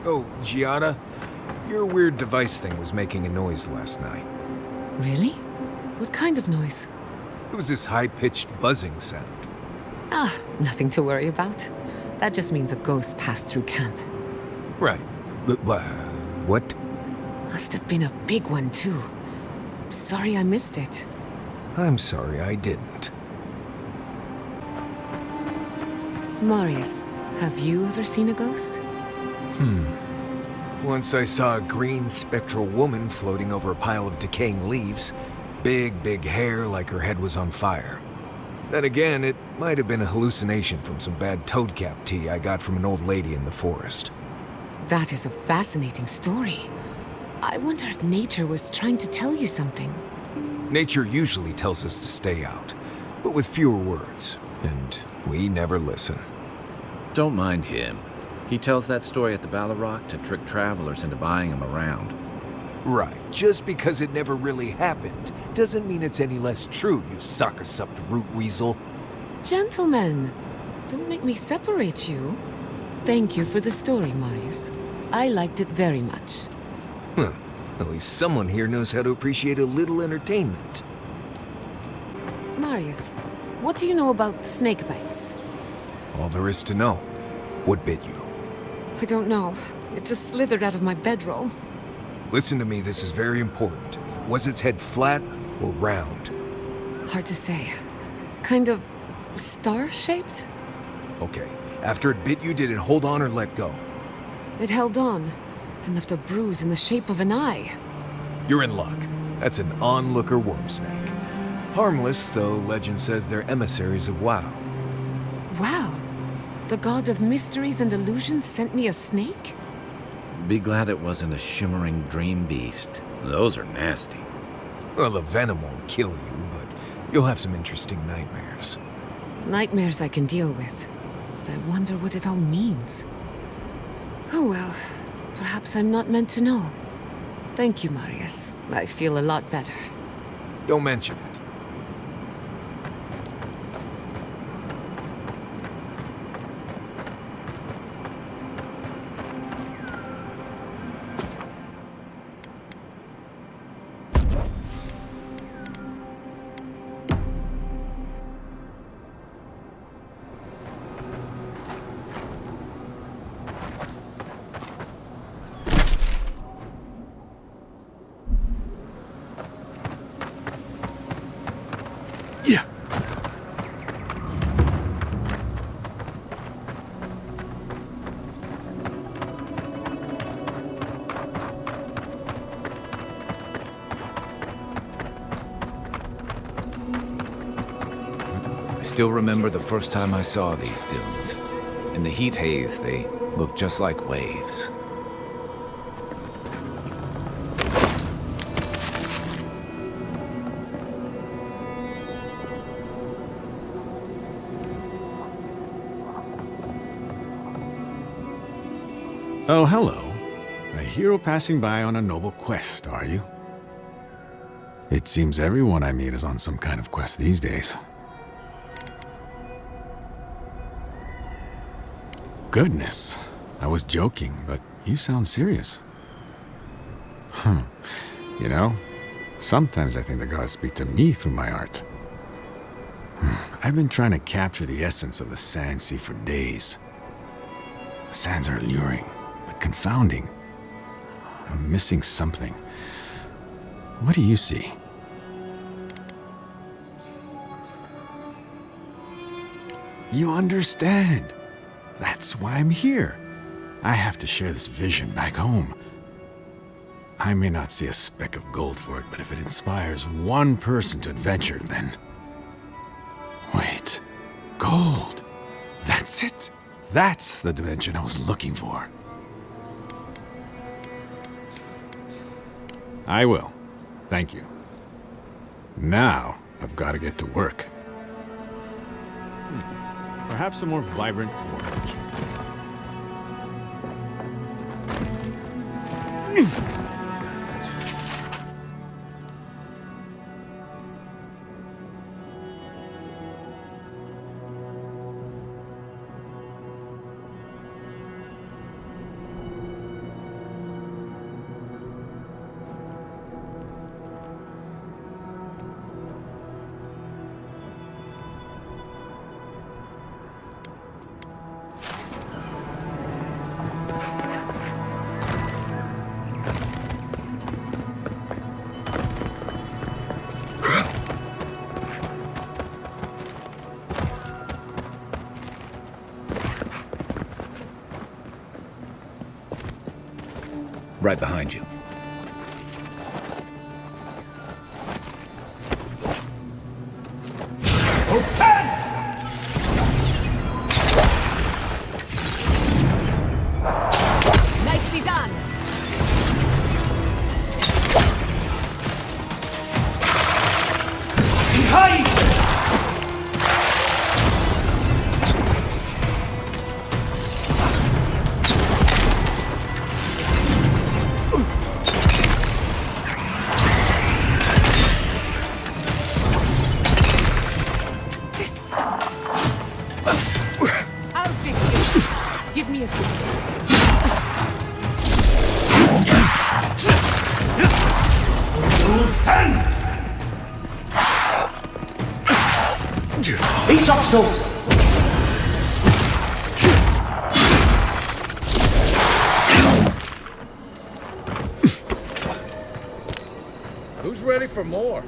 Oh, Giada, your weird device thing was making a noise last night. Really? What kind of noise? It was this high-pitched buzzing sound. Ah, nothing to worry about. That just means a ghost passed through camp. Right. But what? Must have been a big one, too. Sorry I missed it. I'm sorry I didn't. Marius, have you ever seen a ghost? Once I saw a green spectral woman floating over a pile of decaying leaves. Big hair like her head was on fire. Then again, it might have been a hallucination from some bad toadcap tea I got from an old lady in the forest. That is a fascinating story. I wonder if nature was trying to tell you something. Nature usually tells us to stay out, but with fewer words, and we never listen. Don't mind him. He tells that story at the Ballarrock to trick travelers into buying him around. Right. Just because it never really happened doesn't mean it's any less true, you sock-a-supped root weasel. Gentlemen, don't make me separate you. Thank you for the story, Marius. I liked it very much. Huh. At least someone here knows how to appreciate a little entertainment. Marius, what do you know about snake bites? All there is to know. What bit you? I don't know. It just slithered out of my bedroll. Listen to me, this is very important. Was its head flat or round? Hard to say. Kind of star-shaped? Okay. After it bit you, did it hold on or let go? It held on and left a bruise in the shape of an eye. You're in luck. That's an onlooker worm snake. Harmless, though legend says they're emissaries of WoW. Wow. The god of mysteries and illusions sent me a snake? Be glad it wasn't a shimmering dream beast. Those are nasty. Well, the venom won't kill you, but you'll have some interesting nightmares. Nightmares I can deal with. But I wonder what it all means. Oh well, perhaps I'm not meant to know. Thank you, Marius. I feel a lot better. Don't mention it. Yeah. I still remember the first time I saw these dunes. In the heat haze, they looked just like waves. Oh, hello. A hero passing by on a noble quest, are you? It seems everyone I meet is on some kind of quest these days. Goodness, I was joking, but you sound serious. You know, sometimes I think the gods speak to me through my art. I've been trying to capture the essence of the Sand Sea for days. The sands are alluring, but confounding. I'm missing something. What do you see? You understand. That's why I'm here. I have to share this vision back home. I may not see a speck of gold for it, but if it inspires one person to adventure, then... Wait. Gold. That's it. That's the dimension I was looking for. I will. Thank you. Now, I've got to get to work. Perhaps a more vibrant orange. Right behind you. Nicely done! I'll fix it. Give me a second. Who's ready for more?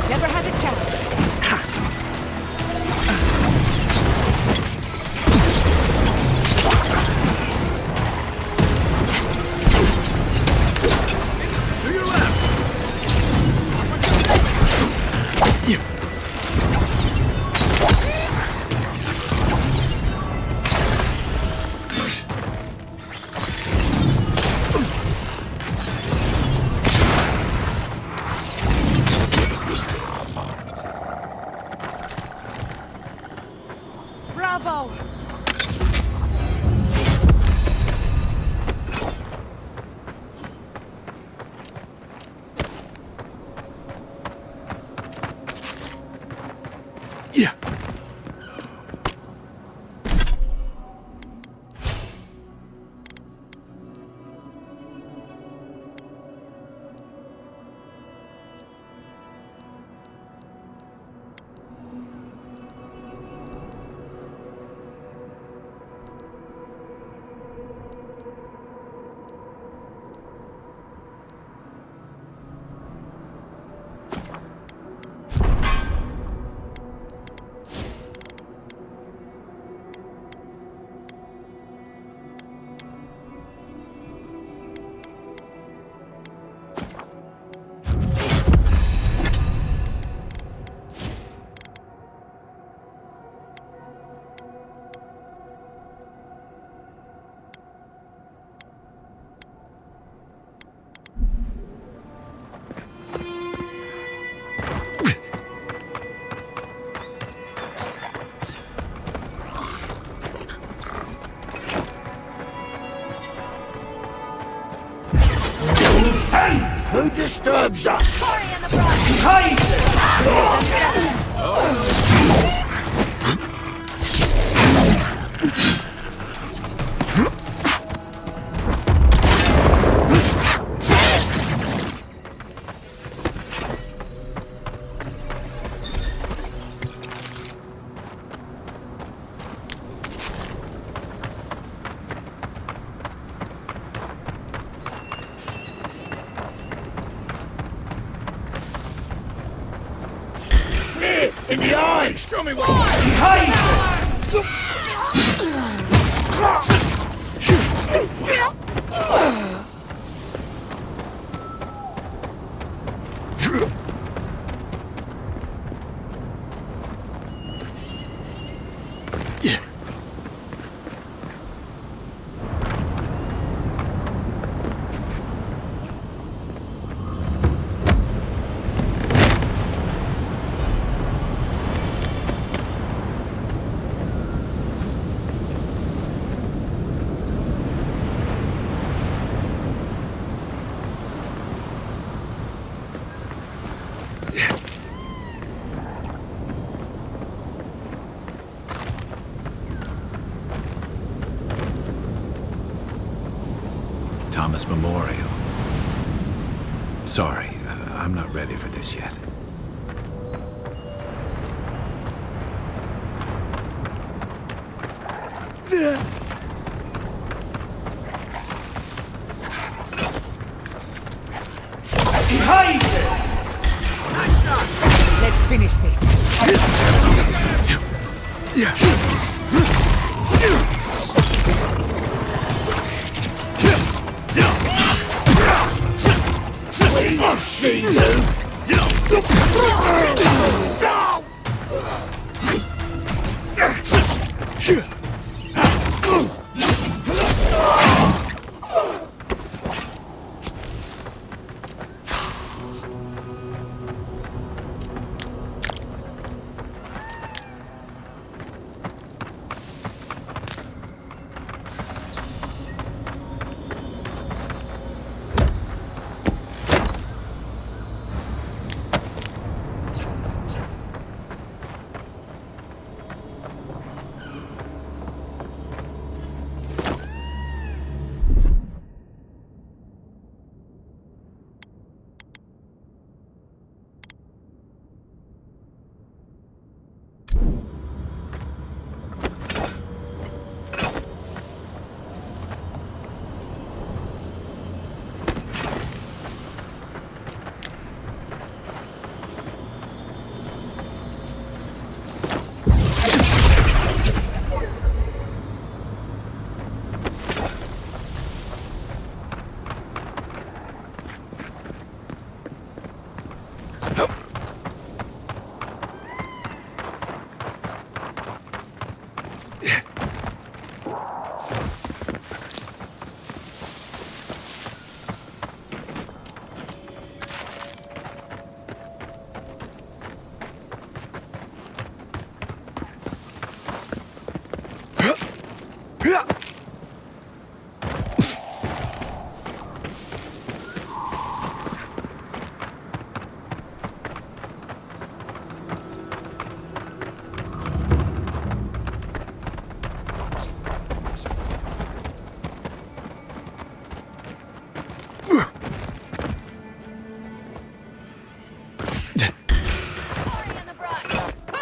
Never had a chance. Bravo! Yeah. Who disturbs us? In the eyes! Show me what you... famous memorial. Sorry, I'm not ready for this yet. Behind it! Let's finish this. I've seen you!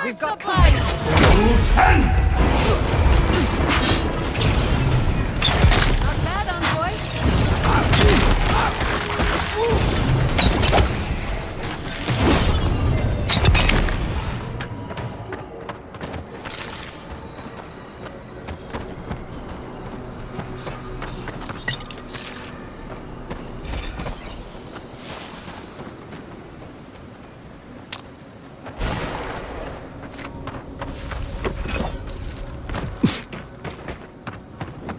We've got company. Not bad, envoy.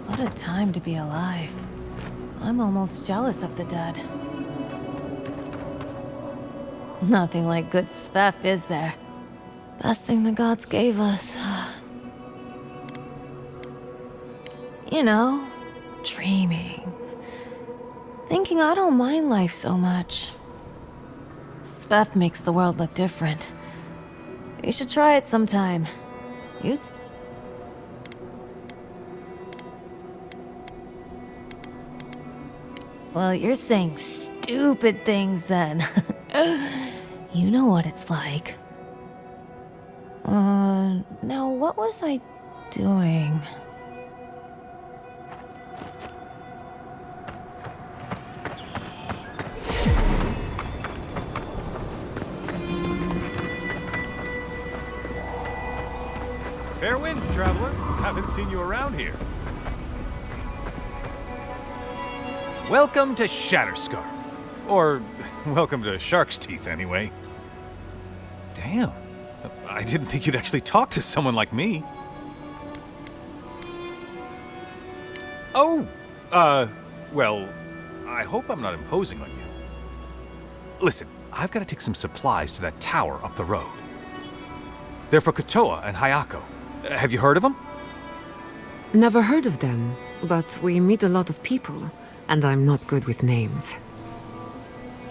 What a time to be alive. I'm almost jealous of the dead. Nothing like good spef, is there? Best thing the gods gave us. You know, dreaming. Thinking I don't mind life so much. Spef makes the world look different. You should try it sometime. You'd... Well, you're saying stupid things then. You know what it's like. Now what was I doing? Fair winds, traveler. Haven't seen you around here. Welcome to Shatterscar. Or, welcome to Shark's Teeth, anyway. Damn. I didn't think you'd actually talk to someone like me. Oh! Well, I hope I'm not imposing on you. Listen, I've got to take some supplies to that tower up the road. They're for Kotoa and Hayako. Have you heard of them? Never heard of them, but we meet a lot of people, and I'm not good with names.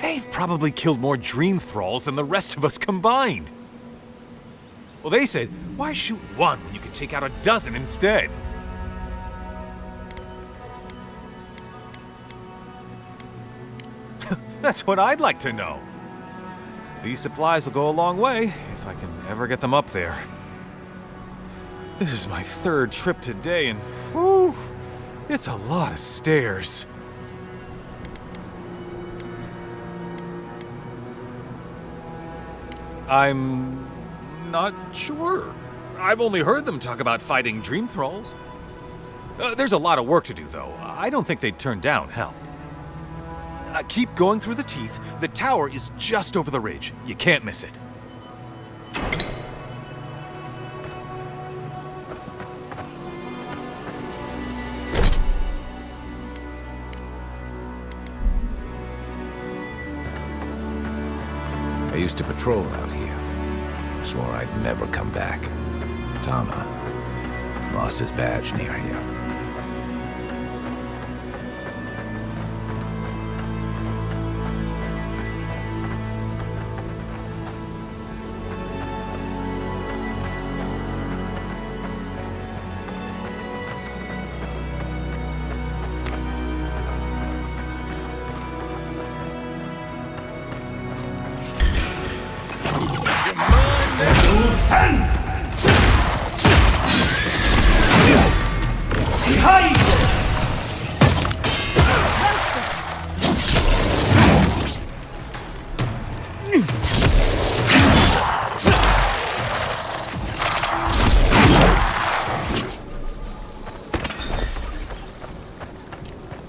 They've probably killed more dream thralls than the rest of us combined. Well, they said, why shoot one when you could take out a dozen instead? That's what I'd like to know. These supplies will go a long way if I can ever get them up there. This is my 3rd trip today, and whew, it's a lot of stairs. I'm not sure. I've only heard them talk about fighting dream thralls. There's a lot of work to do, though. I don't think they'd turn down help. Keep going through the teeth. The tower is just over the ridge. You can't miss it. I used to patrol out here. Swore I'd never come back. Tama lost his badge near here.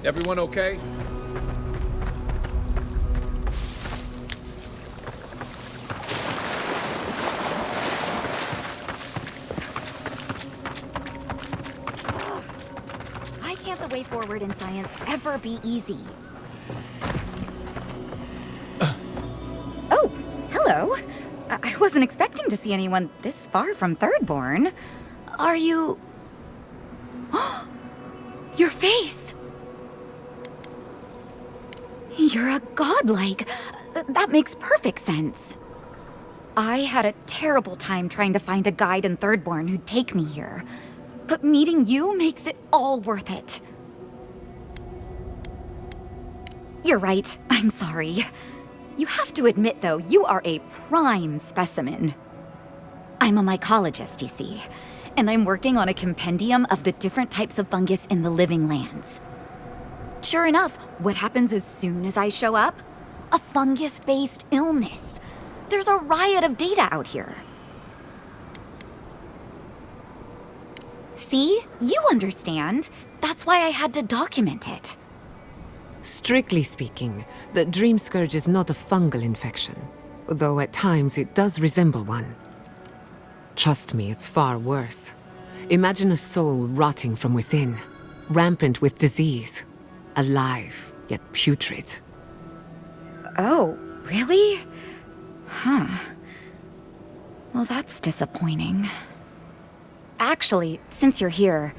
Everyone okay? Why can't the way forward in science ever be easy? Oh, hello. I wasn't expecting to see anyone this far from Thirdborn. Are you... Your face! You're a godlike. That makes perfect sense. I had a terrible time trying to find a guide in Thirdborn who'd take me here. But meeting you makes it all worth it. You're right. I'm sorry. You have to admit, though, you are a prime specimen. I'm a mycologist, you see, and I'm working on a compendium of the different types of fungus in the living lands. Sure enough, what happens as soon as I show up? A fungus-based illness. There's a riot of data out here. See? You understand. That's why I had to document it. Strictly speaking, the dream scourge is not a fungal infection, though at times it does resemble one. Trust me, it's far worse. Imagine a soul rotting from within, rampant with disease, alive yet putrid. Oh, really? Huh. Well, that's disappointing. Actually, since you're here,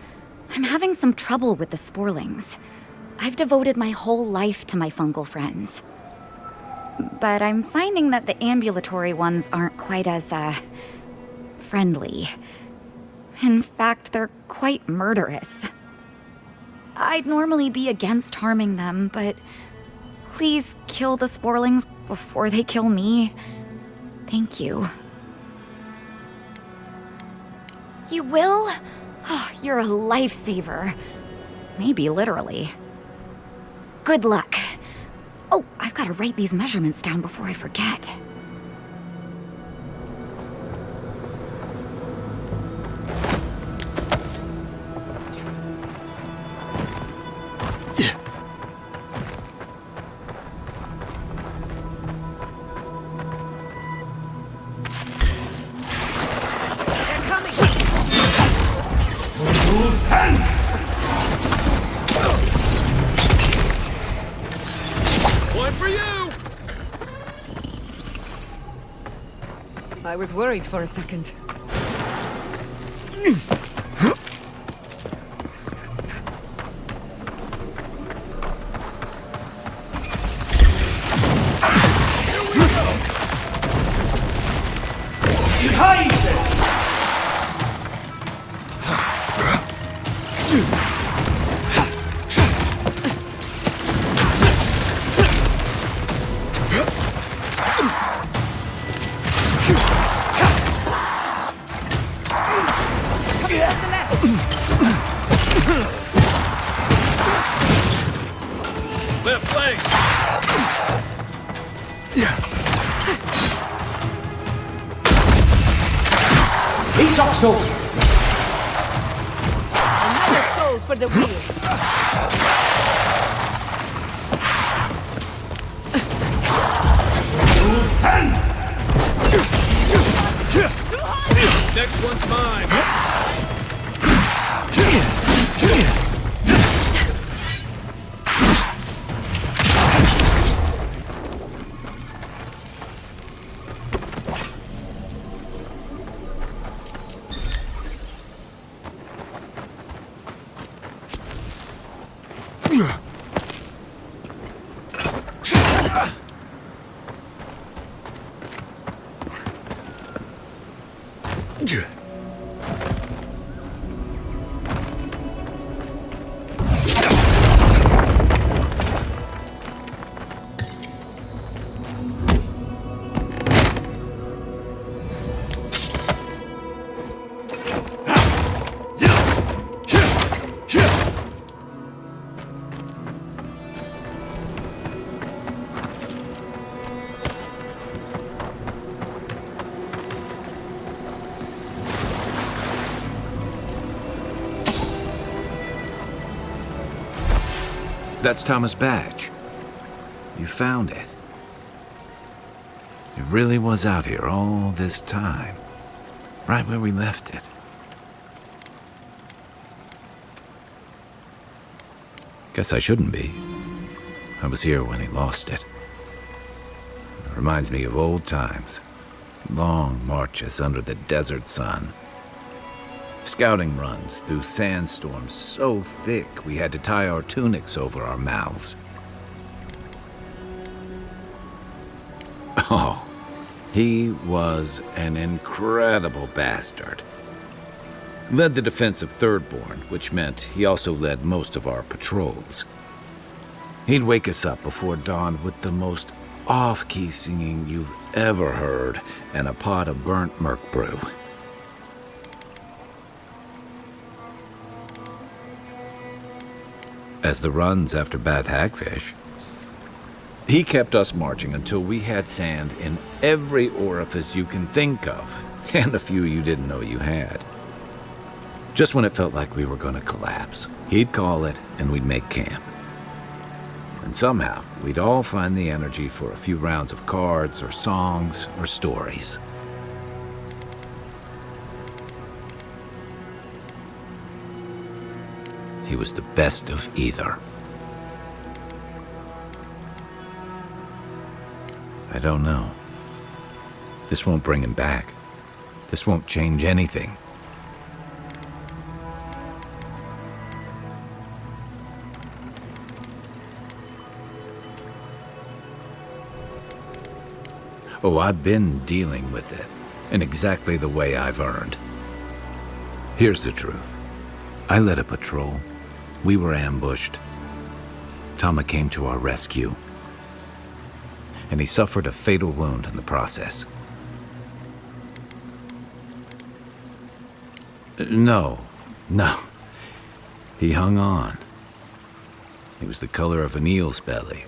I'm having some trouble with the sporlings. I've devoted my whole life to my fungal friends. But I'm finding that the ambulatory ones aren't quite as, friendly. In fact, they're quite murderous. I'd normally be against harming them, but please kill the sporlings before they kill me. Thank you. You will? Oh, you're a lifesaver. Maybe literally. Good luck. Oh, I've got to write these measurements down before I forget. I was worried for a second. Left flank! He's also Another soul for the wheel. Next one's mine! That's Thomas' badge. You found it. It really was out here all this time. Right where we left it. Guess I shouldn't be. I was here when he lost it. It reminds me of old times. Long marches under the desert sun. Scouting runs through sandstorms so thick we had to tie our tunics over our mouths. Oh, he was an incredible bastard. Led the defense of Thirdborn, which meant he also led most of our patrols. He'd wake us up before dawn with the most off-key singing you've ever heard and a pot of burnt merc brew. As the runs after bad hagfish, he kept us marching until we had sand in every orifice you can think of, and a few you didn't know you had. Just when it felt like we were going to collapse, he'd call it and we'd make camp. And somehow, we'd all find the energy for a few rounds of cards or songs or stories. He was the best of either. I don't know. This won't bring him back. This won't change anything. Oh, I've been dealing with it in exactly the way I've earned. Here's the truth. I led a patrol. We were ambushed. Tama came to our rescue. And he suffered a fatal wound in the process. No. He hung on. He was the color of an eel's belly.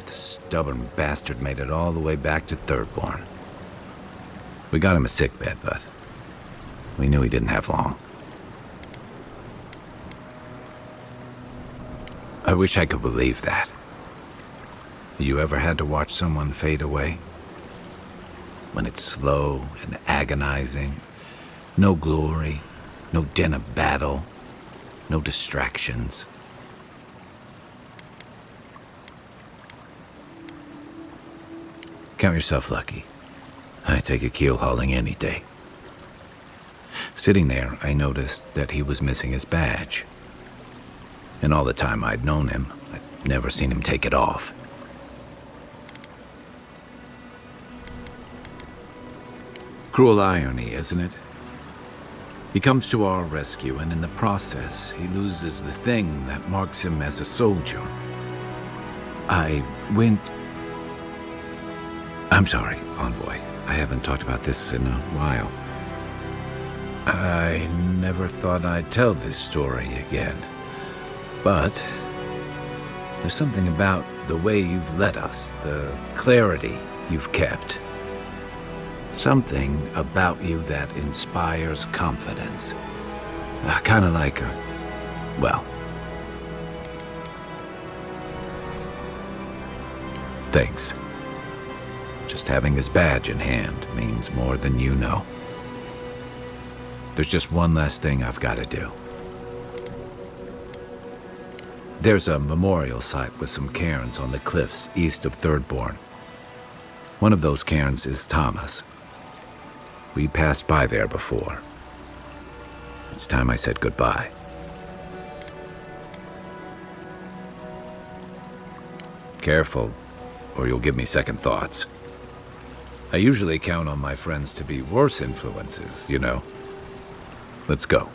The stubborn bastard made it all the way back to Thirdborn. We got him a sickbed, but we knew he didn't have long. I wish I could believe that. You ever had to watch someone fade away? When it's slow and agonizing, no glory, no din of battle, no distractions. Count yourself lucky. I take a keel hauling any day. Sitting there, I noticed that he was missing his badge. In all the time I'd known him, I'd never seen him take it off. Cruel irony, isn't it? He comes to our rescue, and in the process, he loses the thing that marks him as a soldier. I'm sorry, Envoy. I haven't talked about this in a while. I never thought I'd tell this story again. But there's something about the way you've led us, the clarity you've kept. Something about you that inspires confidence. Kind of like well, thanks. Just having his badge in hand means more than you know. There's just one last thing I've got to do. There's a memorial site with some cairns on the cliffs east of Thirdborn. One of those cairns is Thomas. We passed by there before. It's time I said goodbye. Careful, or you'll give me second thoughts. I usually count on my friends to be worse influences, you know. Let's go.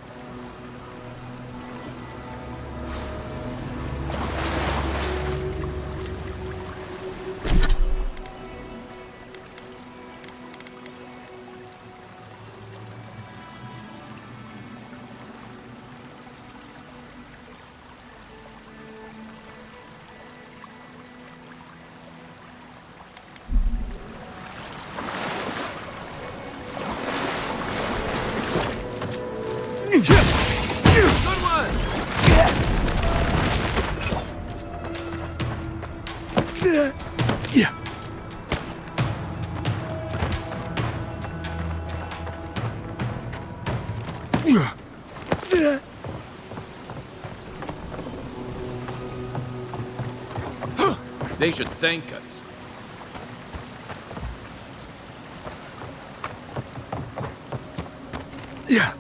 They should thank us. Yeah.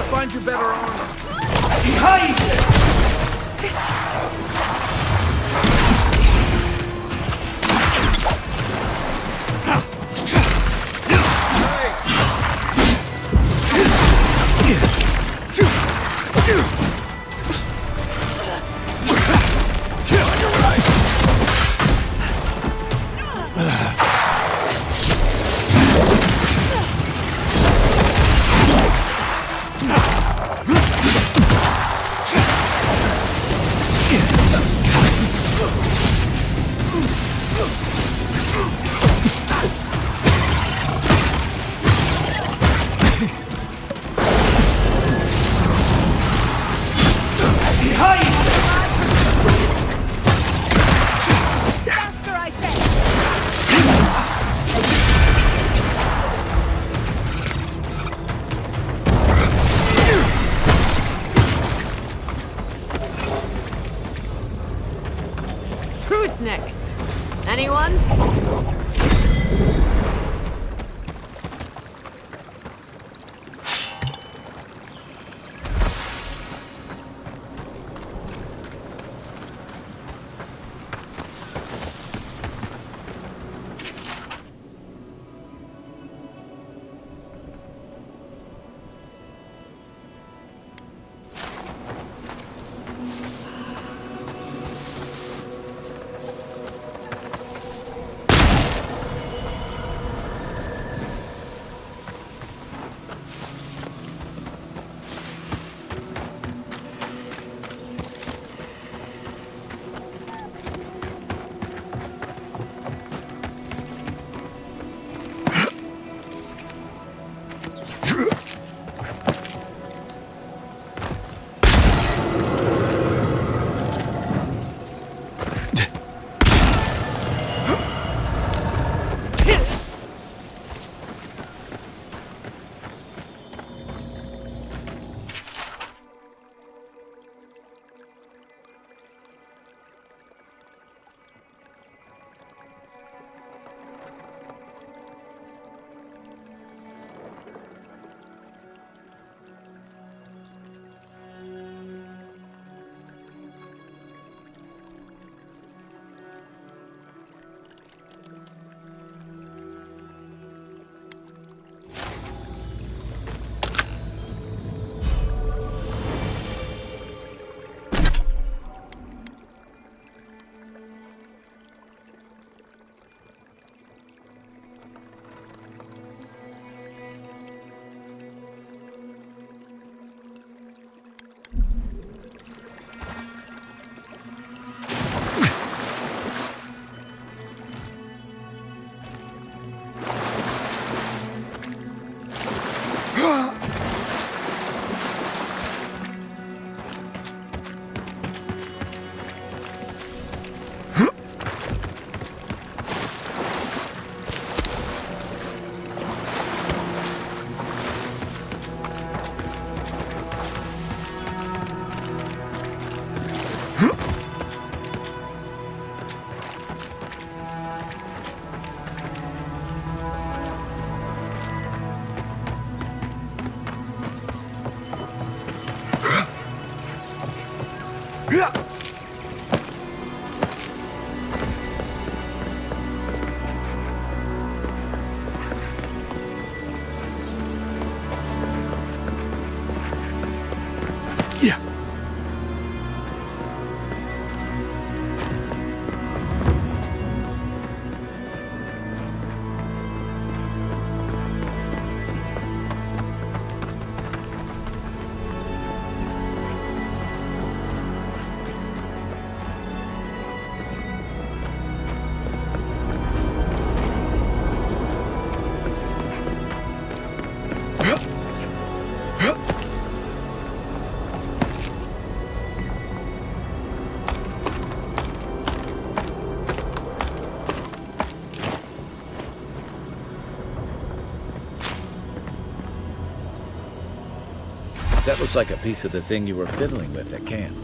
Find you better armor. Yeah. What's next? Anyone? That looks like a piece of the thing you were fiddling with at camp.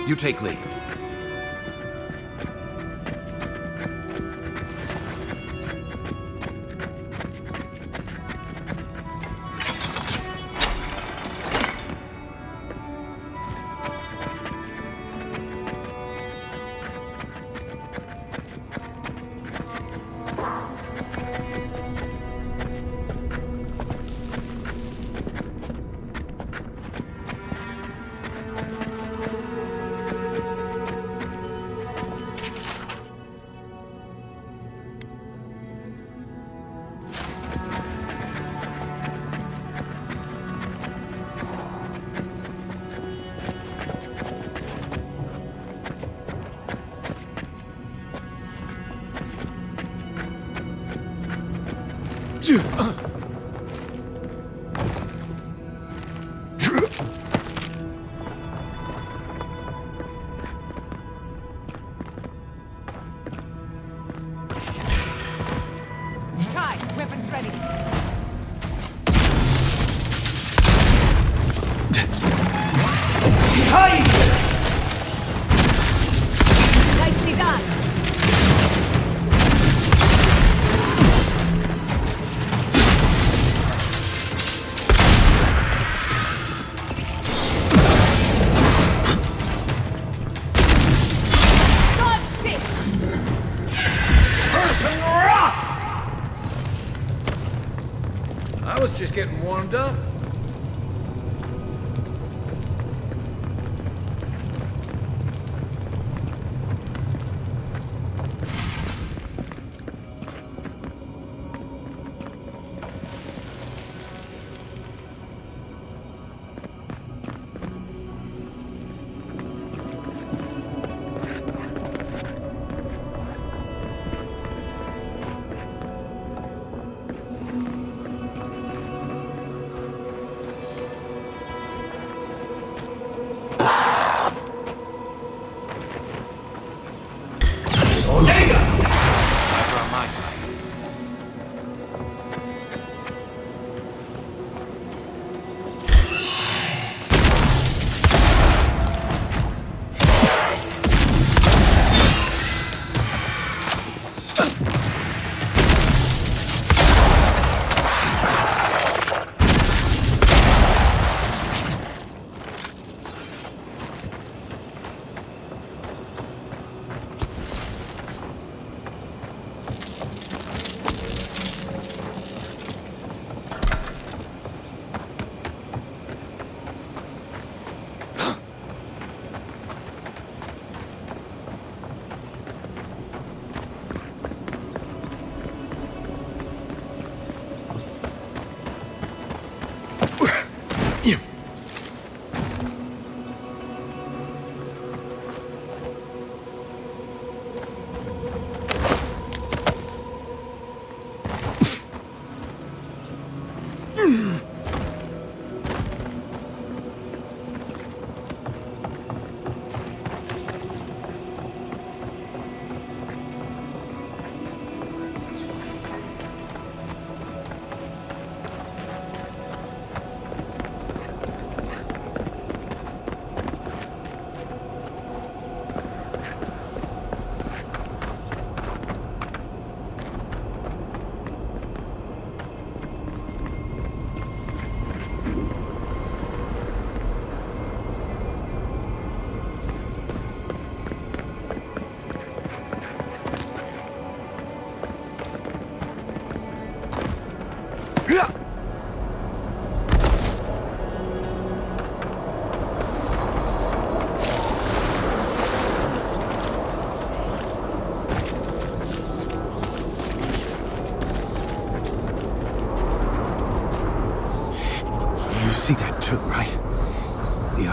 You take lead. Weapons ready. Nicely done. Dodge this. I was just getting warmed up.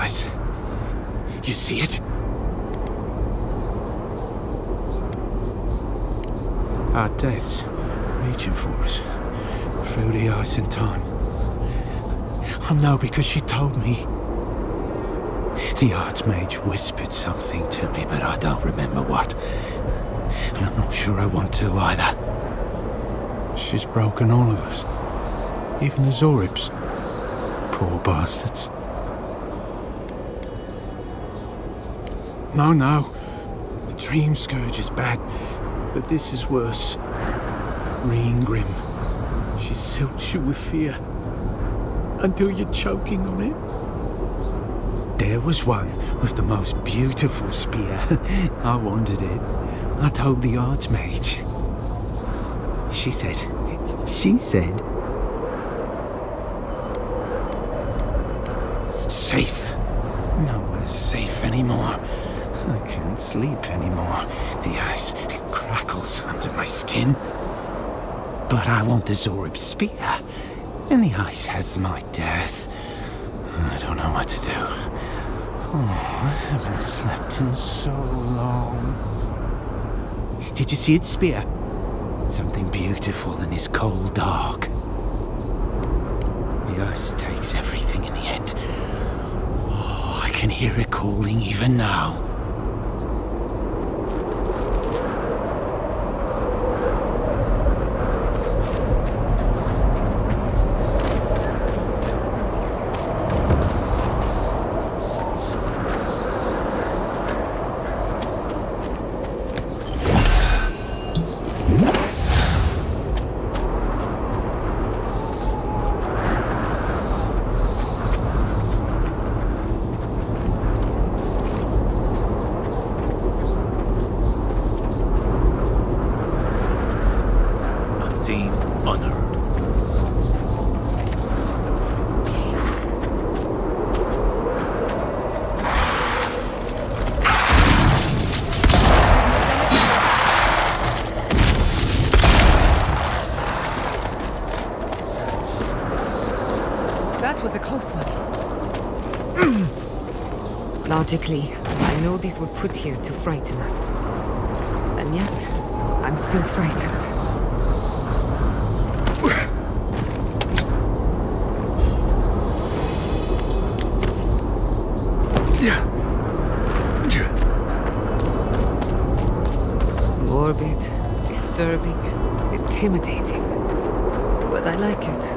eyes. You see it? Our deaths reaching for us through the ice and time. I know because she told me. The Archmage whispered something to me, but I don't remember what. And I'm not sure I want to either. She's broken all of us. Even the Zoribs. Poor bastards. No. The Dream Scourge is bad, but this is worse. Green Grim. She silks you with fear until you're choking on it. There was one with the most beautiful spear. I wanted it. I told the Archmage. She said... Safe. Nowhere safe anymore. I can't sleep anymore. The ice crackles under my skin. But I want the Zorib spear. And the ice has my death. I don't know what to do. Oh, I haven't slept in so long. Did you see its spear? Something beautiful in this cold dark. The ice takes everything in the end. Oh, I can hear it calling even now. Logically, I know these were put here to frighten us. And yet, I'm still frightened. Morbid, disturbing, intimidating. But I like it.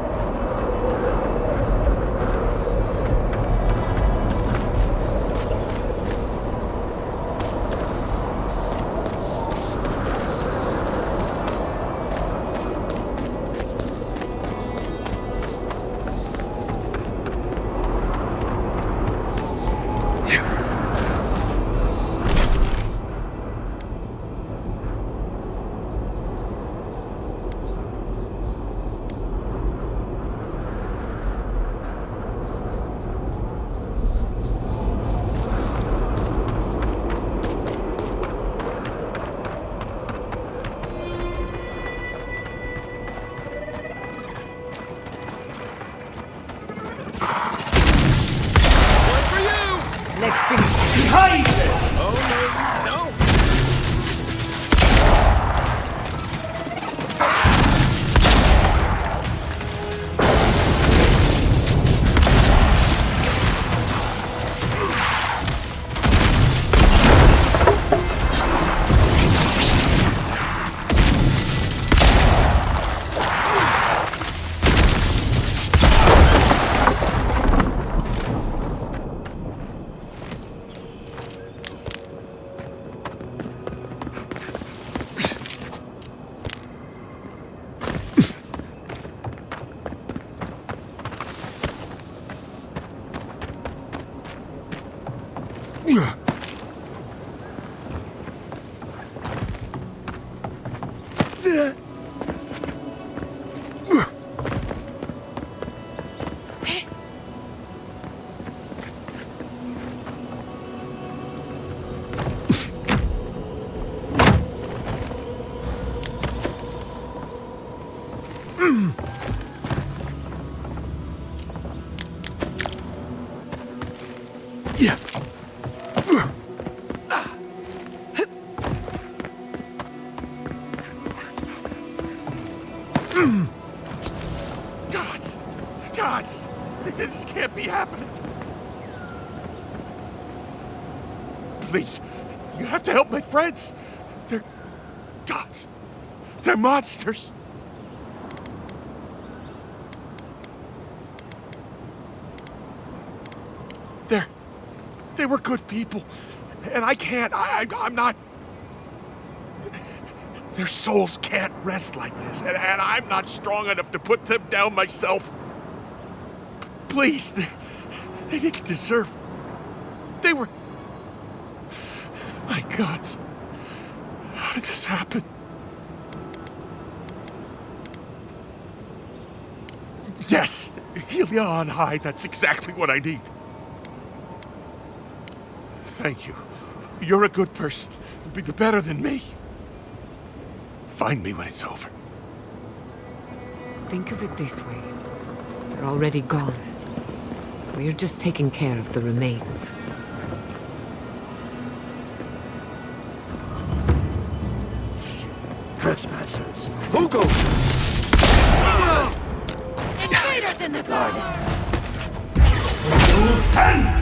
Let's bring it behind it! Oh, no, you don't! be happening? Please, you have to help my friends. They're gods. They're monsters. They were good people. And I can't, I'm not... Their souls can't rest like this, and I'm not strong enough to put them down myself. Please, they didn't deserve... They were... My gods. How did this happen? Yes, Helia on high, that's exactly what I need. Thank you. You're a good person. You'll be better than me. Find me when it's over. Think of it this way. They're already gone. We're just taking care of the remains. Trespassers. Who goes? Invaders in the garden! To stand!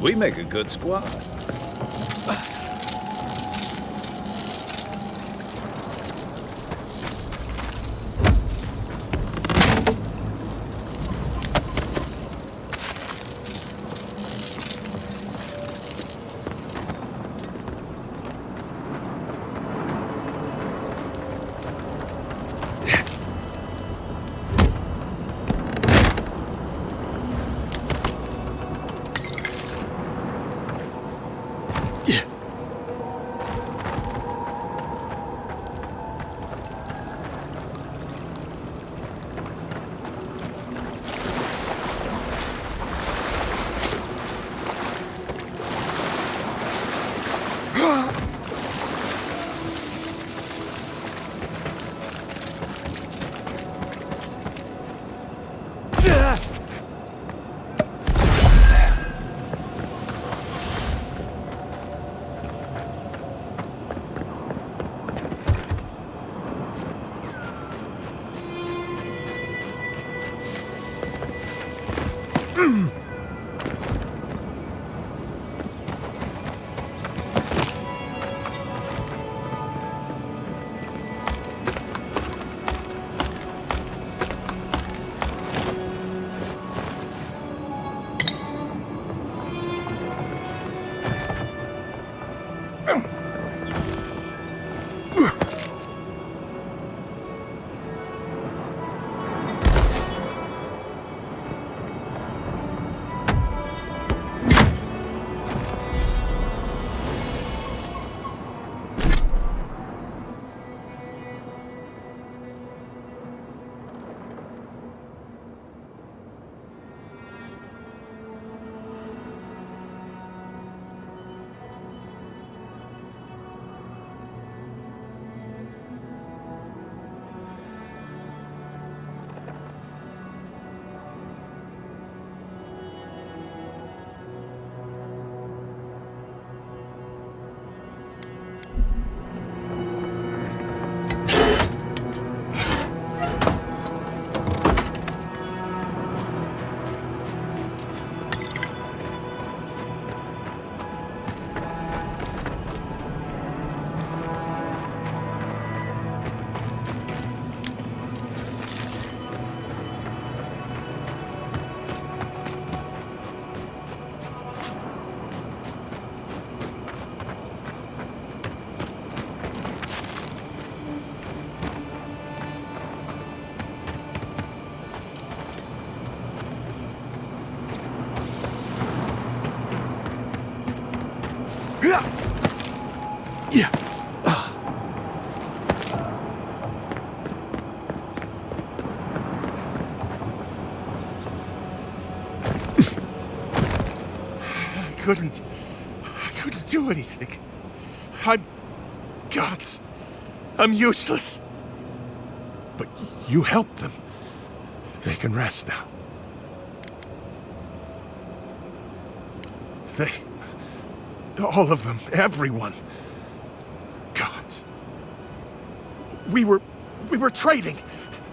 We make a good squad. Yeah. I couldn't do anything. I'm gods. I'm useless. But you helped them. They can rest now. All of them, everyone. Gods. We were trading.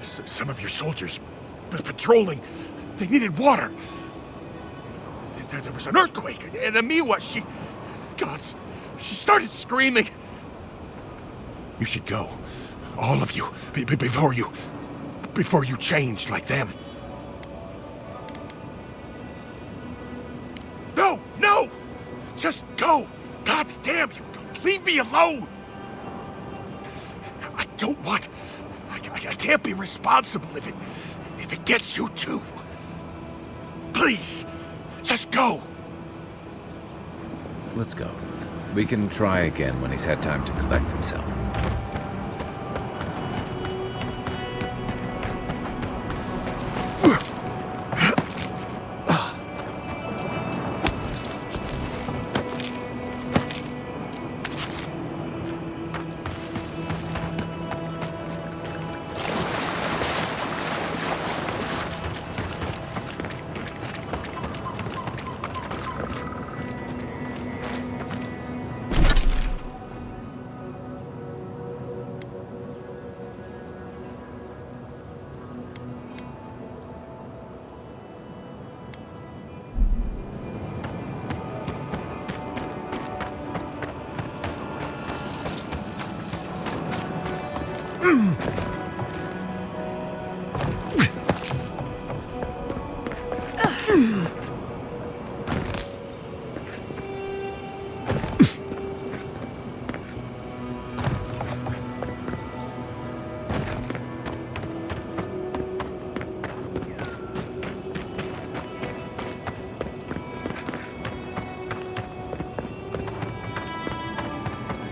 Some of your soldiers patrolling. They needed water. There was an earthquake, and Amiwa, gods, she started screaming. You should go. All of you, before you change like them. No! Just go! Gods damn you! Leave me alone! I don't want... I can't be responsible if it gets you too. Please, just go! Let's go. We can try again when he's had time to collect himself.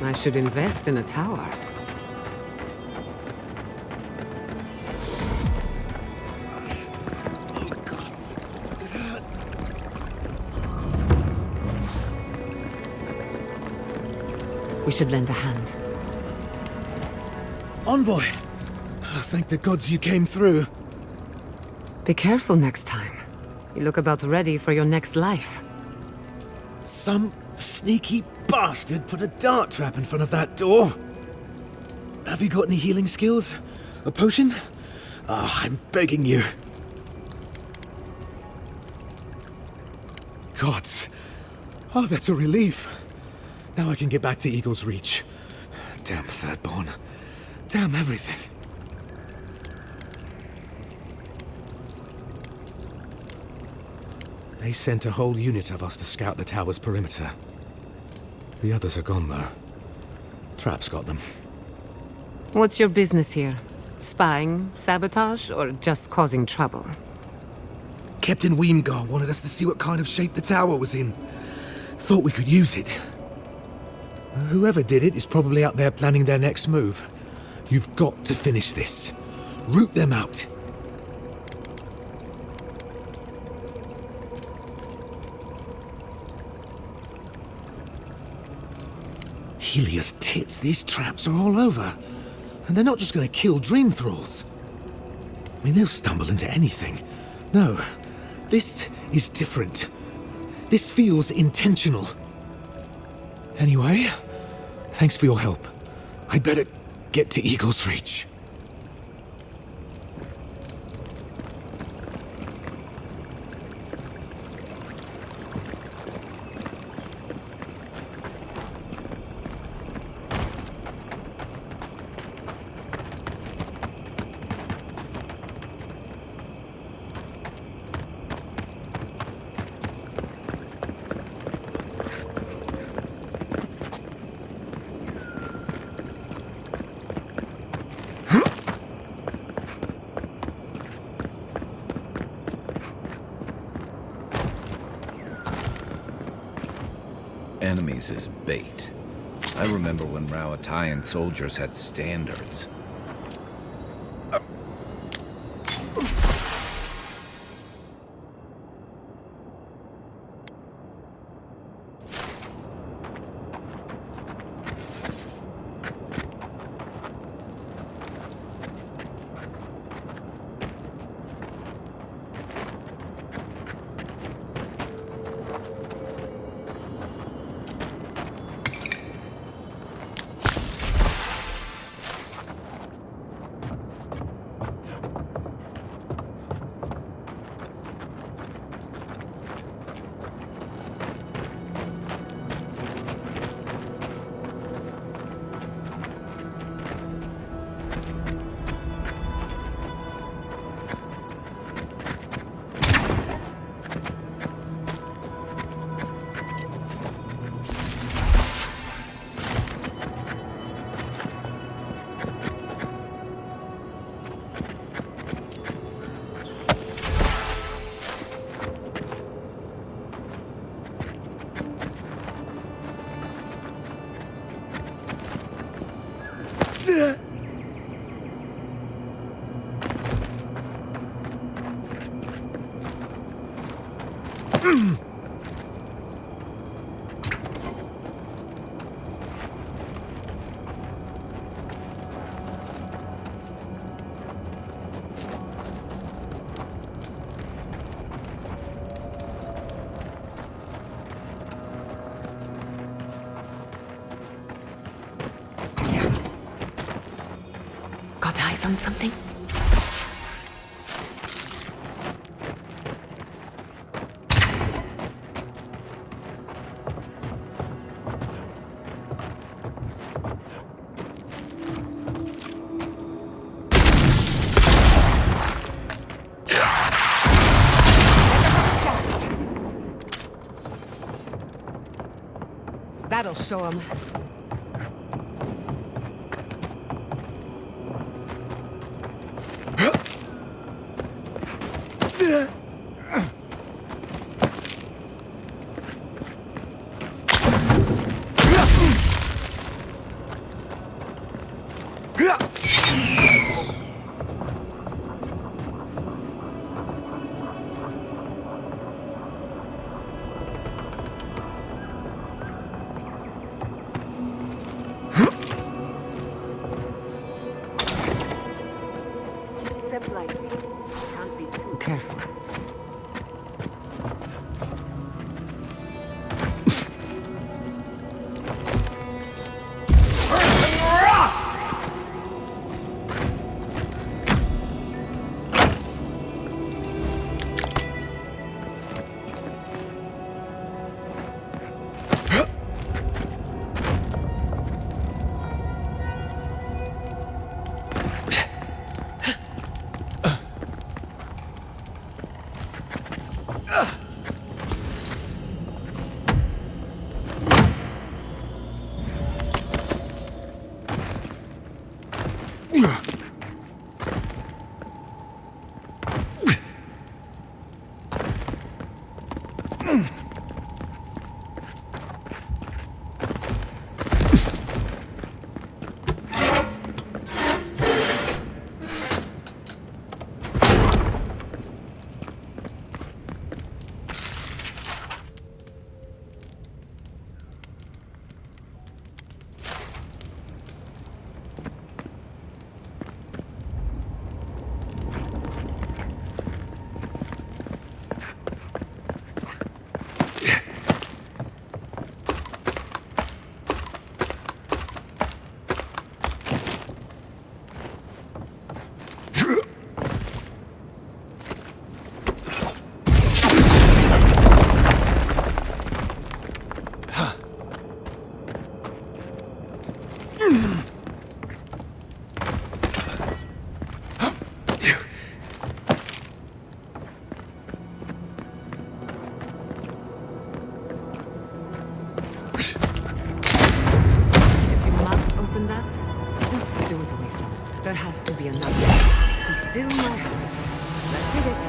I should invest in a tower. We should lend a hand. Envoy! Thank the gods you came through. Be careful next time. You look about ready for your next life. Some sneaky bastard put a dart trap in front of that door. Have you got any healing skills? A potion? Oh, I'm begging you. Gods. Oh, that's a relief. Now I can get back to Eagle's Reach. Damn Thirdborn. Damn everything. They sent a whole unit of us to scout the tower's perimeter. The others are gone, though. Trap's got them. What's your business here? Spying, sabotage, or just causing trouble? Captain Weemgar wanted us to see what kind of shape the tower was in. Thought we could use it. Whoever did it is probably out there planning their next move. You've got to finish this. Root them out. Helios tits, these traps are all over. And they're not just going to kill dream thralls. I mean, they'll stumble into anything. No, this is different. This feels intentional. Anyway, thanks for your help. I'd better get to Eagle's Reach. enemies as bait. I remember when Rauatayan soldiers had standards. Got eyes on something? That'll show him. Careful. There has to be another. He's still in my heart. Let's do it.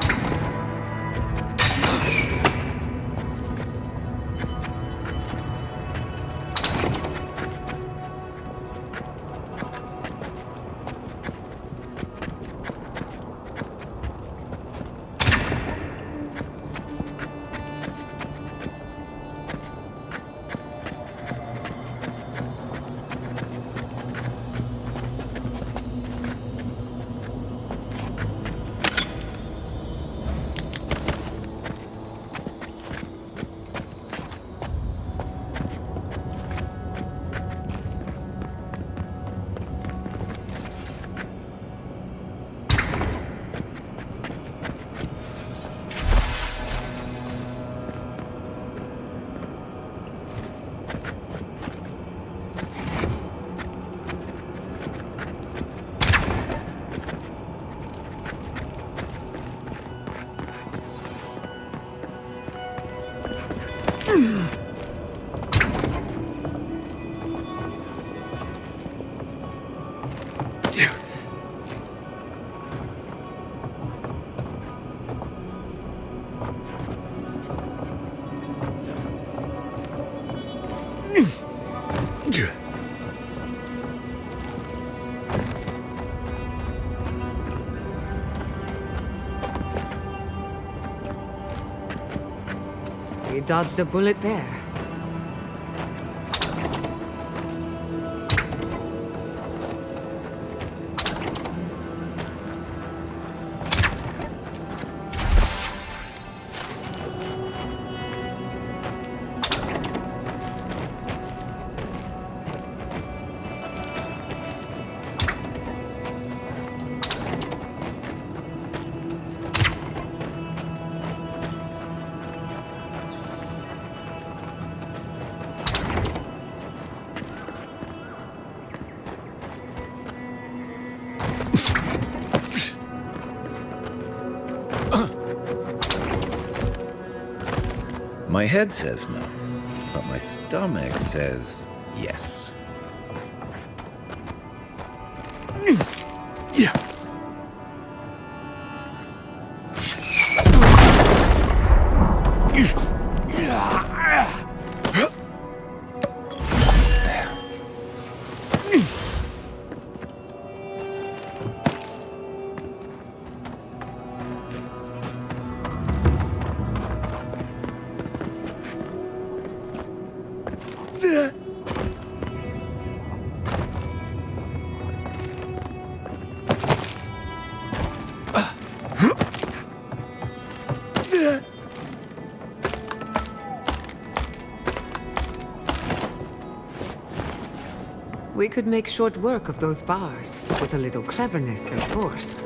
We dodged a bullet there. My head says no, but my stomach says yes. Yeah. We could make short work of those bars with a little cleverness and force.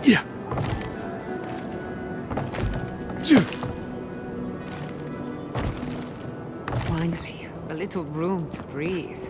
Yeah. Finally, a little room to breathe.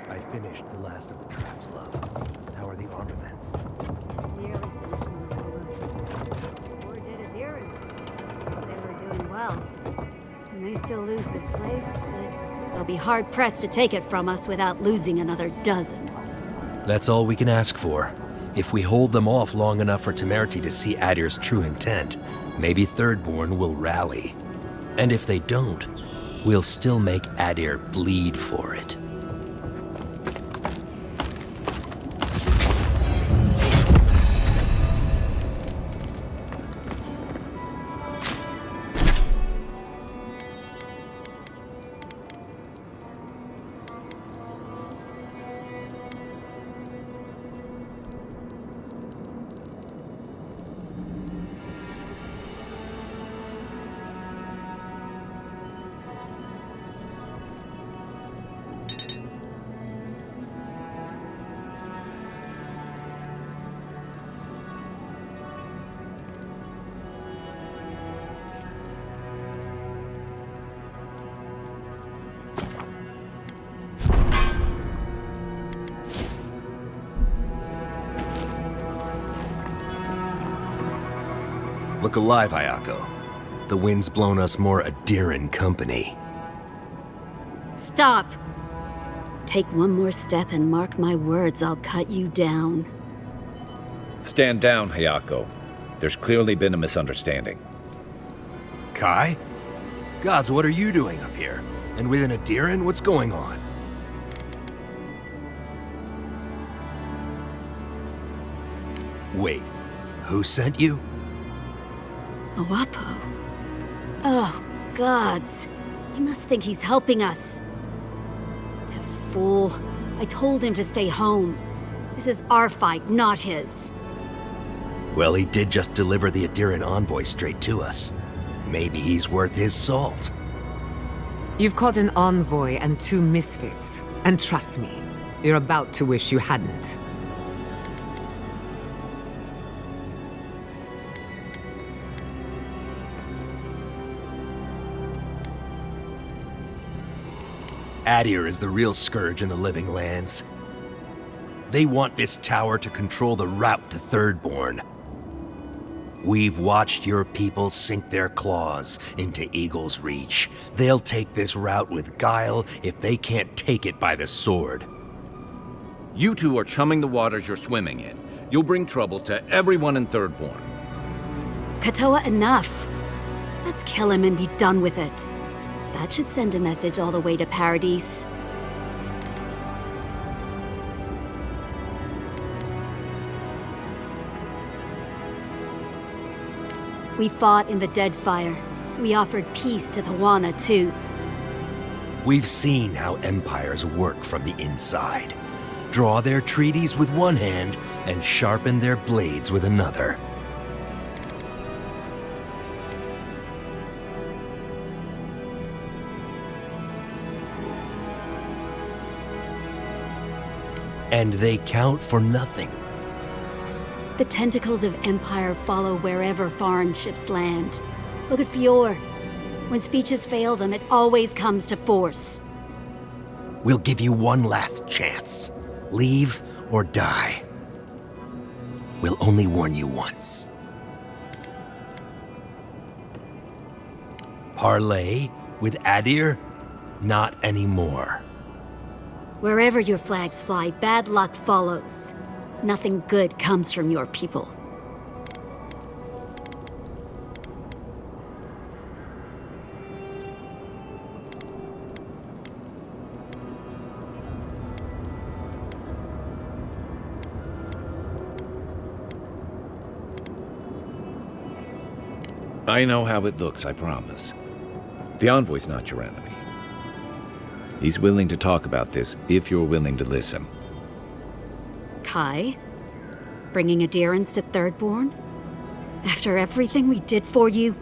I finished the last of the traps, love. How are the armaments? Nearly finishing the over. Poor did adherents. They were doing well. We may still lose this place, but they'll be hard-pressed to take it from us without losing another dozen. That's all we can ask for. If we hold them off long enough for Temerity to see Adir's true intent, maybe Thirdborn will rally. And if they don't, we'll still make Adir bleed for it. Look alive, Ayako. The wind's blown us more Adiran company. Stop! Take one more step and mark my words, I'll cut you down. Stand down, Hayako. There's clearly been a misunderstanding. Kai? Gods, what are you doing up here? And with an Adiran, what's going on? Wait, who sent you? Awapo. Oh, gods. He must think he's helping us. That fool. I told him to stay home. This is our fight, not his. Well, he did just deliver the Adiran envoy straight to us. Maybe he's worth his salt. You've caught an envoy and 2 misfits. And trust me, you're about to wish you hadn't. Adir is the real scourge in the living lands. They want this tower to control the route to Thirdborn. We've watched your people sink their claws into Eagle's Reach. They'll take this route with guile if they can't take it by the sword. You two are chumming the waters you're swimming in. You'll bring trouble to everyone in Thirdborn. Katoa, enough. Let's kill him and be done with it. That should send a message all the way to Paradise. We fought in the Deadfire. We offered peace to the Wana, too. We've seen how empires work from the inside. Draw their treaties with one hand and sharpen their blades with another. And they count for nothing. The tentacles of Empire follow wherever foreign ships land. Look at Fior. When speeches fail them, it always comes to force. We'll give you one last chance. Leave or die. We'll only warn you once. Parley with Adir? Not anymore. Wherever your flags fly, bad luck follows. Nothing good comes from your people. I know how it looks, I promise. The envoy's not your enemy. He's willing to talk about this if you're willing to listen. Kai? Bringing Adirans to Thirdborn? After everything we did for you?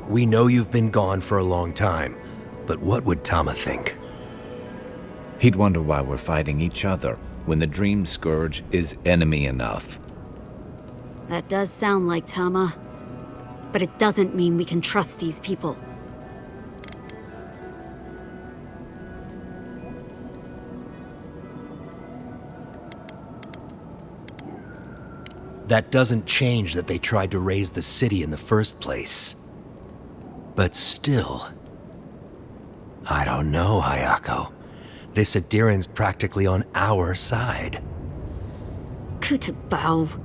We know you've been gone for a long time, but what would Tama think? He'd wonder why we're fighting each other when the Dream Scourge is enemy enough. That does sound like Tama. But it doesn't mean we can trust these people. That doesn't change that they tried to raise the city in the first place. But still... I don't know, Hayako. This Adiran's practically on our side. Kutabao.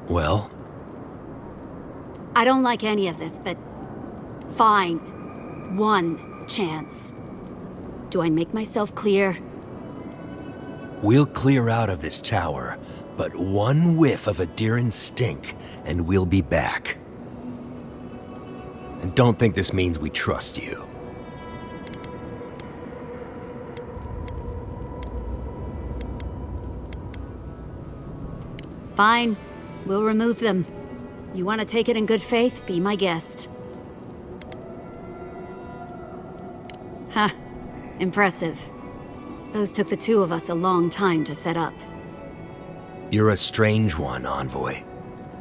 Well? I don't like any of this, but... fine. One chance. Do I make myself clear? We'll clear out of this tower, but one whiff of Adiran stink, and we'll be back. And don't think this means we trust you. Fine. We'll remove them. You want to take it in good faith? Be my guest. Ha. Impressive. Those took the 2 of us a long time to set up. You're a strange one, Envoy.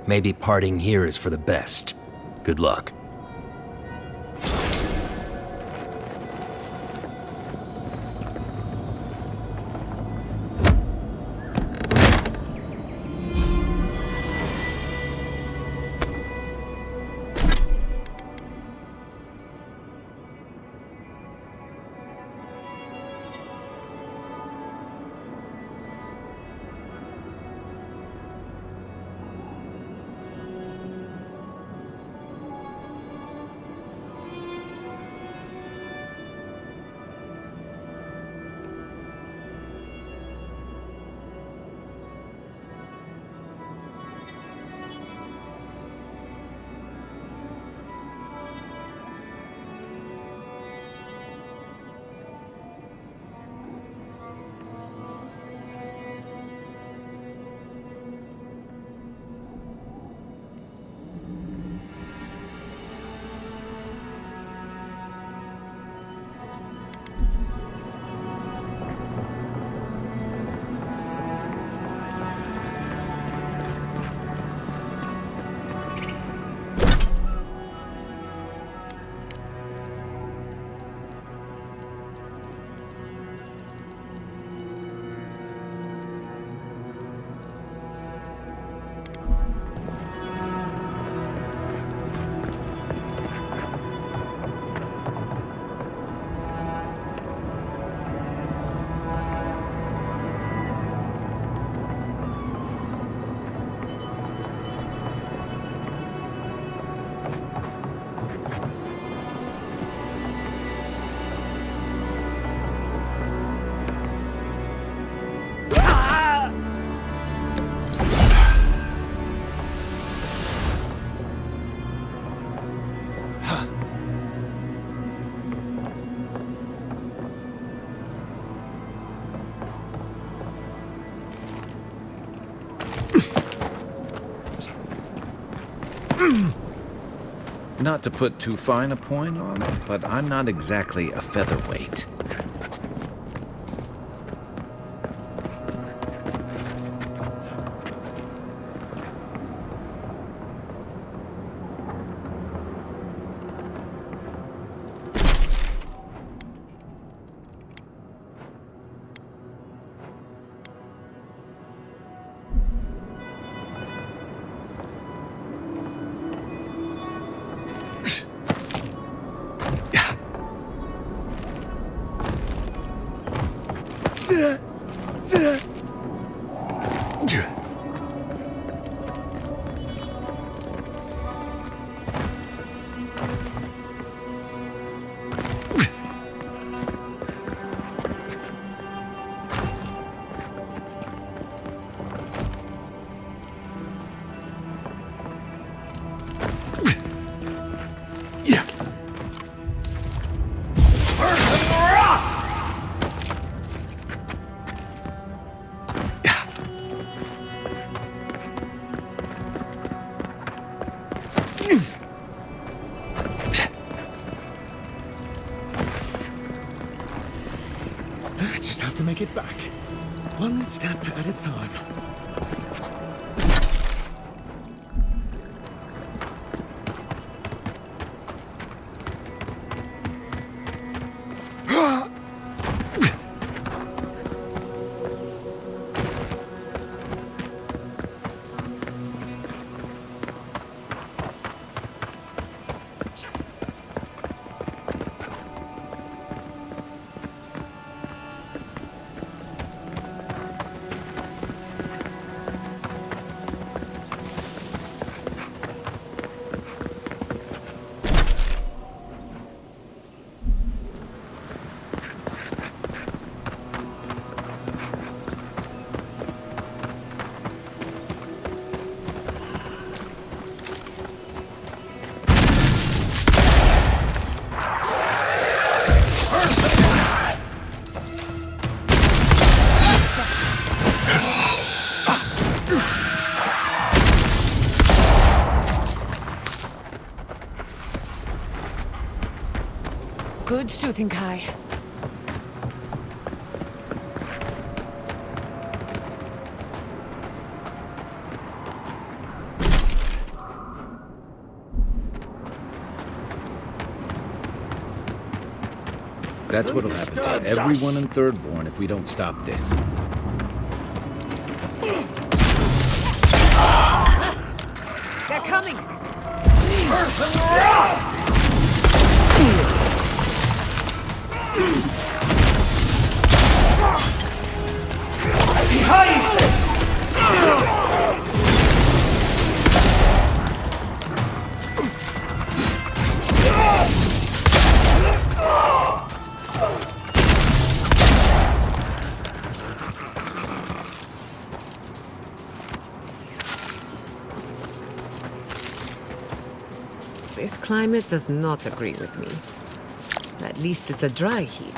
Maybe parting here is for the best. Good luck. Not to put too fine a point on it, but I'm not exactly a featherweight. I just have to make it back. One step at a time. Good shooting, Kai. That's what'll happen to everyone in Thirdborn if we don't stop this. They're coming! This climate does not agree with me. At least it's a dry heat.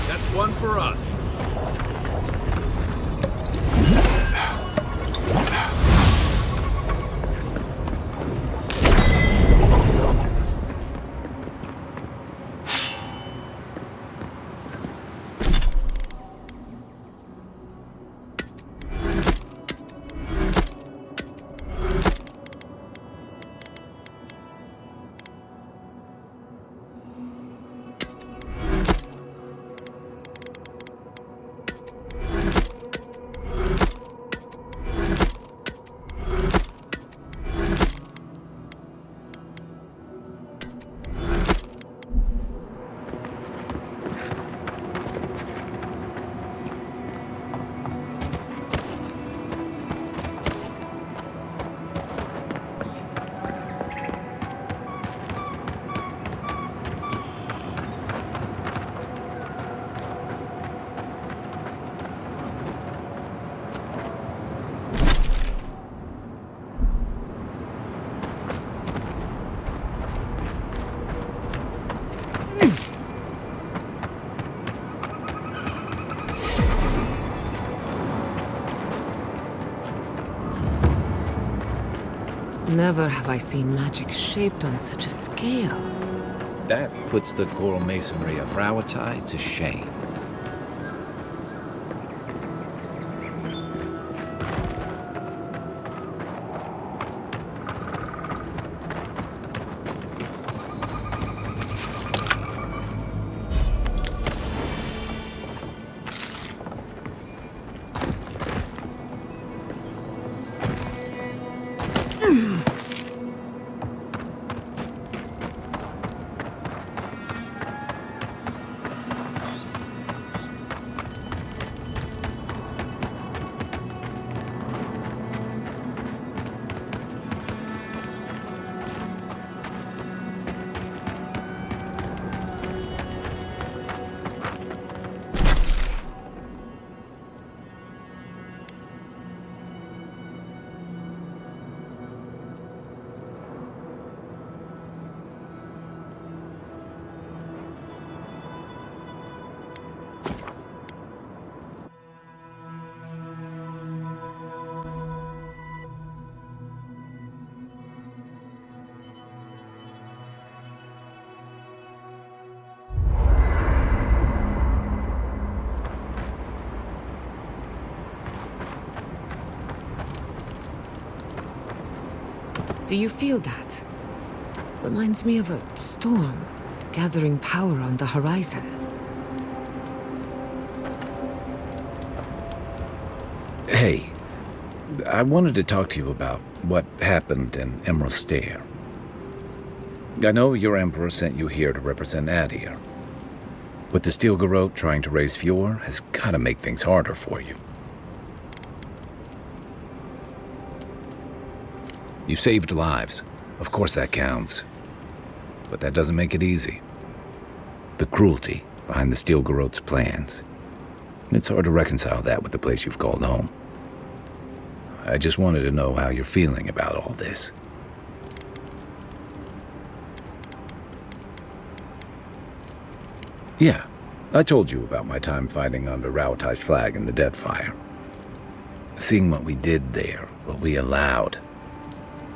That's one for us. Never have I seen magic shaped on such a scale. That puts the coral masonry of Rawatai to shame. Do you feel that? Reminds me of a storm gathering power on the horizon. Hey, I wanted to talk to you about what happened in Emerald Stair. I know your Emperor sent you here to represent Adir, but the Steel Garrote trying to raise Fjord has got to make things harder for you. You saved lives. Of course that counts. But that doesn't make it easy. The cruelty behind the Steel Garrote's plans. It's hard to reconcile that with the place you've called home. I just wanted to know how you're feeling about all this. Yeah, I told you about my time fighting under Rawatai's flag in the Deadfire. Seeing what we did there, what we allowed.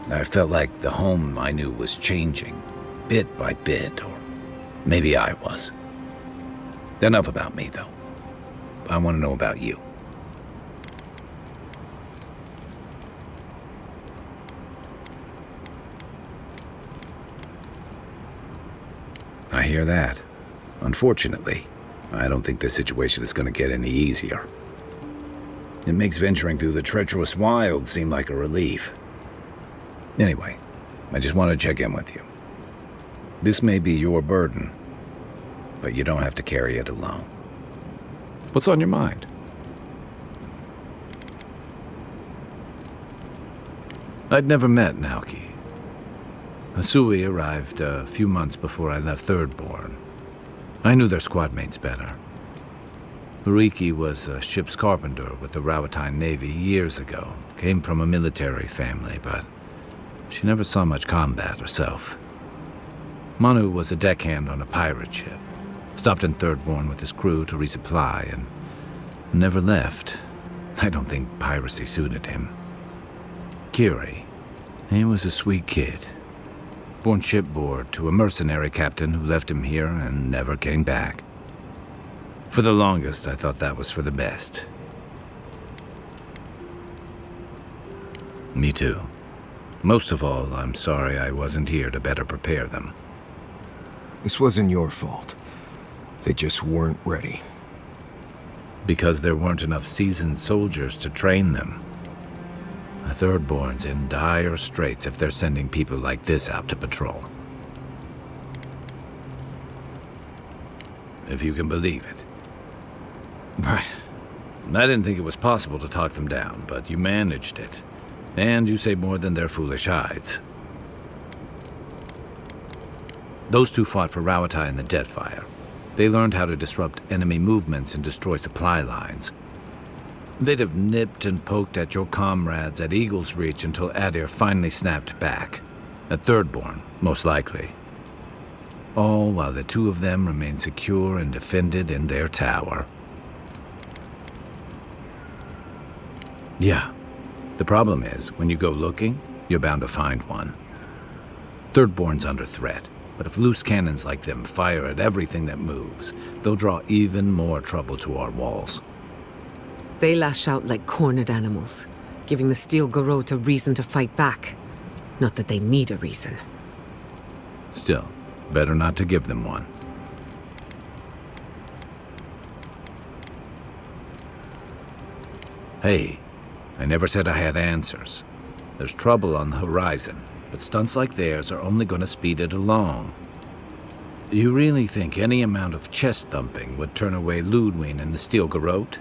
I felt like the home I knew was changing, bit by bit, or maybe I was. Enough about me, though. I want to know about you. I hear that. Unfortunately, I don't think this situation is going to get any easier. It makes venturing through the treacherous wild seem like a relief. Anyway, I just want to check in with you. This may be your burden, but you don't have to carry it alone. What's on your mind? I'd never met Naoki. Asui arrived a few months before I left Thirdborn. I knew their squad mates better. Uriki was a ship's carpenter with the Rawatai Navy years ago. Came from a military family, but She never saw much combat herself. Manu was a deckhand on a pirate ship. Stopped in Thirdborn with his crew to resupply and never left. I don't think piracy suited him. Kiri, he was a sweet kid. Born shipboard to a mercenary captain who left him here and never came back. For the longest, I thought that was for the best. Me too. Most of all, I'm sorry I wasn't here to better prepare them. This wasn't your fault. They just weren't ready. Because there weren't enough seasoned soldiers to train them. The Thirdborn's in dire straits if they're sending people like this out to patrol. If you can believe it. I didn't think it was possible to talk them down, but you managed it. And you say more than their foolish hides. Those two fought for Rauatai in the Deadfire. They learned how to disrupt enemy movements and destroy supply lines. They'd have nipped and poked at your comrades at Eagle's Reach until Adir finally snapped back. At Thirdborn, most likely. All while the two of them remained secure and defended in their tower. Yeah. The problem is, when you go looking, you're bound to find one. Thirdborn's under threat, but if loose cannons like them fire at everything that moves, they'll draw even more trouble to our walls. They lash out like cornered animals, giving the Steel Garrote a reason to fight back. Not that they need a reason. Still, better not to give them one. Hey, I never said I had answers. There's trouble on the horizon, but stunts like theirs are only going to speed it along. You really think any amount of chest thumping would turn away Ludwig and the Steel Garrote?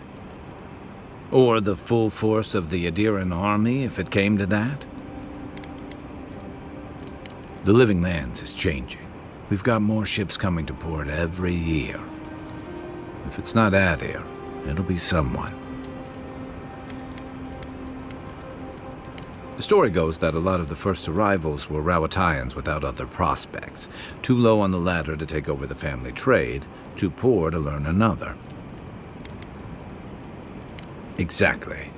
Or the full force of the Adiran army, if it came to that? The Living Lands is changing. We've got more ships coming to port every year. If it's not Adir, it'll be someone. The story goes that a lot of the first arrivals were Rauataians without other prospects, too low on the ladder to take over the family trade, too poor to learn another. Exactly.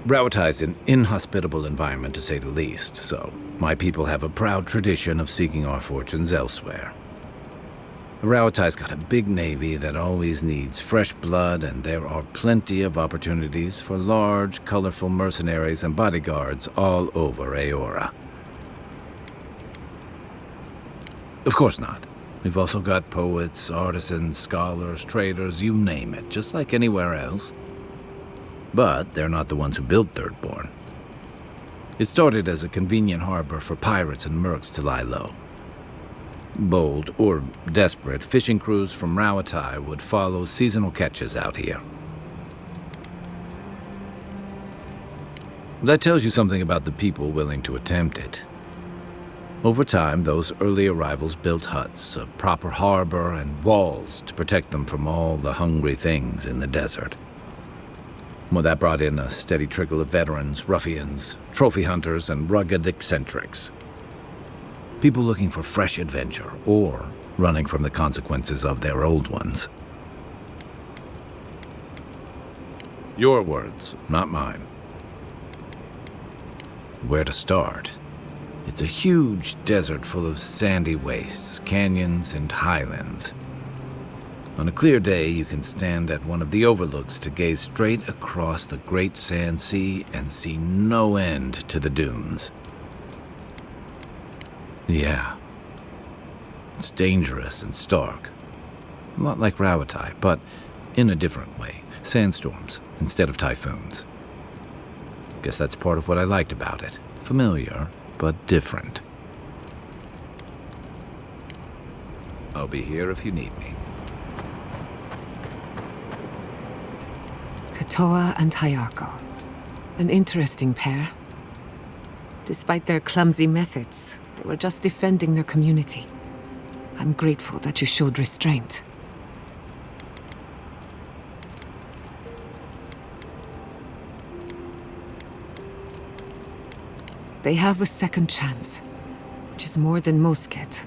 Rauatai's an inhospitable environment to say the least, so my people have a proud tradition of seeking our fortunes elsewhere. Rauatai's got a big navy that always needs fresh blood, and there are plenty of opportunities for large, colorful mercenaries and bodyguards all over Aora. Of course not. We've also got poets, artisans, scholars, traders, you name it, just like anywhere else. But they're not the ones who built Thirdborn. It started as a convenient harbor for pirates and mercs to lie low. Bold, or desperate, fishing crews from Rauatai would follow seasonal catches out here. That tells you something about the people willing to attempt it. Over time, those early arrivals built huts, a proper harbor, and walls to protect them from all the hungry things in the desert. Well, that brought in a steady trickle of veterans, ruffians, trophy hunters, and rugged eccentrics. People looking for fresh adventure, or running from the consequences of their old ones. Your words, not mine. Where to start? It's a huge desert full of sandy wastes, canyons, and highlands. On a clear day, you can stand at one of the overlooks to gaze straight across the Great Sand Sea and see no end to the dunes. Yeah. It's dangerous and stark. A lot like Rauatai, but in a different way. Sandstorms instead of typhoons. Guess that's part of what I liked about it. Familiar, but different. I'll be here if you need me. Katoa and Hayako. An interesting pair. Despite their clumsy methods, they were just defending their community. I'm grateful that you showed restraint. They have a second chance, which is more than most get.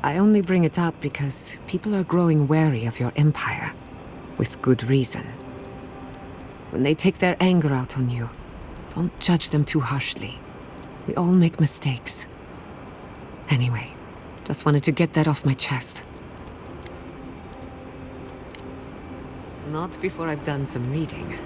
I only bring it up because people are growing wary of your empire, with good reason. When they take their anger out on you, don't judge them too harshly. We all make mistakes. Anyway, just wanted to get that off my chest. Not before I've done some reading.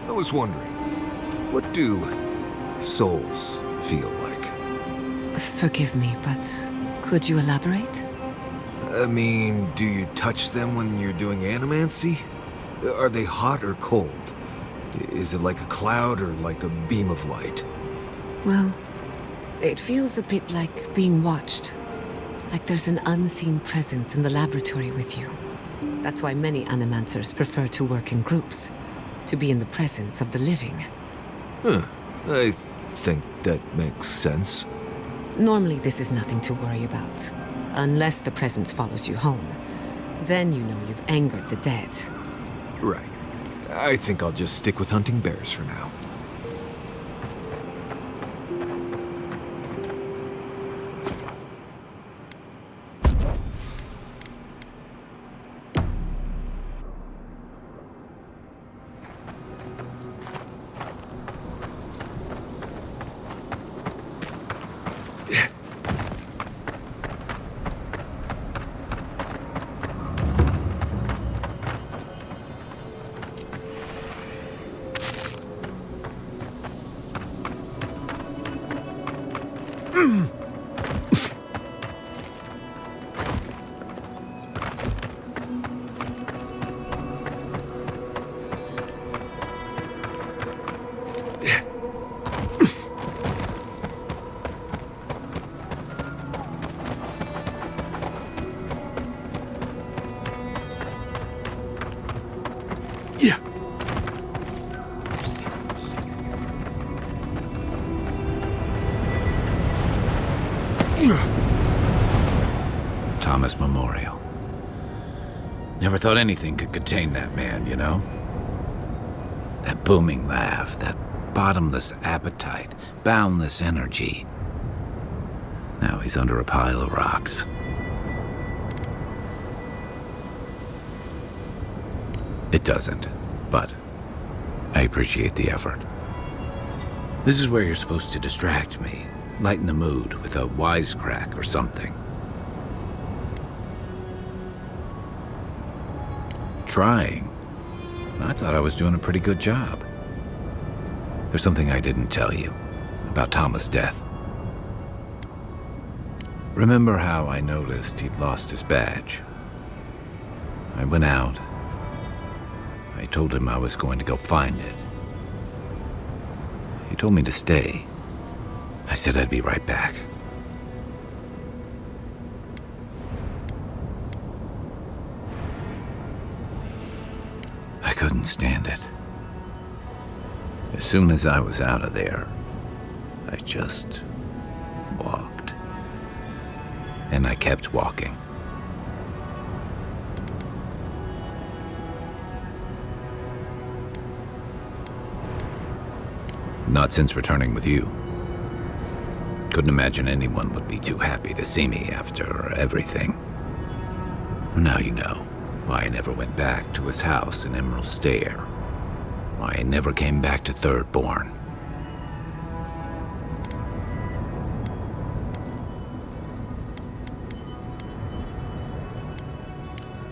I was wondering, what do souls feel like? Forgive me, but could you elaborate? I mean, do you touch them when you're doing animancy? Are they hot or cold? Is it like a cloud or like a beam of light? Well, it feels a bit like being watched. Like there's an unseen presence in the laboratory with you. That's why many animancers prefer to work in groups. To be in the presence of the living. Huh. I think that makes sense. Normally this is nothing to worry about. Unless the presence follows you home. Then you know you've angered the dead. Right. I think I'll just stick with hunting bears for now. Thomas Memorial. Never thought anything could contain that man, you know? That booming laugh, that bottomless appetite, boundless energy. Now he's under a pile of rocks. It doesn't, but I appreciate the effort. This is where you're supposed to distract me, lighten the mood with a wisecrack or something. Trying. I thought I was doing a pretty good job. There's something I didn't tell you about Thomas' death. Remember how I noticed he'd lost his badge? I went out. I told him I was going to go find it. He told me to stay. I said I'd be right back. I couldn't stand it. As soon as I was out of there, I just walked. And I kept walking. Not since returning with you. Couldn't imagine anyone would be too happy to see me after everything. Now you know why I never went back to his house in Emerald Stair. Why I never came back to Thirdborn.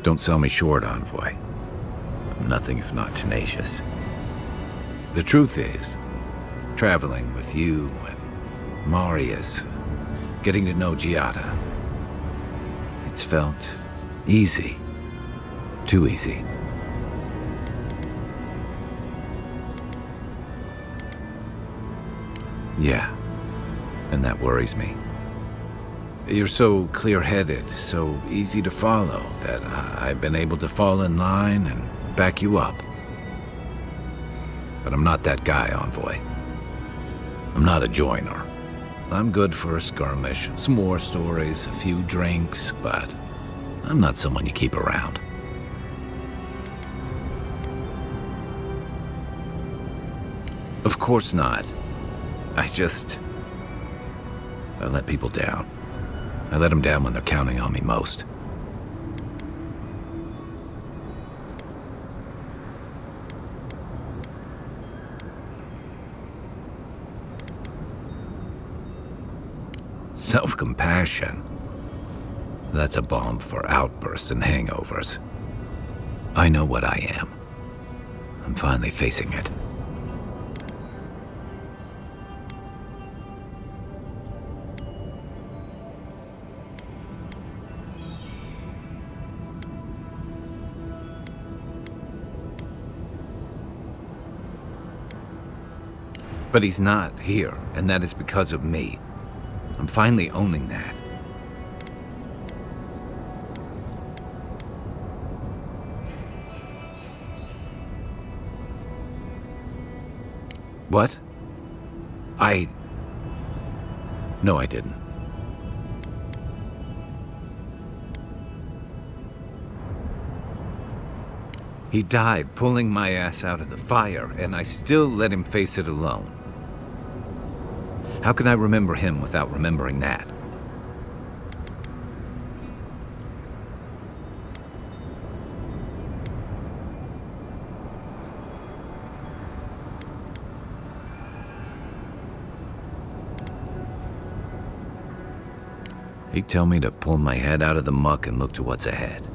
Don't sell me short, Envoy. I'm nothing if not tenacious. The truth is, traveling with you and Marius, getting to know Giada, it's felt easy. Too easy. Yeah, and that worries me. You're so clear-headed, so easy to follow, that I've been able to fall in line and back you up. But I'm not that guy, Envoy. I'm not a joiner. I'm good for a skirmish, some war stories, a few drinks, but I'm not someone you keep around. Of course not. I let people down. I let them down when they're counting on me most. Self-compassion. That's a balm for outbursts and hangovers. I know what I am. I'm finally facing it. But he's not here, and that is because of me. I'm finally owning that. What? No, I didn't. He died pulling my ass out of the fire, and I still let him face it alone. How can I remember him without remembering that? He'd tell me to pull my head out of the muck and look to what's ahead.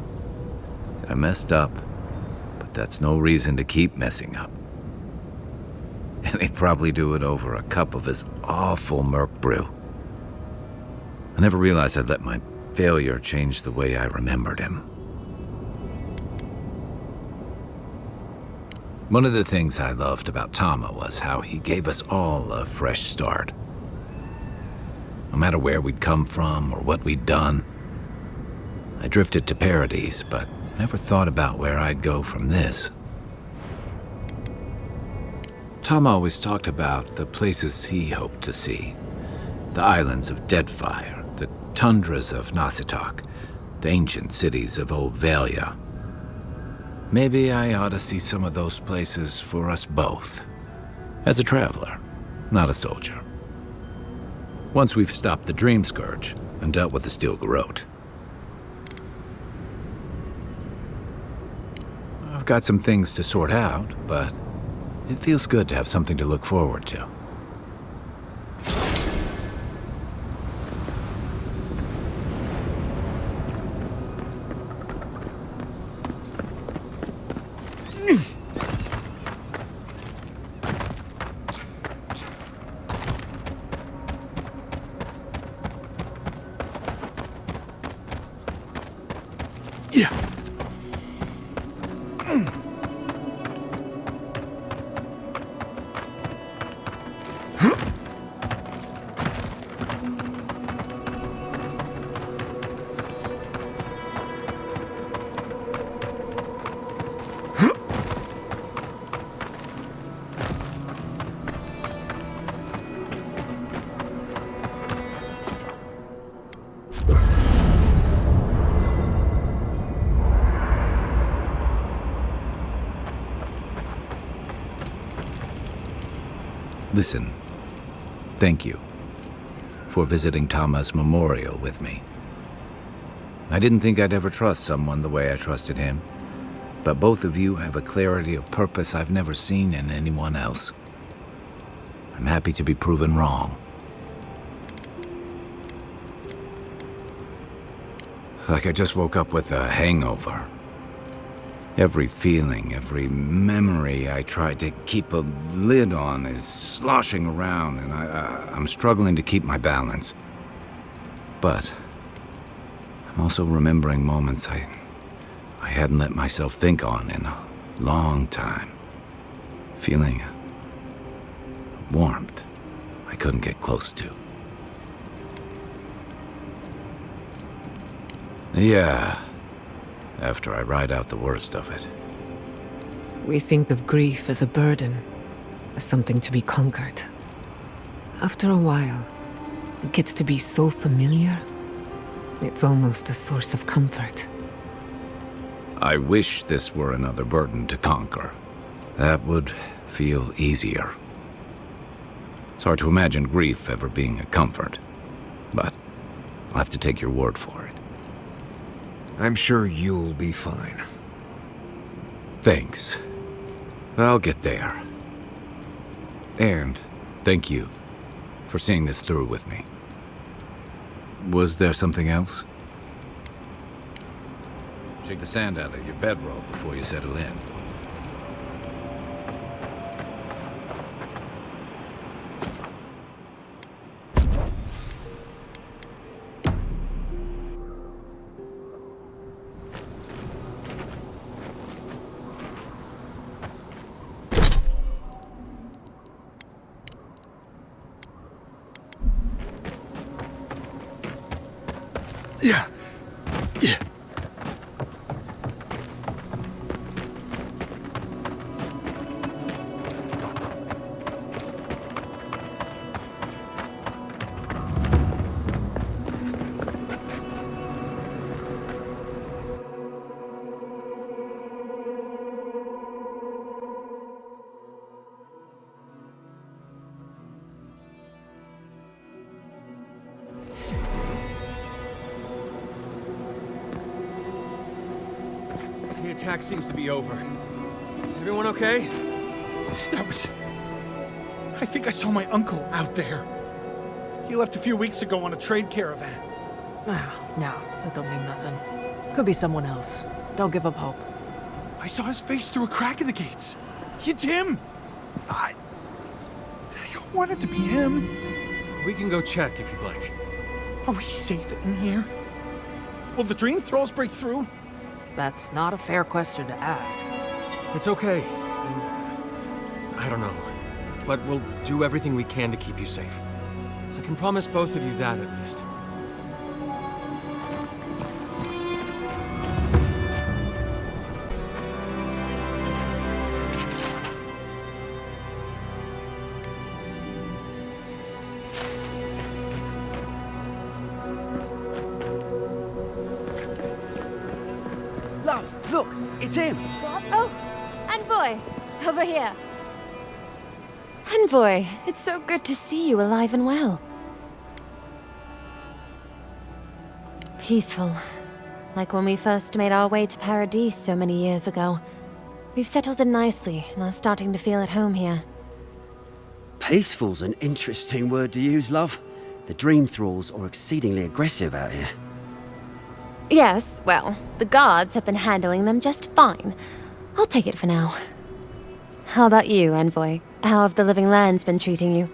I messed up, but that's no reason to keep messing up. And he'd probably do it over a cup of his awful Merc brew. I never realized I'd let my failure change the way I remembered him. One of the things I loved about Tama was how he gave us all a fresh start. No matter where we'd come from or what we'd done. I drifted to Paradise, but never thought about where I'd go from this. Tom always talked about the places he hoped to see. The islands of Deadfire, the tundras of Nasitok, the ancient cities of Old Valia. Maybe I ought to see some of those places for us both. As a traveler, not a soldier. Once we've stopped the Dream Scourge and dealt with the Steel Garrote. I've got some things to sort out, but it feels good to have something to look forward to. Listen, thank you for visiting Tama's memorial with me. I didn't think I'd ever trust someone the way I trusted him, but both of you have a clarity of purpose I've never seen in anyone else. I'm happy to be proven wrong. Like I just woke up with a hangover. Every feeling, every memory I tried to keep a lid on is sloshing around, and I'm struggling to keep my balance. But I'm also remembering moments I hadn't let myself think on in a long time. Feeling a warmth I couldn't get close to. Yeah. After I ride out the worst of it. We think of grief as a burden, as something to be conquered. After a while, It gets to be so familiar. It's almost a source of comfort. I wish this were another burden to conquer. That would feel easier. It's hard to imagine grief ever being a comfort, but I'll have to take your word for it. I'm sure you'll be fine. Thanks. I'll get there. And thank you for seeing this through with me. Was there something else? Shake the sand out of your bedroll before you settle in. Yeah. Yeah. The attack seems to be over. Everyone okay? I think I saw my uncle out there. He left a few weeks ago on a trade caravan. Ah, no, that don't mean nothing. Could be someone else. Don't give up hope. I saw his face through a crack in the gates. It's him! I don't want it to be him. We can go check if you'd like. Are we safe in here? Will the dream thralls break through? That's not a fair question to ask. It's okay. I don't know. But we'll do everything we can to keep you safe. I can promise both of you that, at least. Love, look, it's him. What? Oh, Envoy, over here. Envoy, it's so good to see you alive and well. Peaceful. Like when we first made our way to Paradise so many years ago. We've settled in nicely and are starting to feel at home here. Peaceful's an interesting word to use, love. The dream thralls are exceedingly aggressive out here. Yes, well, the guards have been handling them just fine. I'll take it for now. How about you, Envoy? How have the Living Lands been treating you?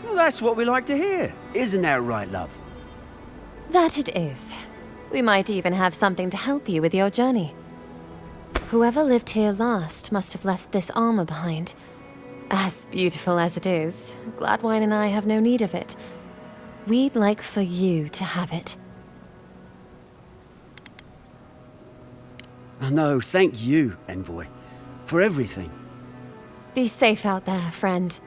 Well, that's what we like to hear. Isn't that right, love? That it is. We might even have something to help you with your journey. Whoever lived here last must have left this armor behind. As beautiful as it is, Gladwine and I have no need of it. We'd like for you to have it. Oh, no, thank you, Envoy, for everything. Be safe out there, friend.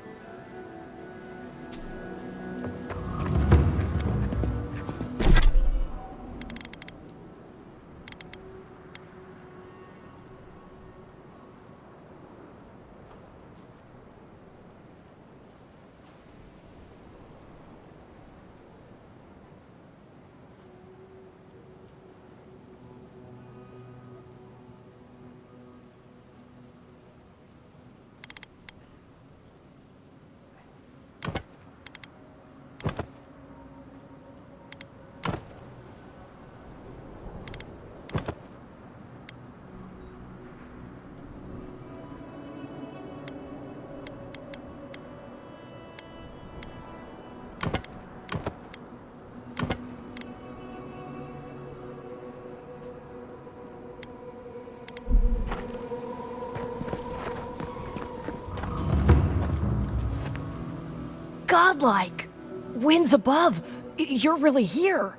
Godlike! Winds above! You're really here!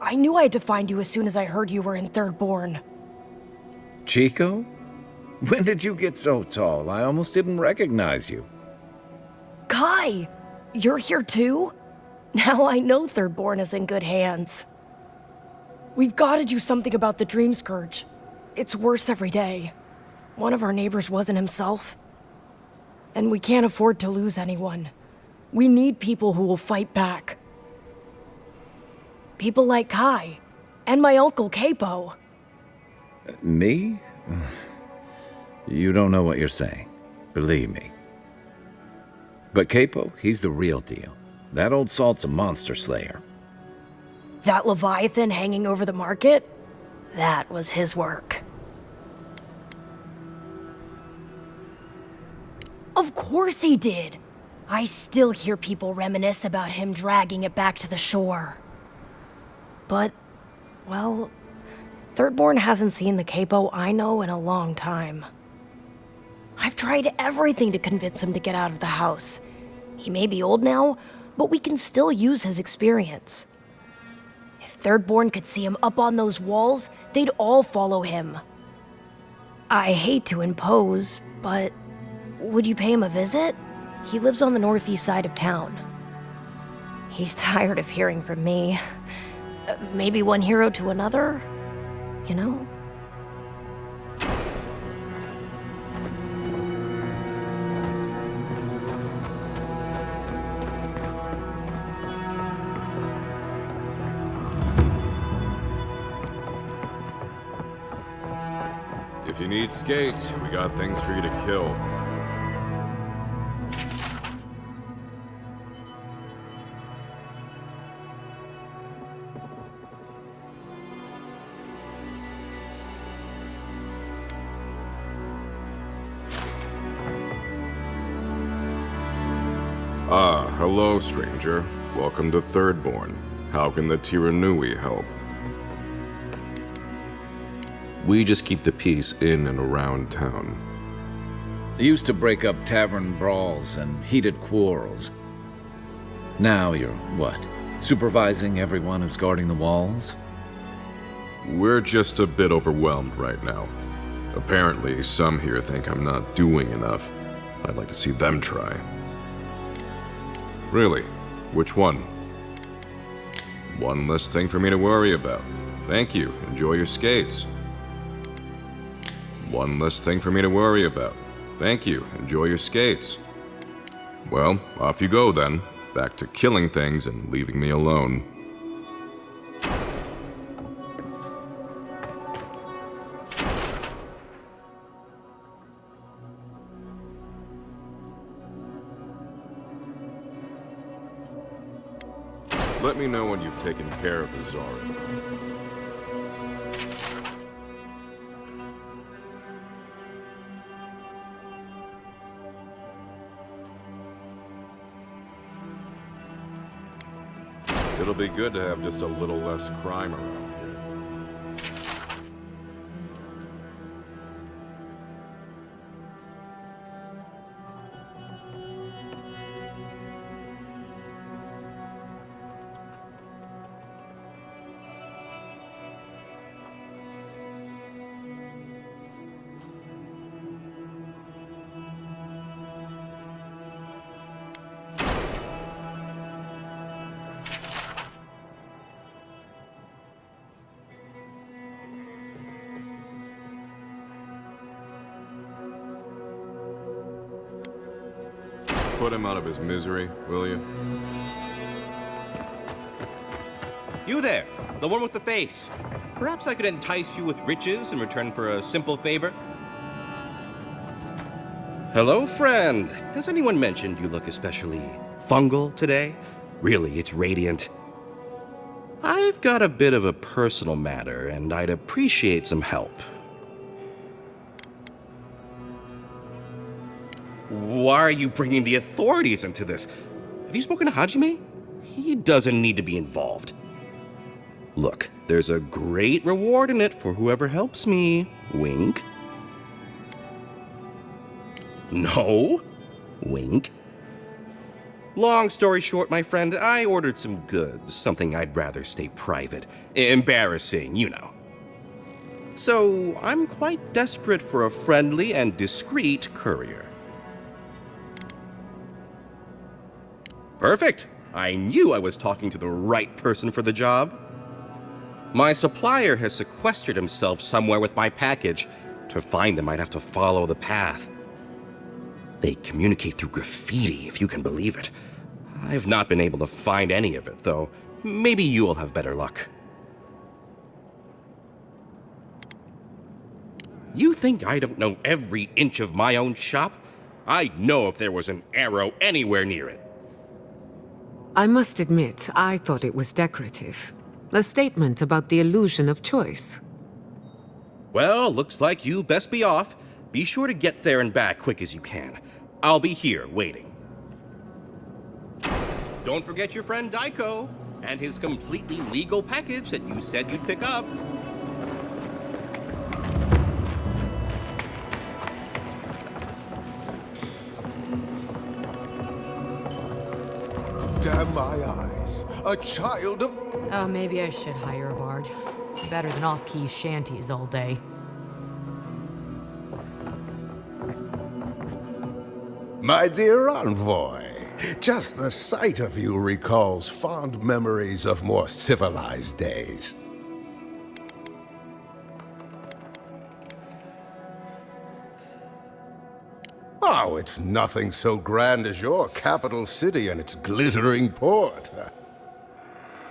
I knew I had to find you as soon as I heard you were in Thirdborn. Chico? When did you get so tall? I almost didn't recognize you. Kai! Kai! You're here too? Now I know Thirdborn is in good hands. We've got to do something about the Dream Scourge. It's worse every day. One of our neighbors wasn't himself. And we can't afford to lose anyone. We need people who will fight back. People like Kai, and my uncle Capo. Me? You don't know what you're saying. Believe me. But Capo, he's the real deal. That old salt's a monster slayer. That Leviathan hanging over the market? That was his work. Of course he did! I still hear people reminisce about him dragging it back to the shore. But, well, Thirdborn hasn't seen the Capo I know in a long time. I've tried everything to convince him to get out of the house. He may be old now, but we can still use his experience. If Thirdborn could see him up on those walls, they'd all follow him. I hate to impose, but would you pay him a visit? He lives on the northeast side of town. He's tired of hearing from me. Maybe one hero to another, you know? If you need skates, we got things for you to kill. Ah, hello, stranger. Welcome to Thirdborn. How can the Tiranui help? We just keep the peace in and around town. They used to break up tavern brawls and heated quarrels. Now you're, what, supervising everyone who's guarding the walls? We're just a bit overwhelmed right now. Apparently, some here think I'm not doing enough. I'd like to see them try. Really? Which one? One less thing for me to worry about. Thank you. Enjoy your skates. One less thing for me to worry about. Thank you. Enjoy your skates. Well, off you go then. Back to killing things and leaving me alone. Let me know when you've taken care of the Zara. It'll be good to have just a little less crime around here. Put him out of his misery, will you? You there, the one with the face. Perhaps I could entice you with riches in return for a simple favor? Hello, friend. Has anyone mentioned you look especially fungal today? Really, it's radiant. I've got a bit of a personal matter, and I'd appreciate some help. Why are you bringing the authorities into this? Have you spoken to Hajime? He doesn't need to be involved. Look, there's a great reward in it for whoever helps me. Wink. No. Wink. Long story short, my friend, I ordered some goods, something I'd rather stay private. Embarrassing, you know. So, I'm quite desperate for a friendly and discreet courier. Perfect. I knew I was talking to the right person for the job. My supplier has sequestered himself somewhere with my package. To find him, I'd have to follow the path. They communicate through graffiti, if you can believe it. I've not been able to find any of it, though. Maybe you'll have better luck. You think I don't know every inch of my own shop? I'd know if there was an arrow anywhere near it. I must admit, I thought it was decorative. A statement about the illusion of choice. Well, looks like you best be off. Be sure to get there and back quick as you can. I'll be here waiting. Don't forget your friend Daiko and his completely legal package that you said you'd pick up. Damn my eyes. A child of... Oh, maybe I should hire a bard. Better than off-key shanties all day. My dear envoy, just the sight of you recalls fond memories of more civilized days. Oh, it's nothing so grand as your capital city and its glittering port.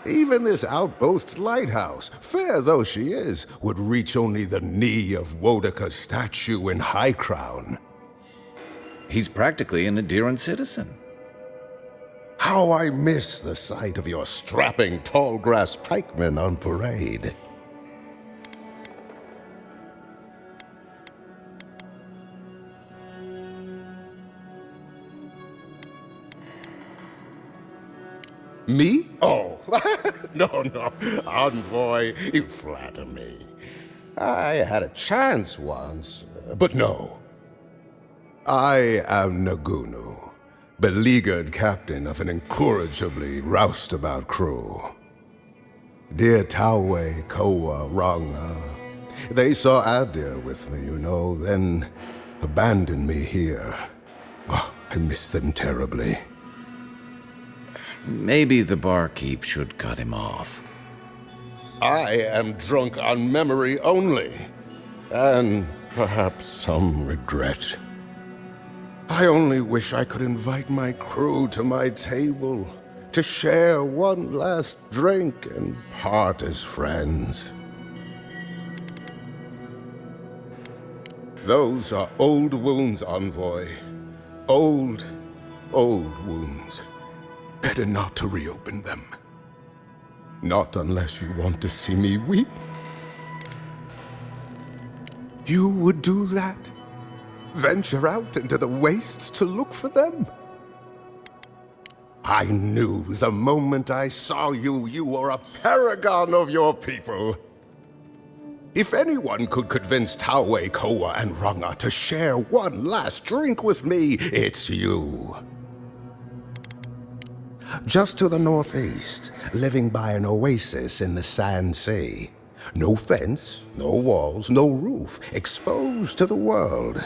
Even this outpost's lighthouse, fair though she is, would reach only the knee of Wodaka's statue in High Crown. He's practically an Adiran citizen. How I miss the sight of your strapping tall grass pikemen on parade. Me? Oh, no, envoy, you flatter me. I had a chance once, but no. I am Nagunu, beleaguered captain of an incorrigibly roustabout crew. Dear Taue, Koa, Ranga, they saw Adir with me, you know, then abandoned me here. Oh, I miss them terribly. Maybe the barkeep should cut him off. I am drunk on memory only, and perhaps some regret. I only wish I could invite my crew to my table to share one last drink and part as friends. Those are old wounds, envoy. Old wounds. Better not to reopen them. Not unless you want to see me weep. You would do that? Venture out into the wastes to look for them? I knew the moment I saw you, you were a paragon of your people. If anyone could convince Taue, Koa, and Ranga to share one last drink with me, it's you. Just to the northeast, living by an oasis in the Sand Sea. No fence, no walls, no roof, exposed to the world.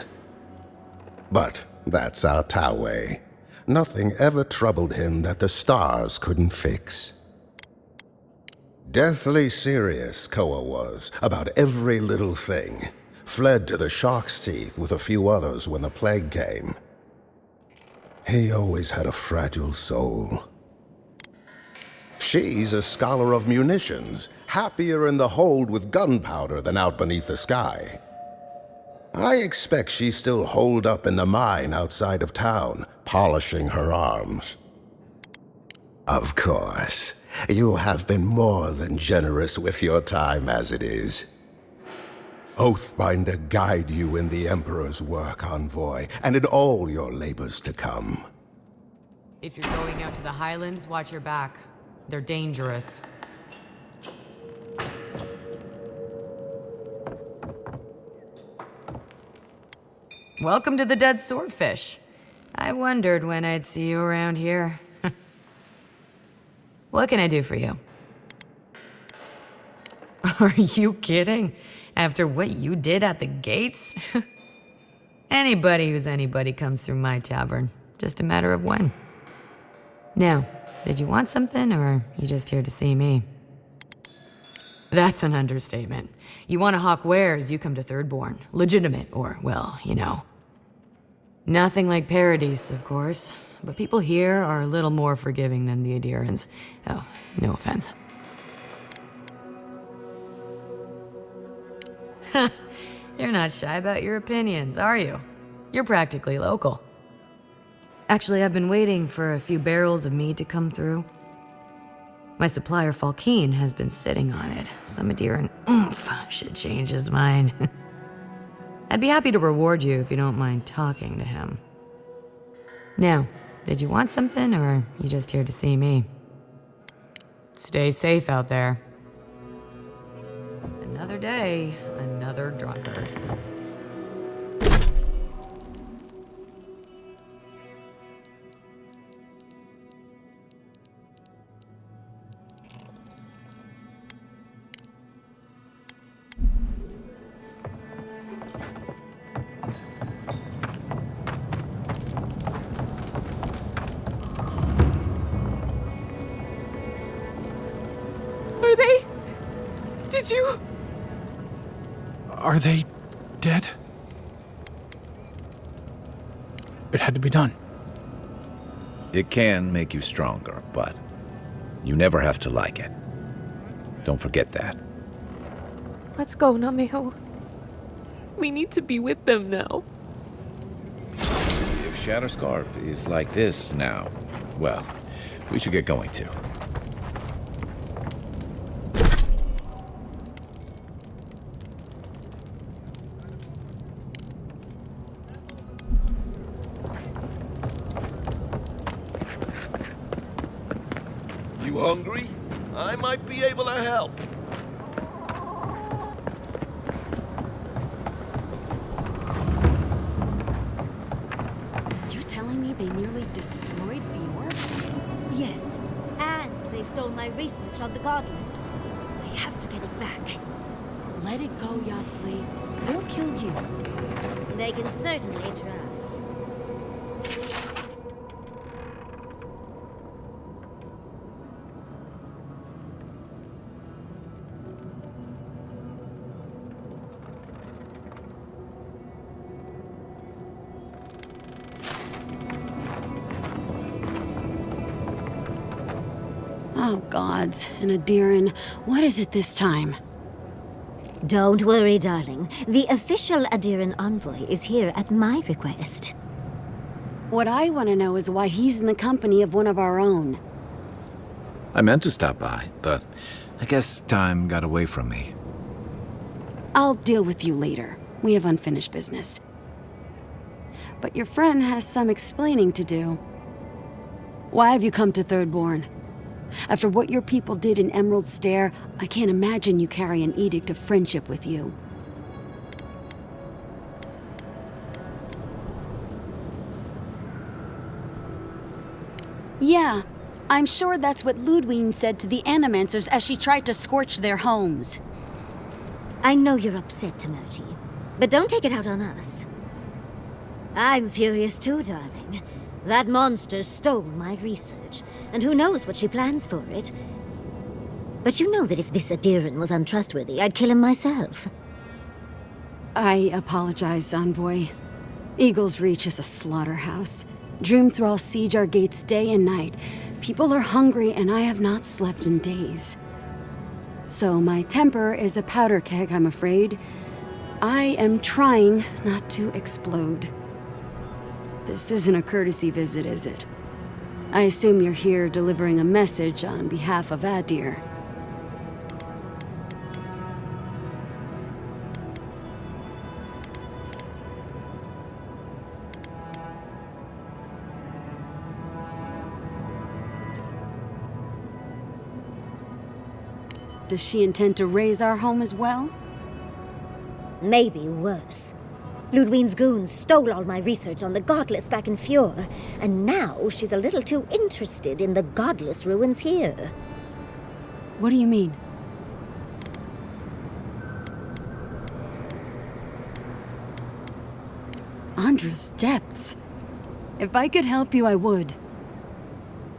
But that's our Taue. Nothing ever troubled him that the stars couldn't fix. Deathly serious, Koa was, about every little thing. Fled to the shark's teeth with a few others when the plague came. He always had a fragile soul. She's a scholar of munitions, happier in the hold with gunpowder than out beneath the sky. I expect she's still holed up in the mine outside of town, polishing her arms. Of course, you have been more than generous with your time as it is. Oathbinder guide you in the Emperor's work, envoy, and in all your labors to come. If you're going out to the Highlands, watch your back. They're dangerous. Welcome to the Dead Swordfish. I wondered when I'd see you around here. What can I do for you? Are you kidding? After what you did at the gates? Anybody who's anybody comes through my tavern. Just a matter of when. Now, did you want something, or are you just here to see me? That's an understatement. You want to hawk wares, you come to Thirdborn. Legitimate, or, well, you know. Nothing like Paradise, of course, but people here are a little more forgiving than the Adirans. Oh, no offense. You're not shy about your opinions, are you? You're practically local. Actually, I've been waiting for a few barrels of mead to come through. My supplier, Falkeen, has been sitting on it. Some Adiran oomph should change his mind. I'd be happy to reward you if you don't mind talking to him. Now, did you want something, or are you just here to see me? Stay safe out there. Another day, another drunkard. Are they... Did you... Are they dead? It had to be done. It can make you stronger, but you never have to like it. Don't forget that. Let's go, Nameo. We need to be with them now. If Shatterscarp is like this now, well, we should get going too. You hungry? I might be able to help. You're telling me they nearly destroyed Fior? Yes, and they stole my research on the Godless. I have to get it back. Let it go, Yatsley. They'll kill you. They can certainly try. Oh, gods. And Adiran, what is it this time? Don't worry, darling. The official Adiran envoy is here at my request. What I want to know is why he's in the company of one of our own. I meant to stop by, but I guess time got away from me. I'll deal with you later. We have unfinished business. But your friend has some explaining to do. Why have you come to Thirdborn? After what your people did in Emerald Stair, I can't imagine you carry an edict of friendship with you. Yeah, I'm sure that's what Ludwine said to the Animancers as she tried to scorch their homes. I know you're upset, Timothy, but don't take it out on us. I'm furious too, darling. That monster stole my research, and who knows what she plans for it. But you know that if this Adiran was untrustworthy, I'd kill him myself. I apologize, Envoy. Eagle's Reach is a slaughterhouse. Dreamthralls siege our gates day and night. People are hungry, and I have not slept in days. So my temper is a powder keg, I'm afraid. I am trying not to explode. This isn't a courtesy visit, is it? I assume you're here delivering a message on behalf of Adir. Does she intend to raise our home as well? Maybe worse. Ludwine's goons stole all my research on the Godless back in Fjord, and now she's a little too interested in the Godless ruins here. What do you mean? Andra's depths. If I could help you, I would.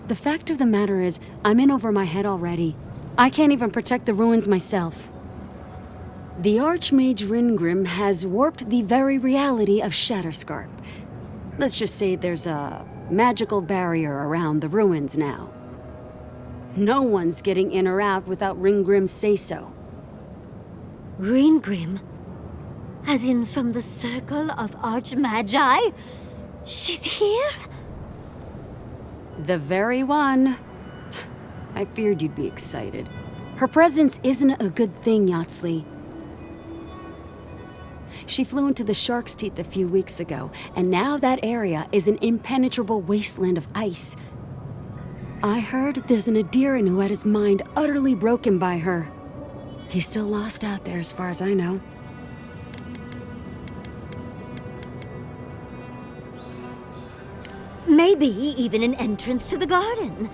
The fact of the matter is, I'm in over my head already. I can't even protect the ruins myself. The Archmage Ringrim has warped the very reality of Shatterscarp. Let's just say there's a magical barrier around the ruins now. No one's getting in or out without Ringgrim's say-so. Ringgrim? As in from the Circle of Archmagi? She's here? The very one. I feared you'd be excited. Her presence isn't a good thing, Yatsley. She flew into the Shark's Teeth a few weeks ago, and now that area is an impenetrable wasteland of ice. I heard there's an Adiran who had his mind utterly broken by her. He's still lost out there as far as I know. Maybe even an entrance to the garden.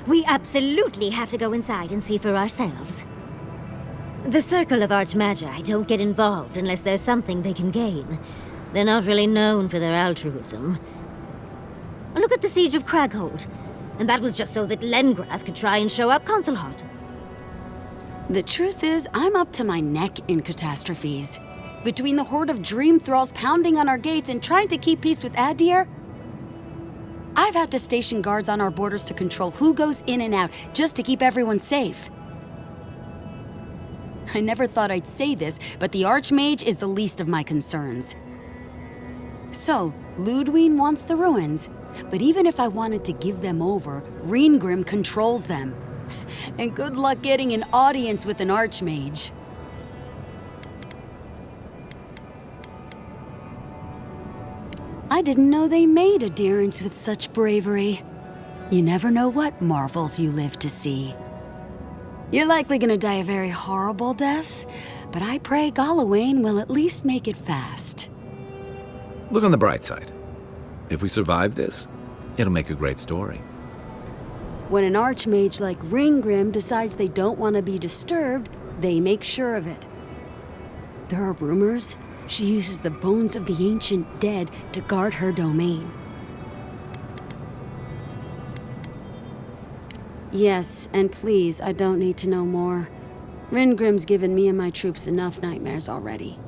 We absolutely have to go inside and see for ourselves. The Circle of Archmagi don't get involved unless there's something they can gain. They're not really known for their altruism. Look at the Siege of Craghold. And that was just so that Lengrath could try and show up Consulhot. The truth is, I'm up to my neck in catastrophes. Between the horde of dream thralls pounding on our gates and trying to keep peace with Adir, I've had to station guards on our borders to control who goes in and out, just to keep everyone safe. I never thought I'd say this, but the Archmage is the least of my concerns. So, Ludwine wants the ruins, but even if I wanted to give them over, Ringgrim controls them. And good luck getting an audience with an Archmage. I didn't know they made Adirans with such bravery. You never know what marvels you live to see. You're likely gonna die a very horrible death, but I pray Galawain will at least make it fast. Look on the bright side. If we survive this, it'll make a great story. When an Archmage like Ringgrim decides they don't want to be disturbed, they make sure of it. There are rumors she uses the bones of the ancient dead to guard her domain. Yes, and please, I don't need to know more. Ringgrim's given me and my troops enough nightmares already.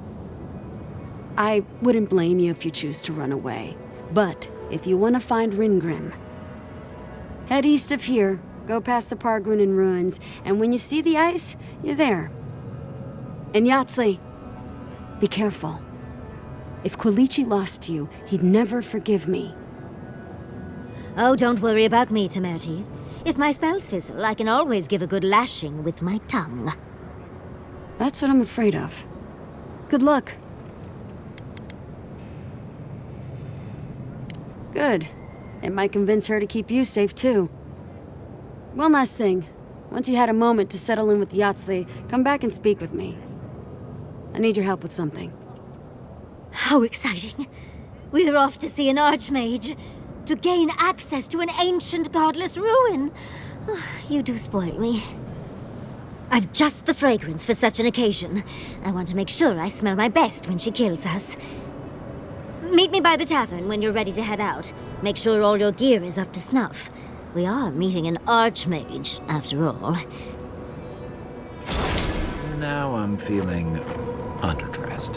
I wouldn't blame you if you choose to run away. But if you want to find Ringgrim, head east of here, go past the Pargrunin ruins, and when you see the ice, you're there. And Yatsley, be careful. If Quilichi lost you, he'd never forgive me. Oh, don't worry about me, Temerti. If my spells fizzle, I can always give a good lashing with my tongue. That's what I'm afraid of. Good luck. Good. It might convince her to keep you safe, too. One last thing. Once you had a moment to settle in with Yatsley, come back and speak with me. I need your help with something. How exciting. We're off to see an Archmage. To gain access to an ancient godless ruin. You do spoil me. I've just the fragrance for such an occasion. I want to make sure I smell my best when she kills us. Meet me by the tavern when you're ready to head out. Make sure all your gear is up to snuff. We are meeting an Archmage, after all. Now I'm feeling underdressed.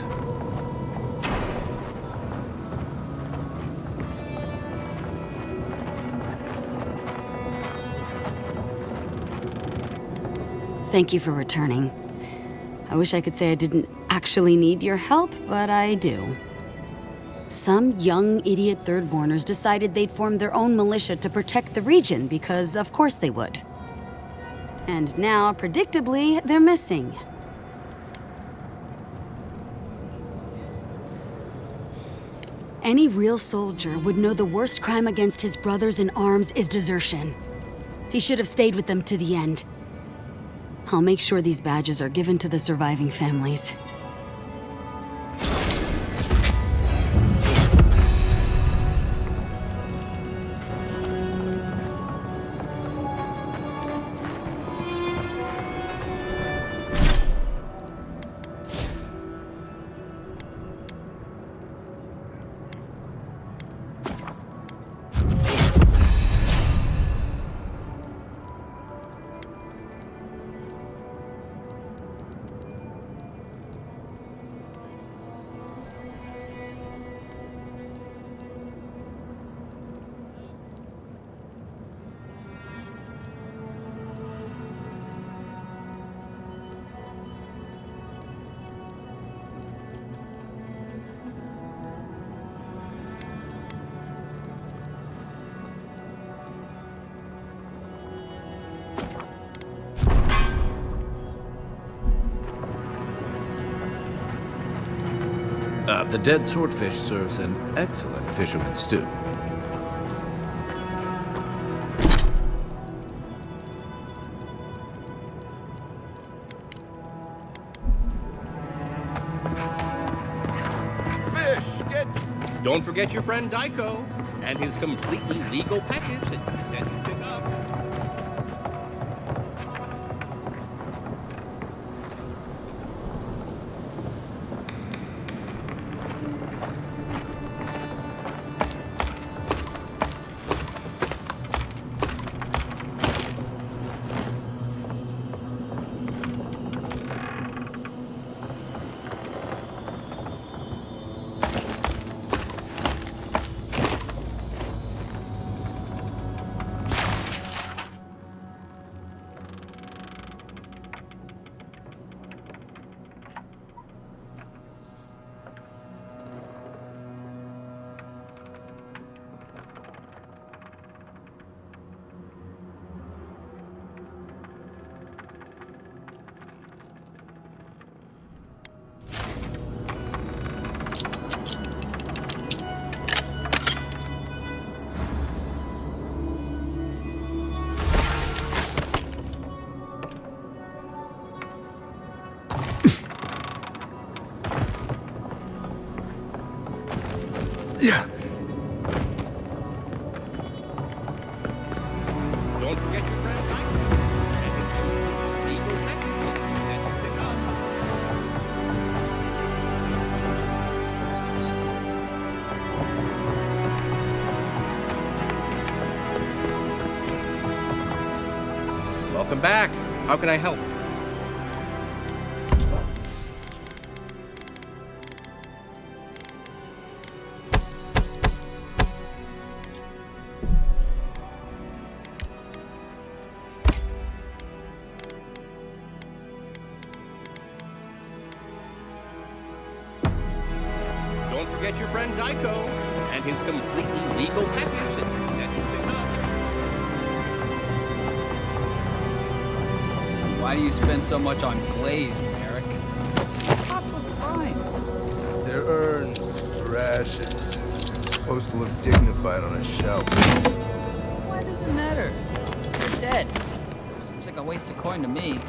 Thank you for returning. I wish I could say I didn't actually need your help, but I do. Some young idiot Thirdborners decided they'd form their own militia to protect the region because of course they would. And now, predictably, they're missing. Any real soldier would know the worst crime against his brothers in arms is desertion. He should have stayed with them to the end. I'll make sure these badges are given to the surviving families. The dead swordfish serves an excellent fisherman's stew. Don't forget your friend Daiko and his completely legal package that you said you'd pick up. Yeah. Don't forget your friend Daiko and his completely legal package that you said you'd pick up. Welcome back. How can I help? Don't forget your friend Daiko and his completely legal package that you said you'd pick up. Why do you spend so much on glaze, Merrick? Pots look fine. They're urns, rations. Supposed to look dignified on a shelf. Why does it matter? They're dead. Seems like a waste of coin to me.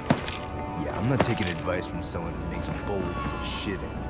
Yeah, I'm not taking advice from someone who makes bowls to shit in.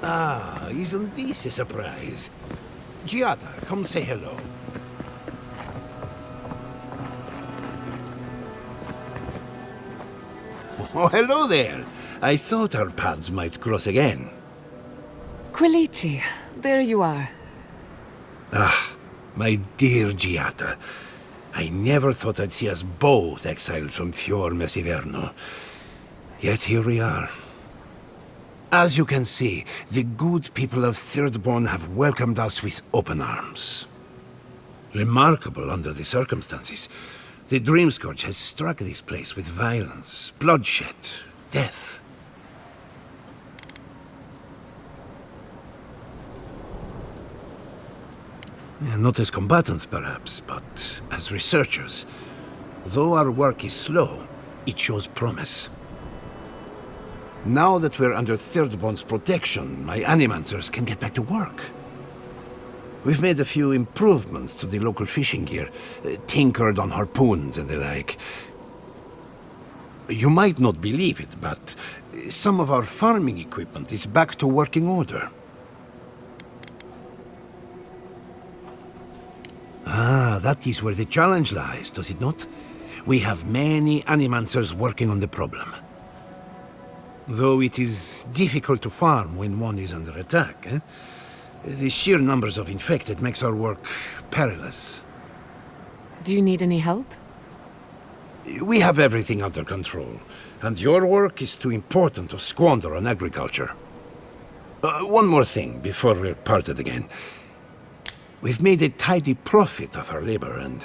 Ah, isn't this a surprise? Giada, come say hello. Oh, hello there. I thought our paths might cross again. Quilici, there you are. Ah, my dear Giada. I never thought I'd see us both exiled from Fior Messiverno. Yet here we are. As you can see, the good people of Thirdborn have welcomed us with open arms. Remarkable under the circumstances. The Dream Scourge has struck this place with violence, bloodshed, death. Yeah, not as combatants, perhaps, but as researchers. Though our work is slow, it shows promise. Now that we're under Thirdborn's protection, my animancers can get back to work. We've made a few improvements to the local fishing gear, tinkered on harpoons and the like. You might not believe it, but some of our farming equipment is back to working order. Ah, that is where the challenge lies, does it not? We have many animancers working on the problem. Though it is difficult to farm when one is under attack, eh? The sheer numbers of infected makes our work perilous. Do you need any help? We have everything under control, and your work is too important to squander on agriculture. One more thing before we're parted again. We've made a tidy profit of our labor, and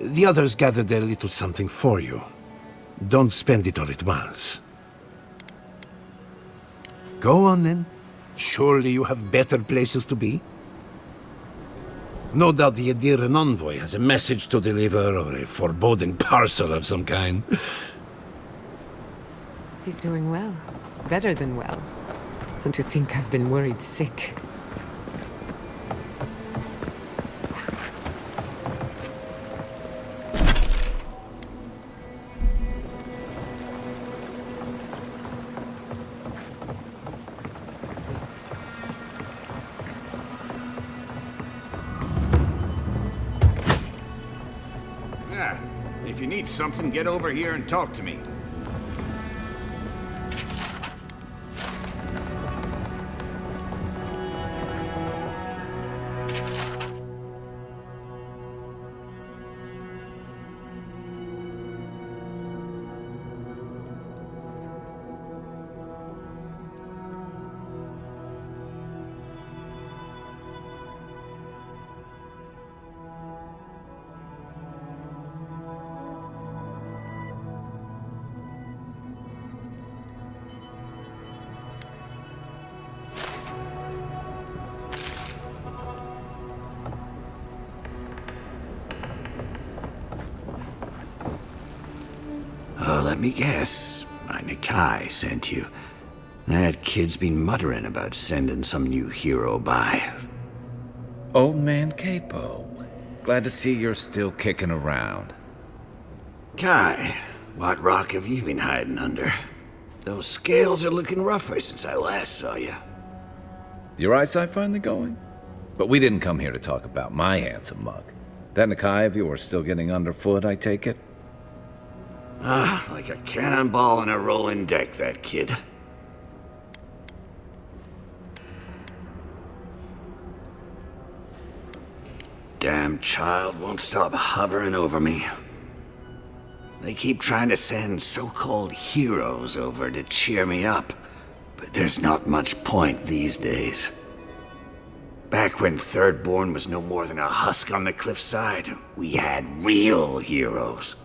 the others gathered a little something for you. Don't spend it all at once. Go on then. Surely you have better places to be? No doubt the Adiran envoy has a message to deliver or a foreboding parcel of some kind. He's doing well. Better than well. And to think I've been worried sick. If you need something, get over here and talk to me. Let me guess. My Nikai sent you. That kid's been muttering about sending some new hero by. Old man Capo. Glad to see you're still kicking around. Kai, what rock have you been hiding under? Those scales are looking rougher since I last saw you. Your eyesight finally going? But we didn't come here to talk about my handsome mug. That Nikai of yours still getting underfoot, I take it? Ah, like a cannonball on a rolling deck, that kid. Damn child won't stop hovering over me. They keep trying to send so-called heroes over to cheer me up, but there's not much point these days. Back when Thirdborn was no more than a husk on the cliffside, we had real heroes.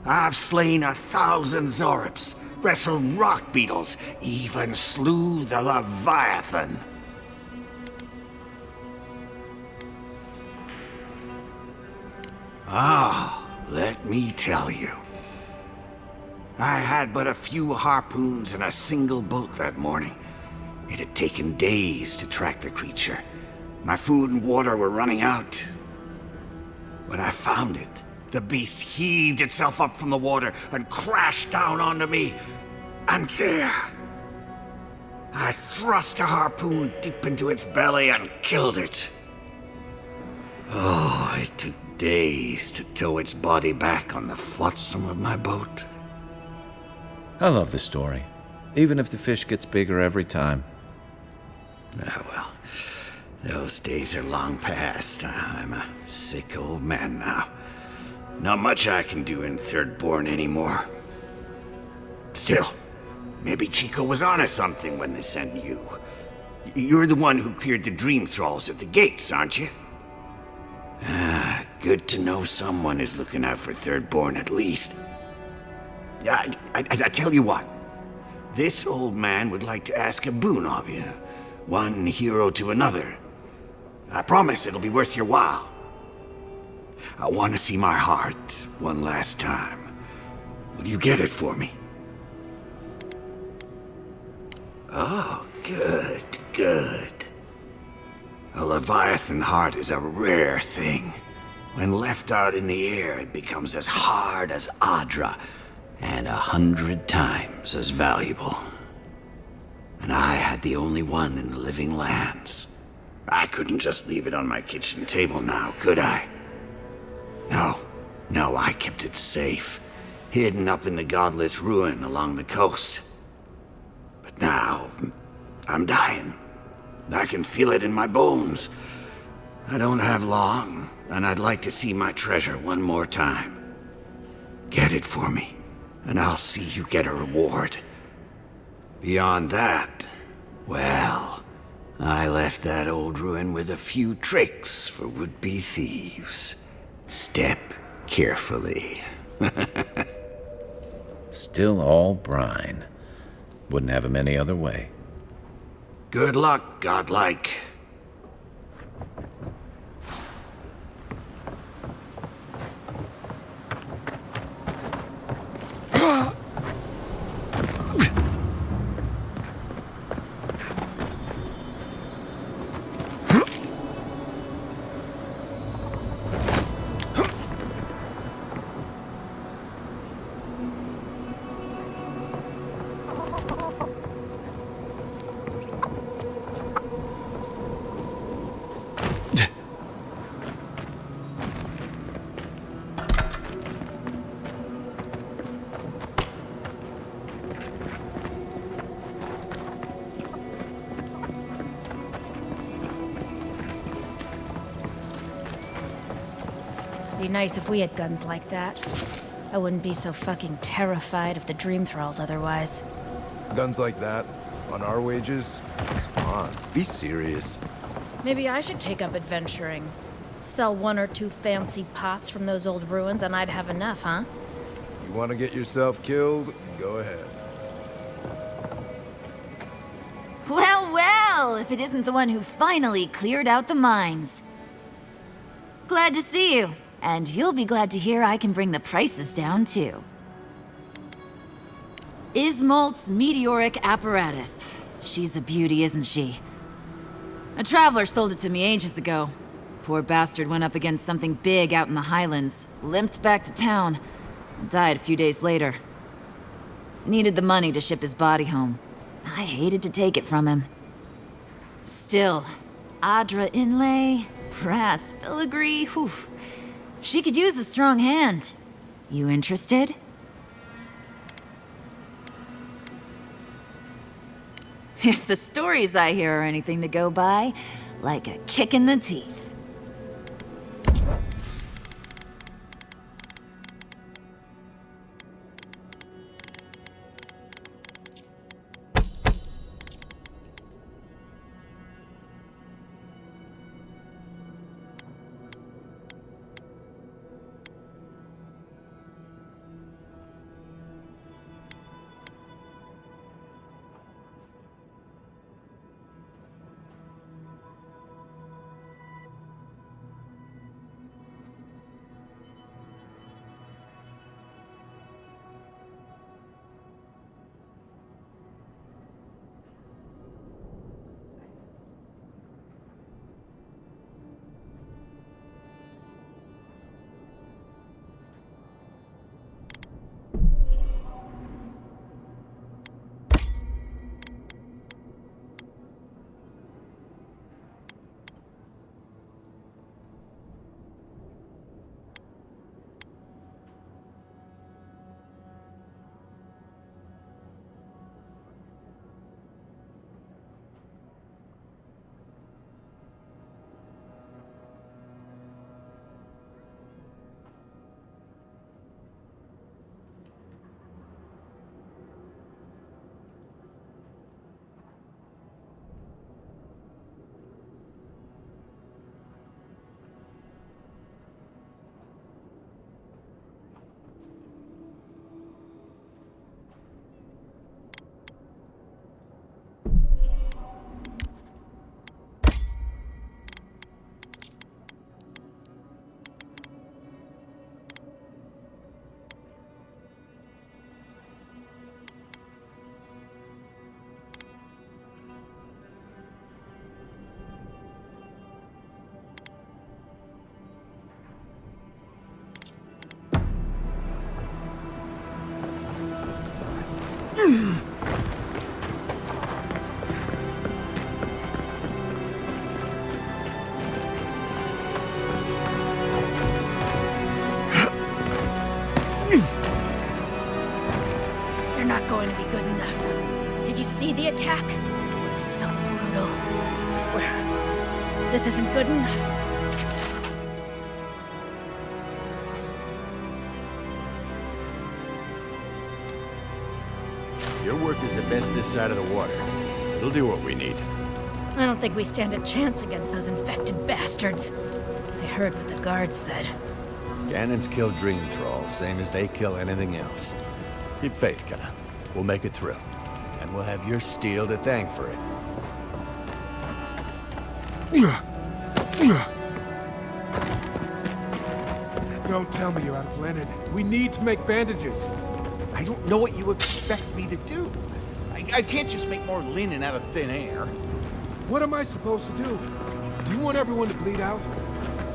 I've slain 1,000 Zorops, wrestled rock beetles, even slew the Leviathan. Let me tell you. I had but a few harpoons and a single boat that morning. It had taken days to track the creature. My food and water were running out. When I found it, the beast heaved itself up from the water and crashed down onto me. And there, I thrust a harpoon deep into its belly and killed it. Oh, it took days to tow its body back on the flotsam of my boat. I love the story, even if the fish gets bigger every time. Ah, well, those days are long past. I'm a sick old man now. Not much I can do in Thirdborn anymore. Still, maybe Chico was onto something when they sent you. You're the one who cleared the dream thralls at the gates, aren't you? Ah, good to know someone is looking out for Thirdborn at least. I tell you what. This old man would like to ask a boon of you. One hero to another. I promise it'll be worth your while. I want to see my heart one last time. Will you get it for me? Oh, good, good. A Leviathan heart is a rare thing. When left out in the air, it becomes as hard as Adra, and 100 times as valuable. And I had the only one in the living lands. I couldn't just leave it on my kitchen table now, could I? No, I kept it safe, hidden up in the godless ruin along the coast. now, I'm dying. I can feel it in my bones. I don't have long, and I'd like to see my treasure one more time. Get it for me, and I'll see you get a reward. Beyond that, well, I left that old ruin with a few tricks for would-be thieves. Step carefully. Still all brine. Wouldn't have him any other way. Good luck, godlike. Be nice if we had guns like that. I wouldn't be so fucking terrified of the dream thralls otherwise. Guns like that? On our wages? Come on, be serious. Maybe I should take up adventuring. Sell 1 or 2 fancy pots from those old ruins and I'd have enough, huh? You want to get yourself killed? Go ahead. Well, well, if it isn't the one who finally cleared out the mines. Glad to see you. And you'll be glad to hear I can bring the prices down, too. Ismalt's meteoric apparatus. She's a beauty, isn't she? A traveler sold it to me ages ago. Poor bastard went up against something big out in the highlands, limped back to town, and died a few days later. Needed the money to ship his body home. I hated to take it from him. Still, Adra inlay, brass filigree, whew. She could use a strong hand. You interested? If the stories I hear are anything to go by, like a kick in the teeth. see the attack? It was so brutal. This isn't good enough. Your work is the best this side of the water. It'll do what we need. I don't think we stand a chance against those infected bastards. I heard what the guards said. Cannons kill dream thralls, same as they kill anything else. Keep faith, Kenna. We'll make it through. And we'll have your steel to thank for it. Don't tell me you're out of linen. We need to make bandages. I don't know what you expect me to do. I can't just make more linen out of thin air. What am I supposed to do? Do you want everyone to bleed out?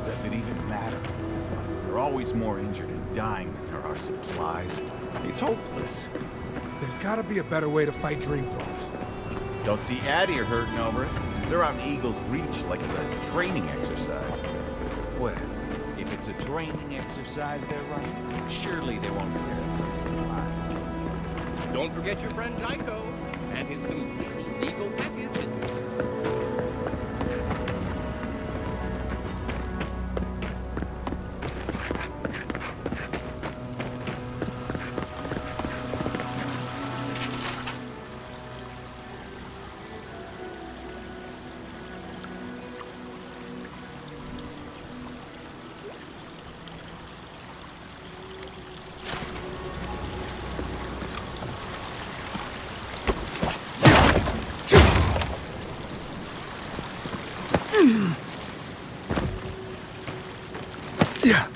Does it even matter? There are always more injured and dying than there are supplies. It's hopeless. There's gotta be a better way to fight dream thralls. Don't see Addie or hurting over it. They're out in Eagle's Reach like it's a training exercise. Well, if it's a training exercise they're running, surely they won't prepare themselves to fly. Don't forget your friend Tycho and his completely legal package. Yeah.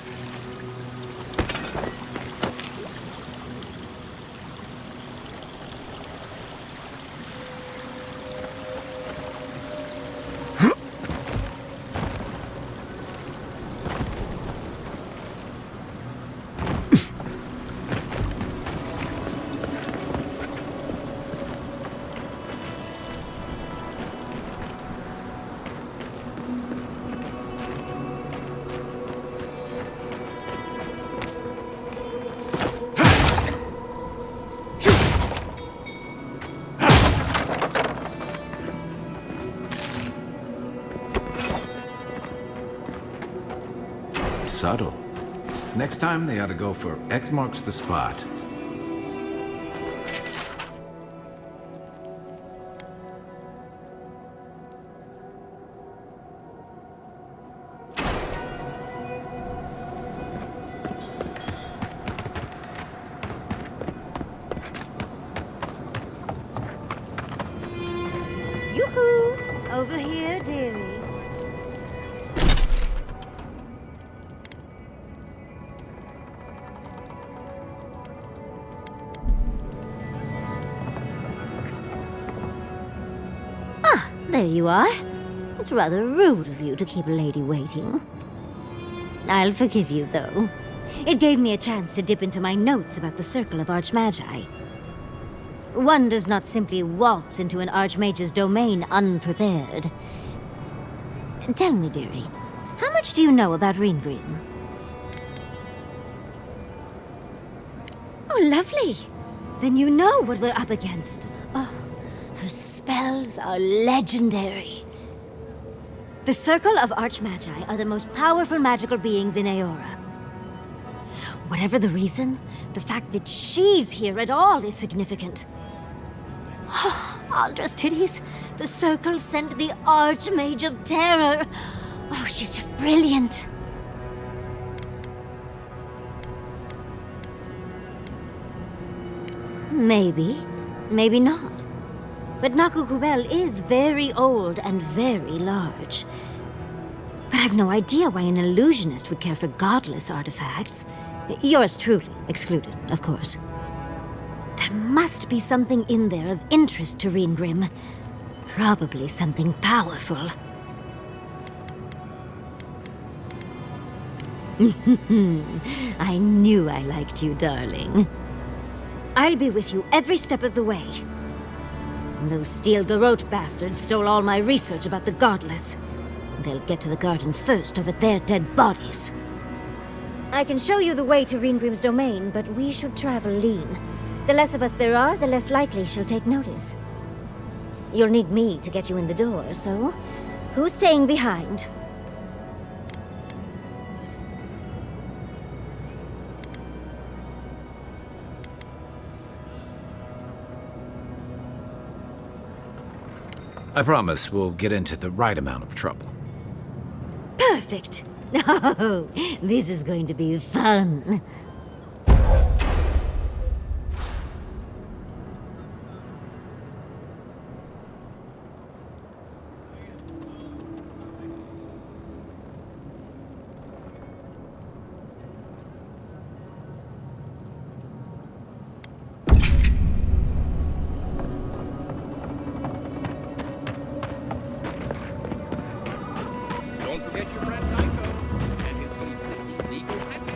Subtle. Next time, they ought to go for X marks the spot. Yoo-hoo! Over here, dearie. There you are. It's rather rude of you to keep a lady waiting. I'll forgive you, though. It gave me a chance to dip into my notes about the Circle of Archmagi. One does not simply waltz into an Archmage's domain unprepared. Tell me, dearie, how much do you know about Ringrim? Oh, lovely. Then you know what we're up against. Oh, her spells are legendary. The Circle of Archmagi are the most powerful magical beings in Eora. Whatever the reason, the fact that she's here at all is significant. Oh, Aldra's titties. The Circle sent the Archmage of Terror. Oh, she's just brilliant. Maybe, maybe not. But Nakukubel is very old and very large. But I've no idea why an illusionist would care for godless artifacts. Yours truly excluded, of course. There must be something in there of interest to Ringrim. Probably something powerful. I knew I liked you, darling. I'll be with you every step of the way. Those Steel Garrote bastards stole all my research about the Godless. They'll get to the garden first over their dead bodies. I can show you the way to Ringrim's domain, but we should travel lean. The less of us there are, the less likely she'll take notice. You'll need me to get you in the door, so who's staying behind? I promise we'll get into the right amount of trouble. Perfect. Oh, this is going to be fun. Don't forget your friend Tycho and his completely legal package.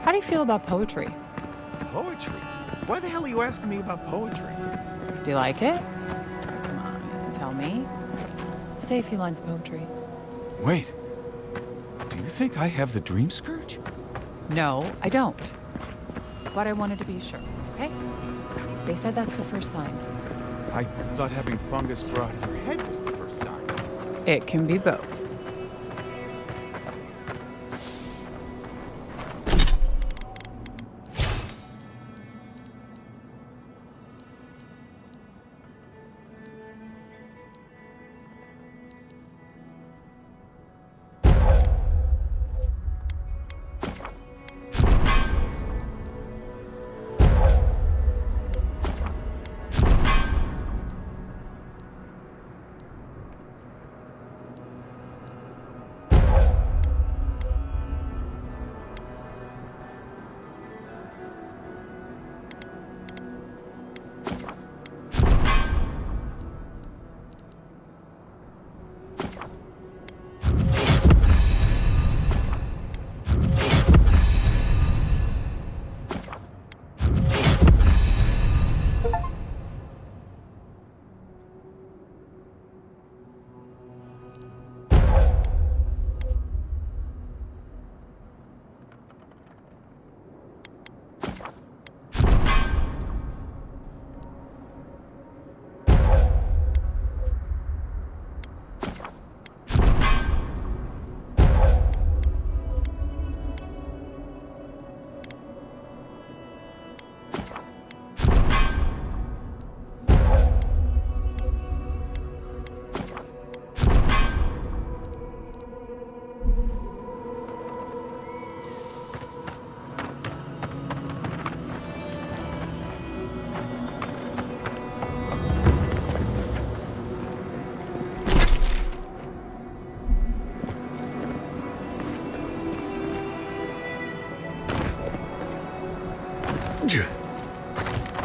How do you feel about poetry? Poetry? Why the hell are you asking me about poetry? Do you like it? Come on, tell me. Say a few lines of poetry. Wait. Do you think I have the Dream Scourge? No, I don't. But I wanted to be sure, okay? They said that's the first sign. I thought having fungus grow out of your head was the first sign. It can be both.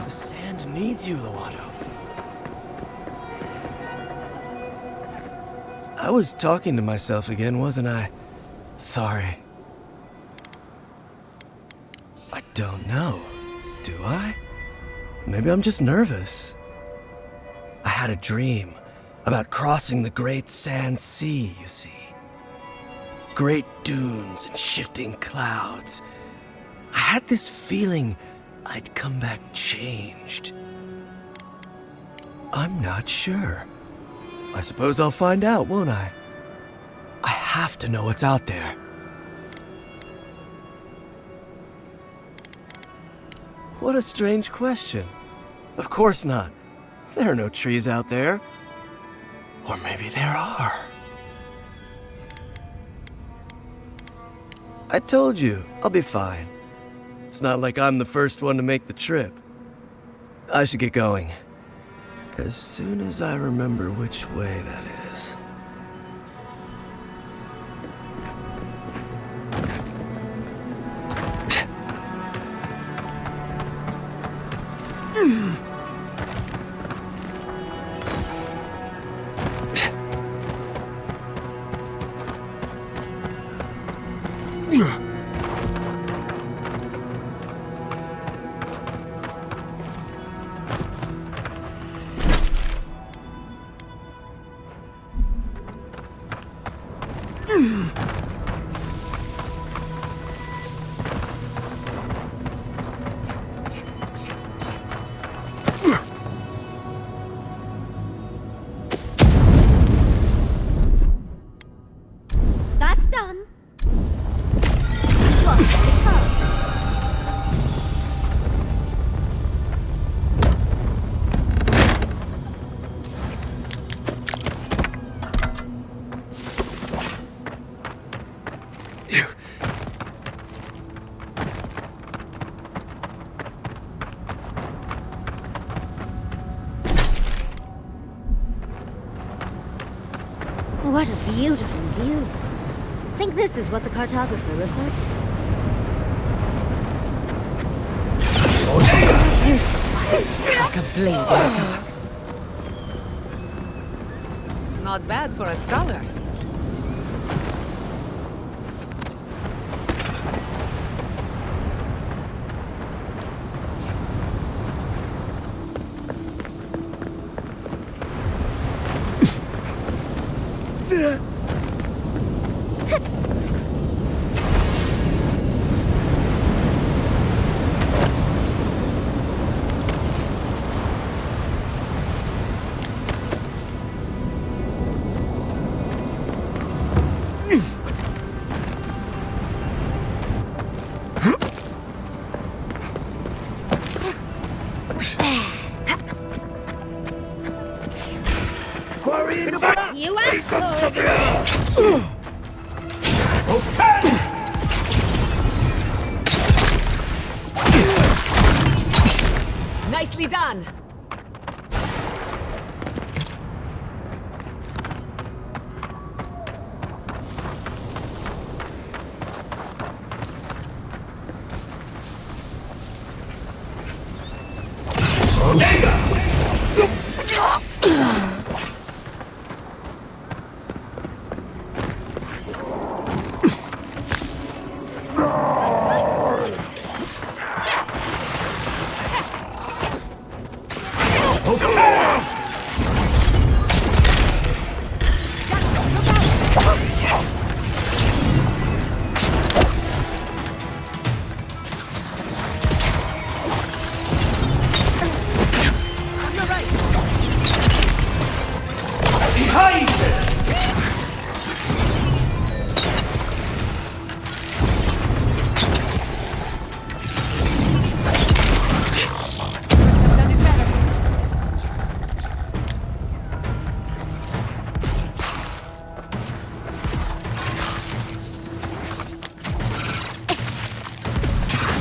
The sand needs you, Lovato. I was talking to myself again, wasn't I? Sorry. I don't know. Do I? Maybe I'm just nervous. I had a dream about crossing the great sand sea, you see. Great dunes and shifting clouds. I had this feeling I'd come back changed. I'm not sure. I suppose I'll find out, won't I? I have to know what's out there. What a strange question. Of course not. There are no trees out there. Or maybe there are. I told you, I'll be fine. It's not like I'm the first one to make the trip. I should get going. As soon as I remember which way that is. That's done. Come on, it's home. What a beautiful view. Think this is what the cartographer referred to. Used to fight like a blade in the dark. Not bad for a scholar. You asked for it! Nicely done!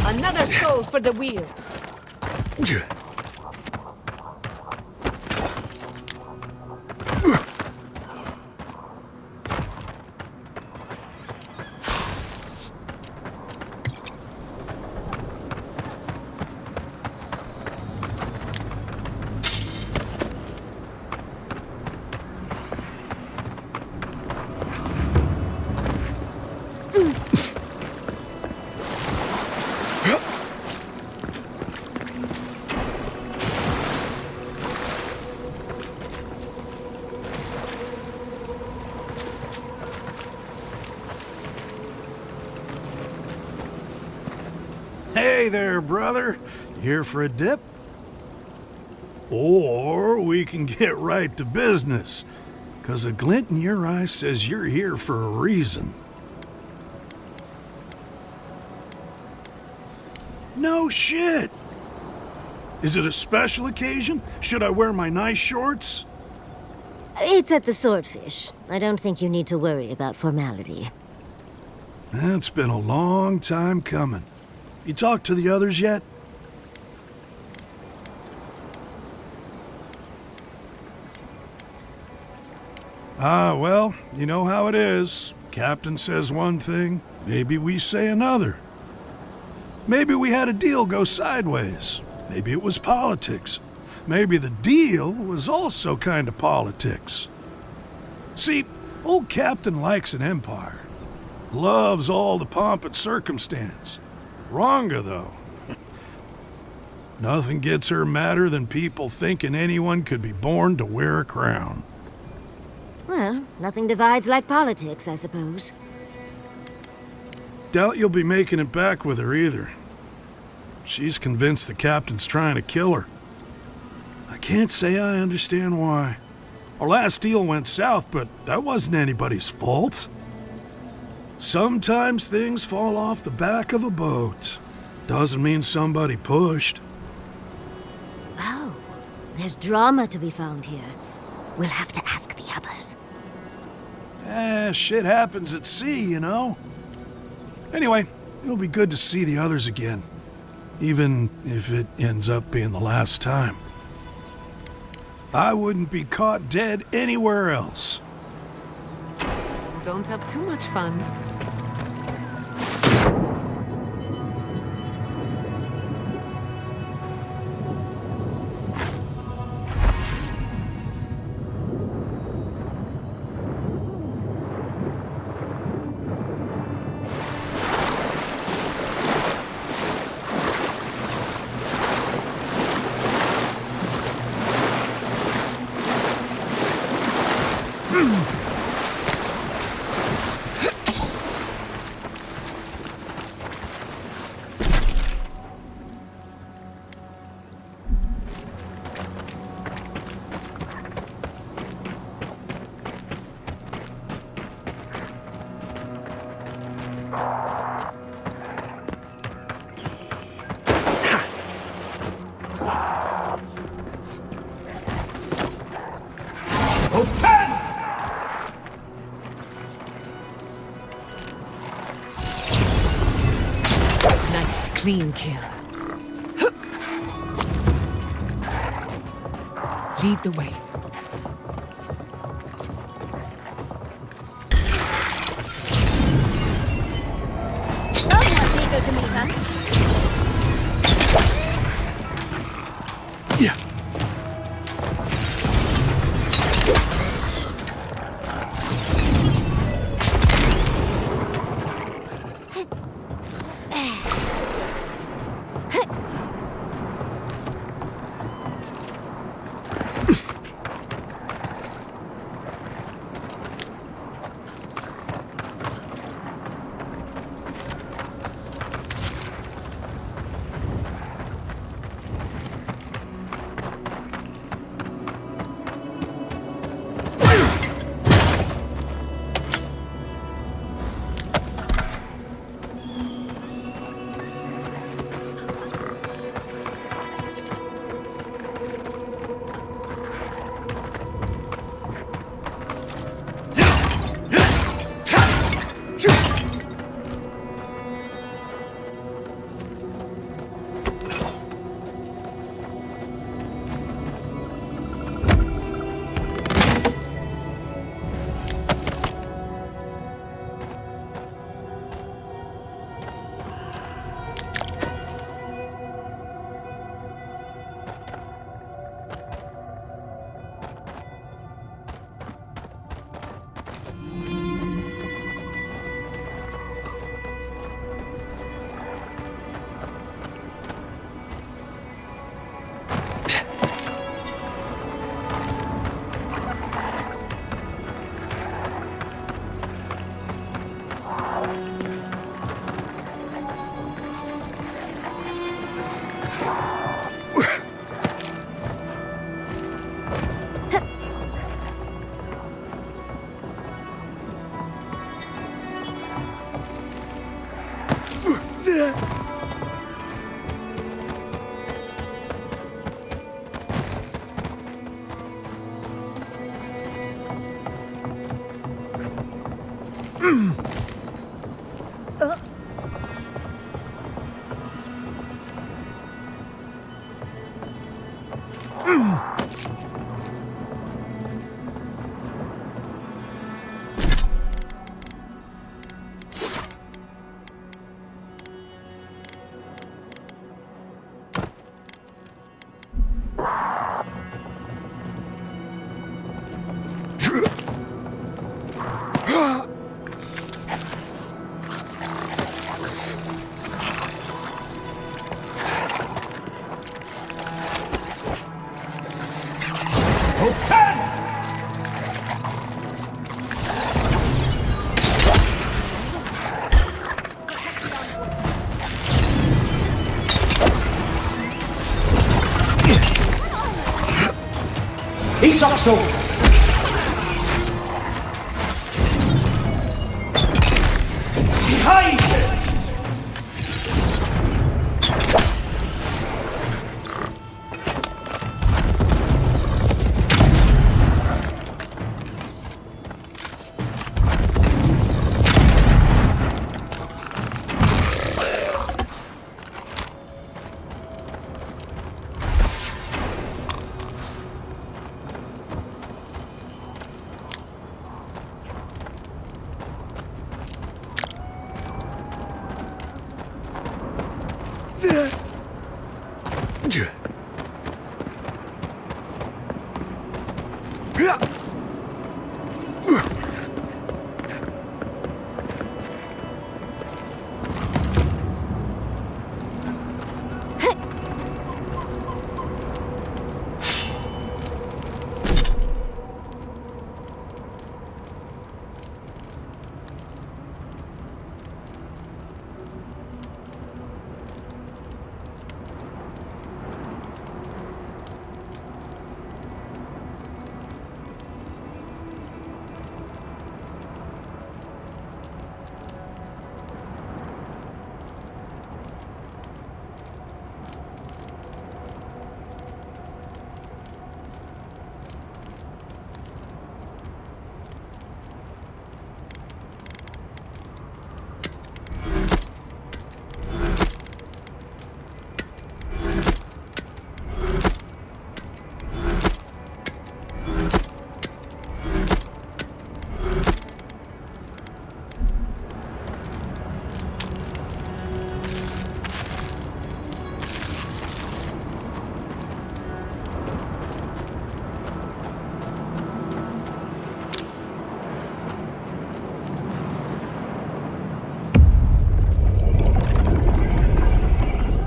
Another soul for the wheel. Hey there, brother. Here for a dip? Or we can get right to business, 'cause a glint in your eye says you're here for a reason. No shit! Is it a special occasion? Should I wear my nice shorts? It's at the Swordfish. I don't think you need to worry about formality. It's been a long time coming. You talked to the others yet? Well, you know how it is. Captain says one thing, maybe we say another. Maybe we had a deal go sideways. Maybe it was politics. Maybe the deal was also kind of politics. See, old Captain likes an empire. Loves all the pomp and circumstance. Wronga, though. Nothing gets her madder than people thinking anyone could be born to wear a crown. Well, nothing divides like politics, I suppose. Doubt you'll be making it back with her either. She's convinced the captain's trying to kill her. I can't say I understand why. Our last deal went south, but that wasn't anybody's fault. Sometimes things fall off the back of a boat. Doesn't mean somebody pushed. Oh, there's drama to be found here. We'll have to ask the others. Shit happens at sea, you know. Anyway, it'll be good to see the others again. Even if it ends up being the last time. I wouldn't be caught dead anywhere else. Don't have too much fun. Clean kill. Lead the way. Yeah. Ich sag so! Scheiße!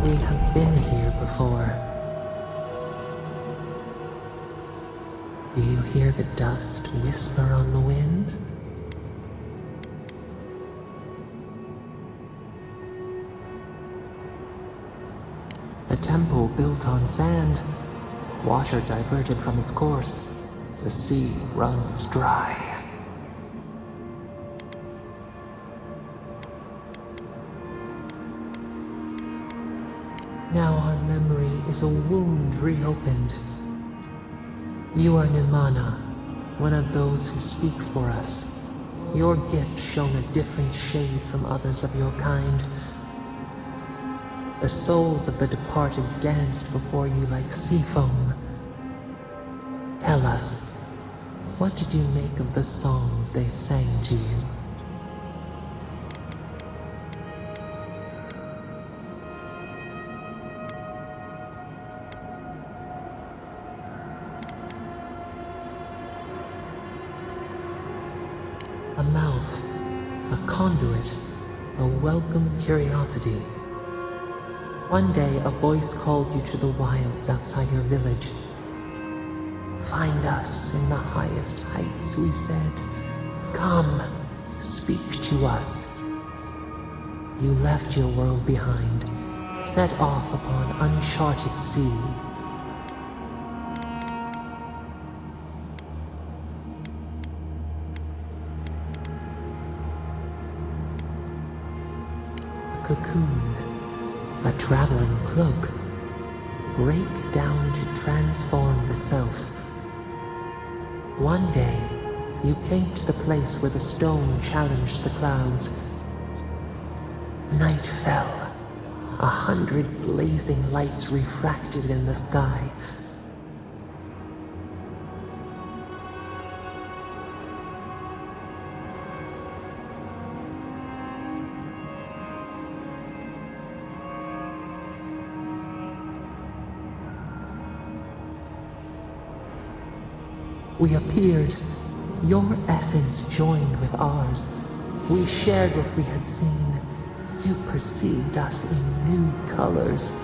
We have been here before. Do you hear the dust whisper on the wind? A temple built on sand, water diverted from its course. The sea runs dry. Now our memory is a wound reopened. You are Nirmana, one of those who speak for us. Your gift shone a different shade from others of your kind. The souls of the departed danced before you like sea foam. Tell us, what did you make of the songs they sang to you? A mouth, a conduit, a welcome curiosity. One day a voice called you to the wilds outside your village. Find us in the highest heights, we said. Come, speak to us. You left your world behind, set off upon uncharted sea. Cocoon, a traveling cloak, break down to transform the self. One day, you came to the place where the stone challenged the clouds. Night fell, 100 blazing lights refracted in the sky. We appeared. Your essence joined with ours. We shared what we had seen. You perceived us in new colors.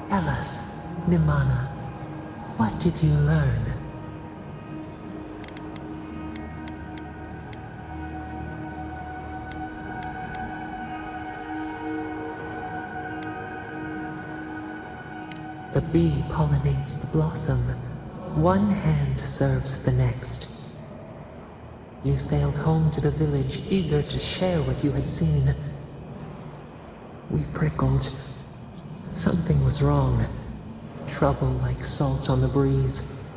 Tell us, Nimana, what did you learn? The bee pollinates the blossom. One hand serves the next. You sailed home to the village, eager to share what you had seen. We prickled. Something was wrong. Trouble like salt on the breeze.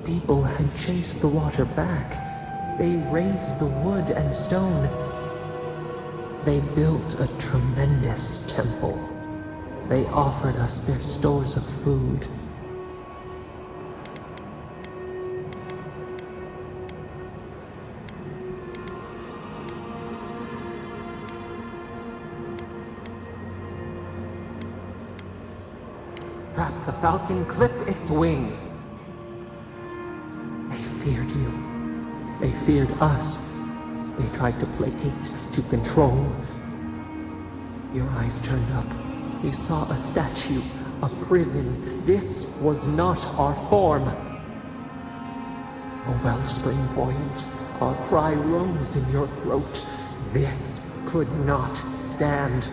People had chased the water back. They raised the wood and stone. They built a tremendous temple. They offered us their stores of food. Trap the falcon, clip its wings. They feared you. They feared us. They tried to placate, to control. Your eyes turned up. You saw a statue, a prison. This was not our form. A wellspring boiled. Our cry rose in your throat. This could not stand.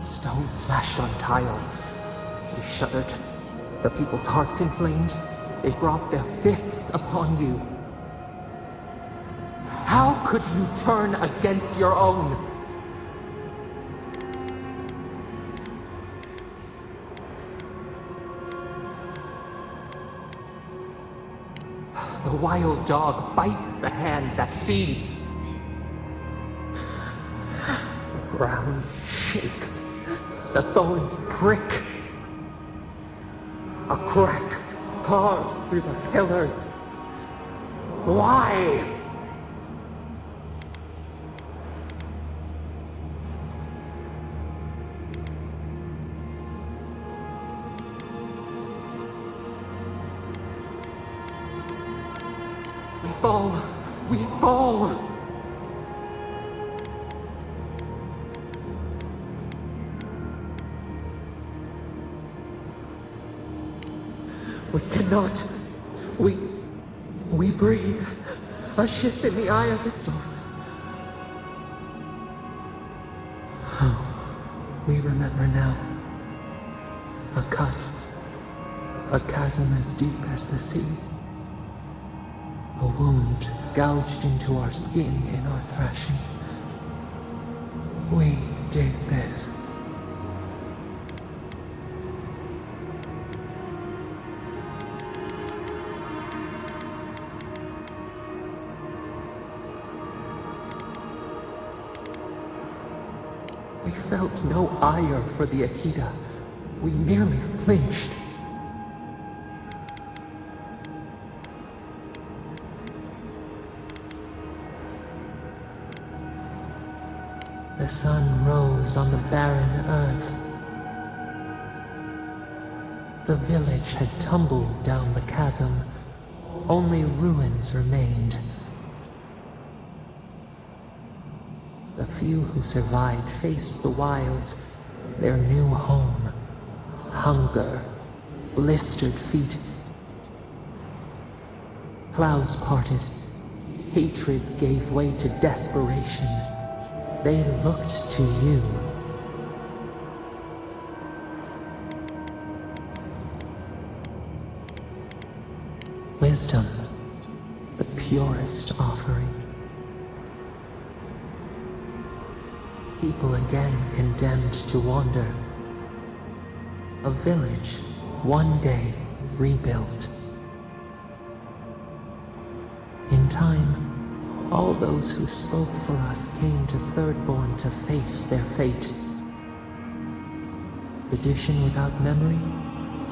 Stone smashed on tile. We shuddered. The people's hearts inflamed. They brought their fists upon you. How could you turn against your own? The wild dog bites the hand that feeds. The ground shakes. The thorns prick. A crack carves through the pillars. Why? We fall. We fall. We cannot. We breathe. A ship in the eye of the storm. Oh, we remember now. A cut. A chasm as deep as the sea. A wound gouged into our skin in our thrashing. We did this. We felt no ire for the Akita. We merely flinched. The sun rose on the barren earth. The village had tumbled down the chasm. Only ruins remained. The few who survived faced the wilds, their new home. Hunger, blistered feet. Clouds parted. Hatred gave way to desperation. They looked to you. Wisdom, the purest offering. People again condemned to wander. A village, one day rebuilt. In time, all those who spoke for us came to Thirdborn to face their fate. Tradition without memory,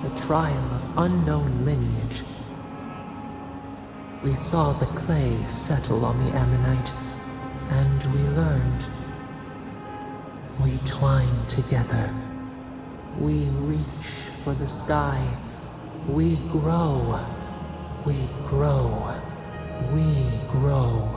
the trial of unknown lineage. We saw the clay settle on the Ammonite, and we learned. We twine together. We reach for the sky. We grow. We grow. We grow.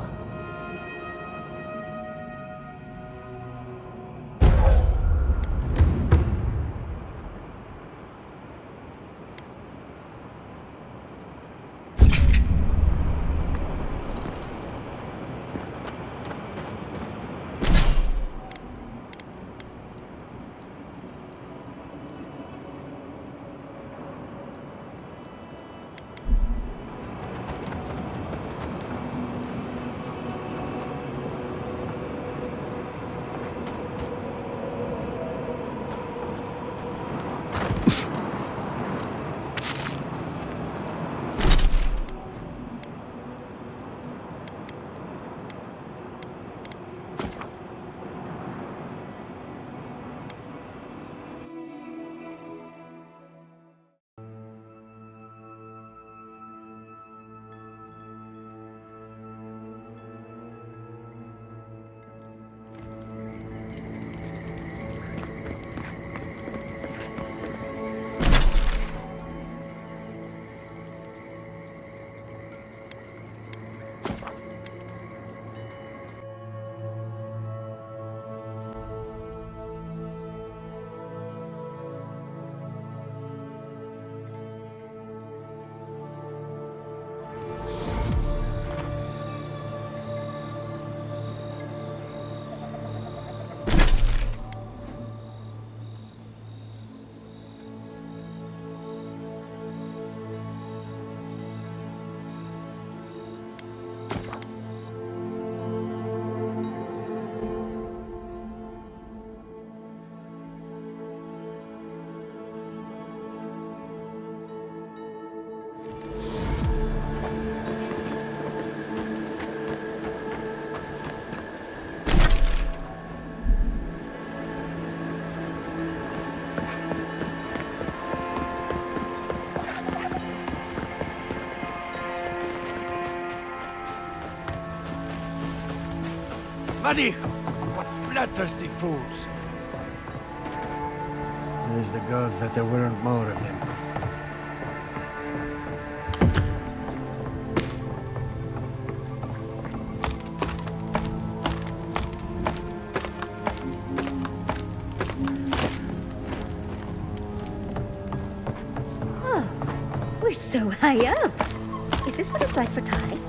Madijo! What bloodthirsty fools! Praise the gods that there weren't more of them. Oh, we're so high up. Is this what it's like for Ty?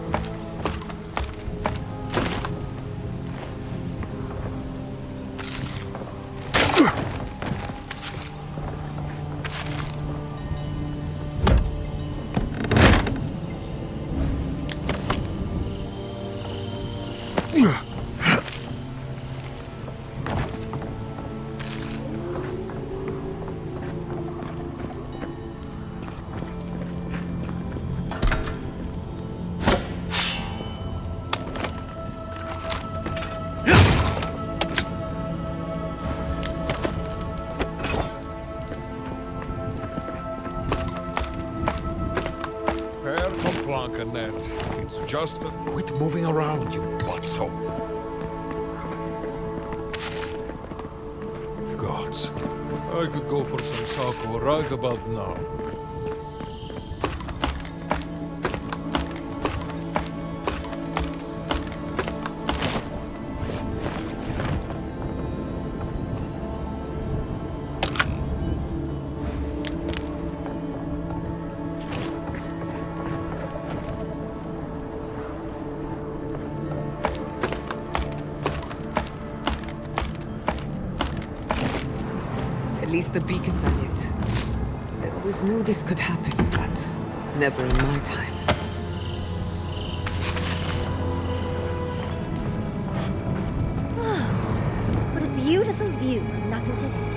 It's just a... Quit moving around, you butthole. Gods, I could go for some sako right about now. At least the beacons are lit. I always knew this could happen, but never in my time. What a beautiful view of Knuckles Village.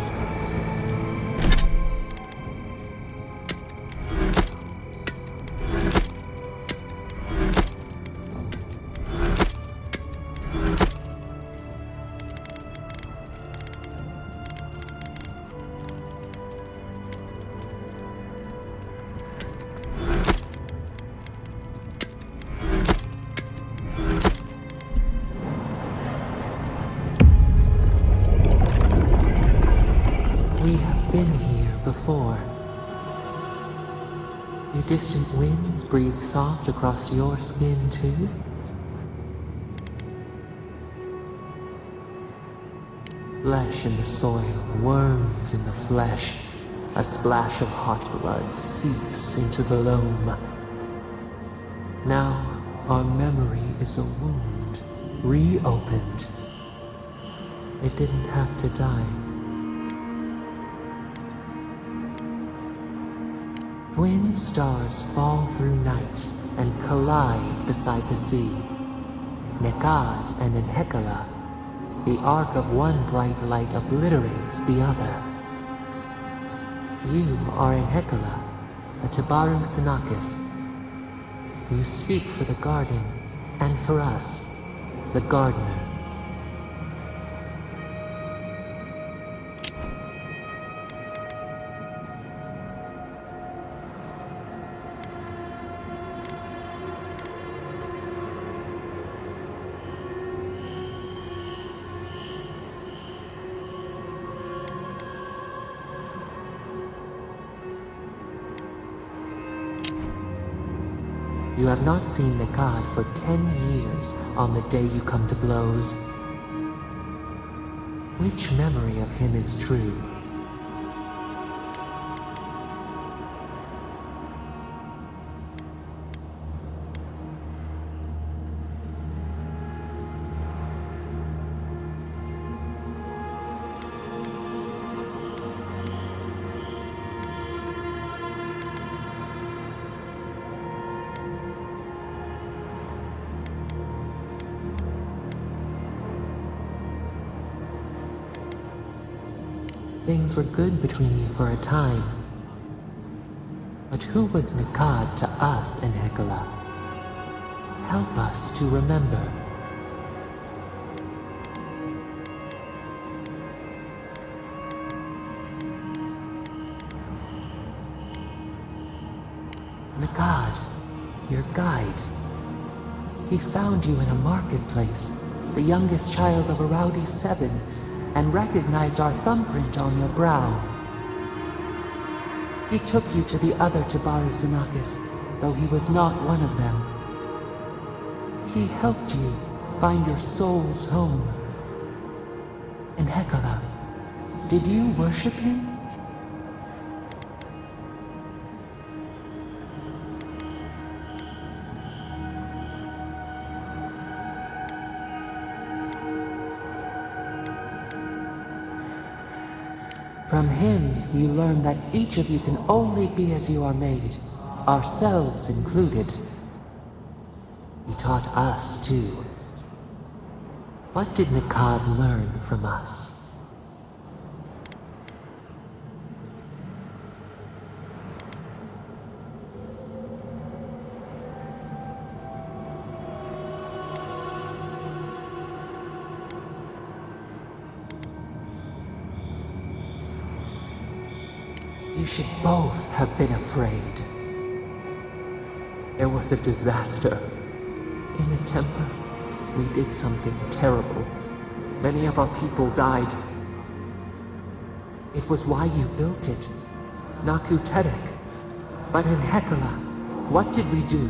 distant winds breathe soft across your skin too? Flesh in the soil, worms in the flesh. A splash of hot blood seeps into the loam. Now, our memory is a wound, reopened. It didn't have to die. Twin stars fall through night and collide beside the sea. Nekad and Enhekala, the arc of one bright light obliterates the other. You are Enhekala, a Tabaru Sinakis. You speak for the garden, and for us, the gardener. You have not seen the god for 10 years on the day you come to blows. Which memory of him is true? Things were good between you for a time. But who was Nekad to us in Hekala? Help us to remember. Nekad, your guide. He found you in a marketplace, the youngest child of a rowdy 7, and recognized our thumbprint on your brow. He took you to the other Tabaru Sinakis, though he was not one of them. He helped you find your soul's home. In Hekala, did you worship him? From him, you learn that each of you can only be as you are made, ourselves included. He taught us, too. What did Nekad learn from us? You should both have been afraid. There was a disaster. In the temple, we did something terrible. Many of our people died. It was why you built it. Naku Tedek. But in Hekala, what did we do?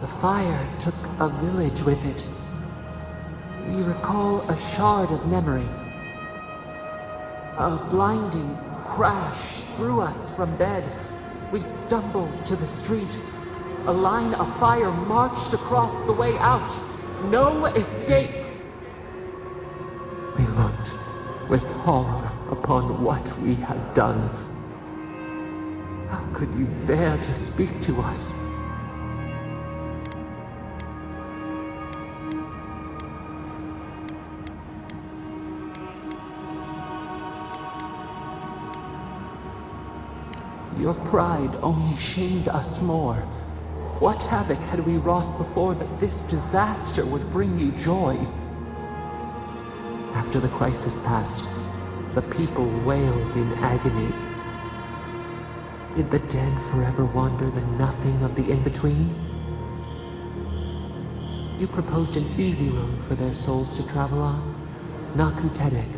The fire took a village with it. We recall a shard of memory. A blinding crash threw us from bed. We stumbled to the street. A line of fire marched across the way out. No escape! We looked with horror upon what we had done. How could you bear to speak to us? Your pride only shamed us more. What havoc had we wrought before that this disaster would bring you joy? After the crisis passed, the people wailed in agony. Did the dead forever wander the nothing of the in-between? You proposed an easy road for their souls to travel on, Nakutedek,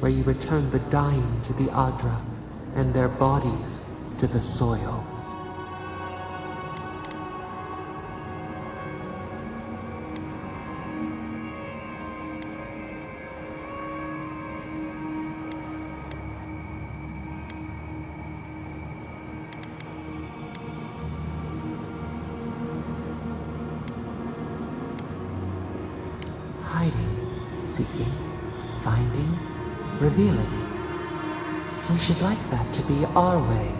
where you returned the dying to the Adra and their bodies to the soil. Hiding, seeking, finding, revealing. We should like that to be our way.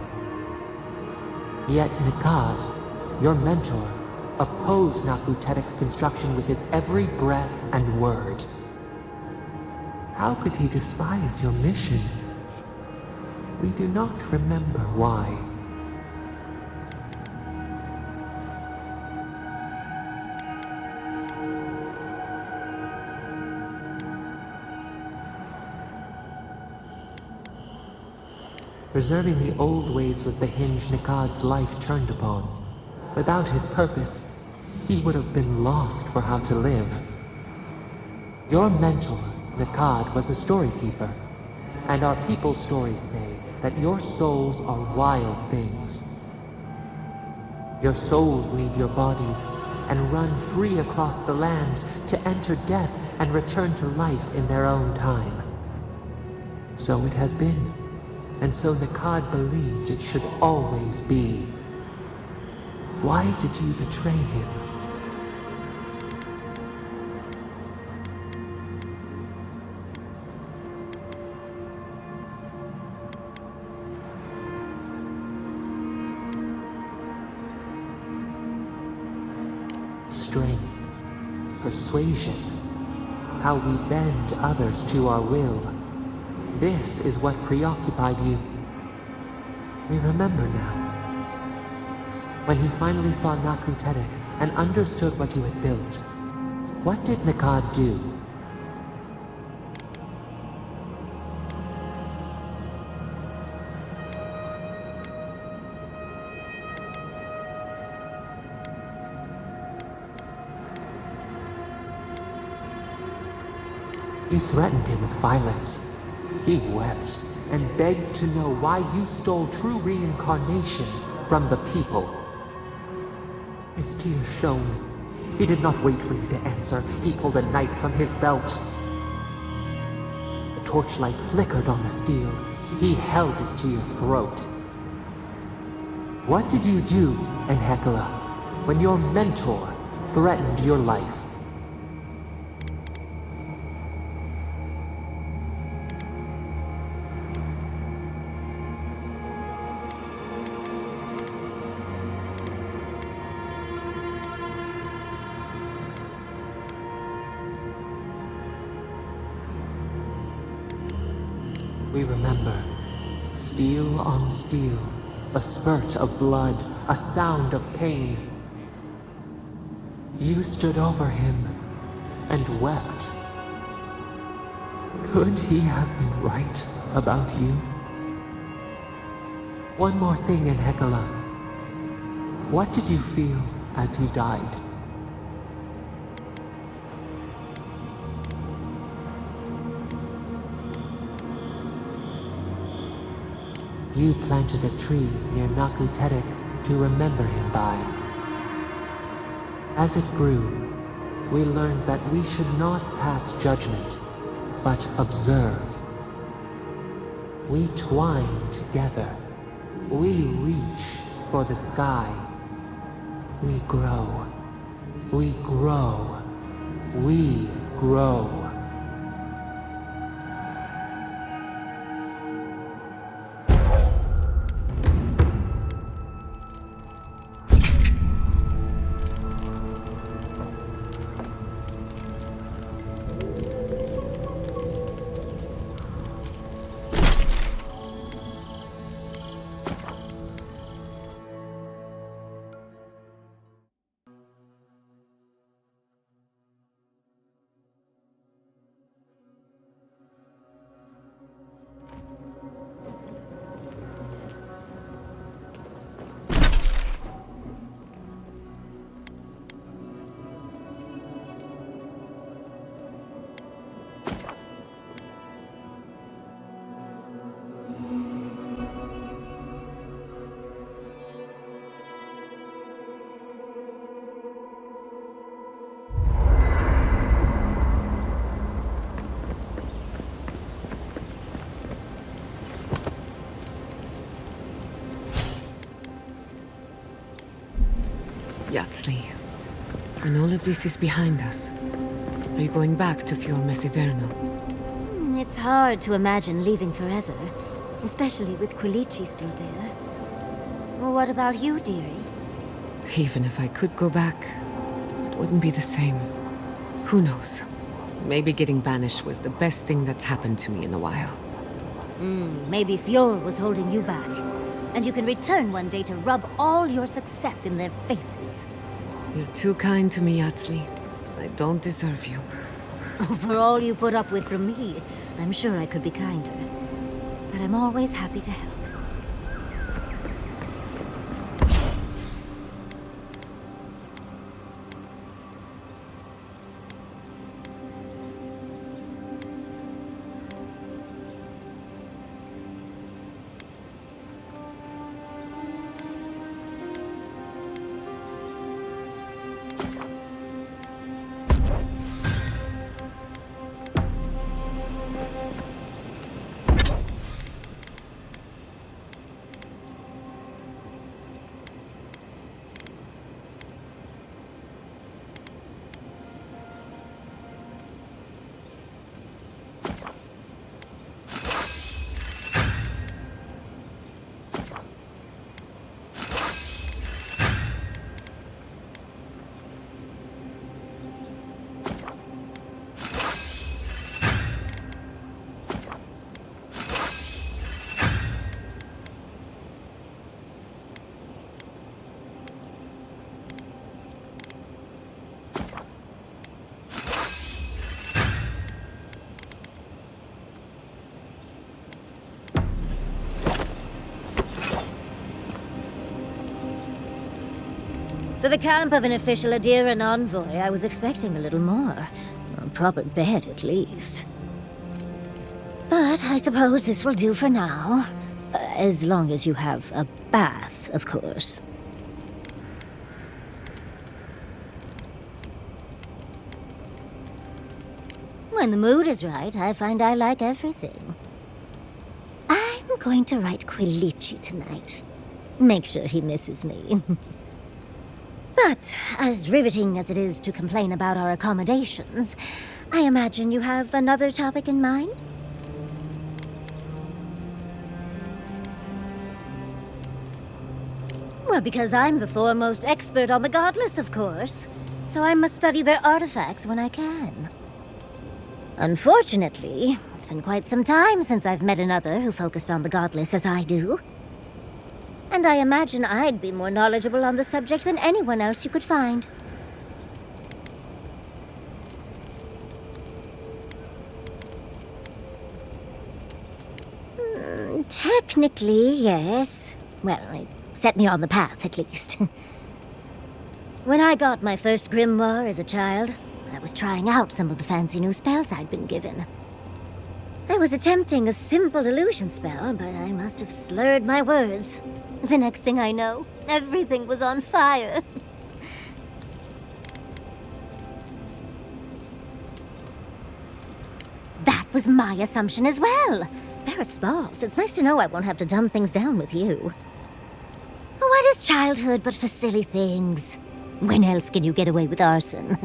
Yet Nikad, your mentor, opposed Nakutedek's construction with his every breath and word. How could he despise your mission? We do not remember why. Preserving the old ways was the hinge Nikad's life turned upon. Without his purpose, he would have been lost for how to live. Your mentor, Nikad, was a story keeper, and our people's stories say that your souls are wild things. Your souls leave your bodies and run free across the land to enter death and return to life in their own time. So it has been. And so Nikad believed it should always be. Why did you betray him? Strength, persuasion, how we bend others to our will. This is what preoccupied you. We remember now. When he finally saw Nakutedek and understood what you had built, what did Nikad do? You threatened him with violence. He wept and begged to know why you stole true reincarnation from the people. His tears shone. He did not wait for you to answer. He pulled a knife from his belt. The torchlight flickered on the steel. He held it to your throat. What did you do, Enhekala, when your mentor threatened your life? We remember. Steel on steel. A spurt of blood. A sound of pain. You stood over him and wept. Could he have been right about you? One more thing, Enhekala. What did you feel as he died? You planted a tree near Nakutedek to remember him by. As it grew, we learned that we should not pass judgment, but observe. We twine together. We reach for the sky. We grow. We grow. We grow. Yatsli, when all of this is behind us, are you going back to Fior Mesivernal? It's hard to imagine leaving forever, especially with Quilici still there. Well, what about you, dearie? Even if I could go back, it wouldn't be the same. Who knows? Maybe getting banished was the best thing that's happened to me in a while. Maybe Fior was holding you back. And you can return one day to rub all your success in their faces. You're too kind to me, Yatsli. I don't deserve you. For all you put up with from me, I'm sure I could be kinder. But I'm always happy to help. For the camp of an official Adiran envoy, I was expecting a little more. A proper bed, at least. But I suppose this will do for now. As long as you have a bath, of course. When the mood is right, I find I like everything. I'm going to write Quilici tonight. Make sure he misses me. But, as riveting as it is to complain about our accommodations, I imagine you have another topic in mind? Well, because I'm the foremost expert on the Godless, of course. So I must study their artifacts when I can. Unfortunately, it's been quite some time since I've met another who focused on the Godless as I do. And I imagine I'd be more knowledgeable on the subject than anyone else you could find. Technically, yes. Well, it set me on the path, at least. When I got my first grimoire as a child, I was trying out some of the fancy new spells I'd been given. I was attempting a simple illusion spell, but I must have slurred my words. The next thing I know, everything was on fire. That was my assumption as well. Barrett's balls. It's nice to know I won't have to dumb things down with you. What is childhood but for silly things? When else can you get away with arson?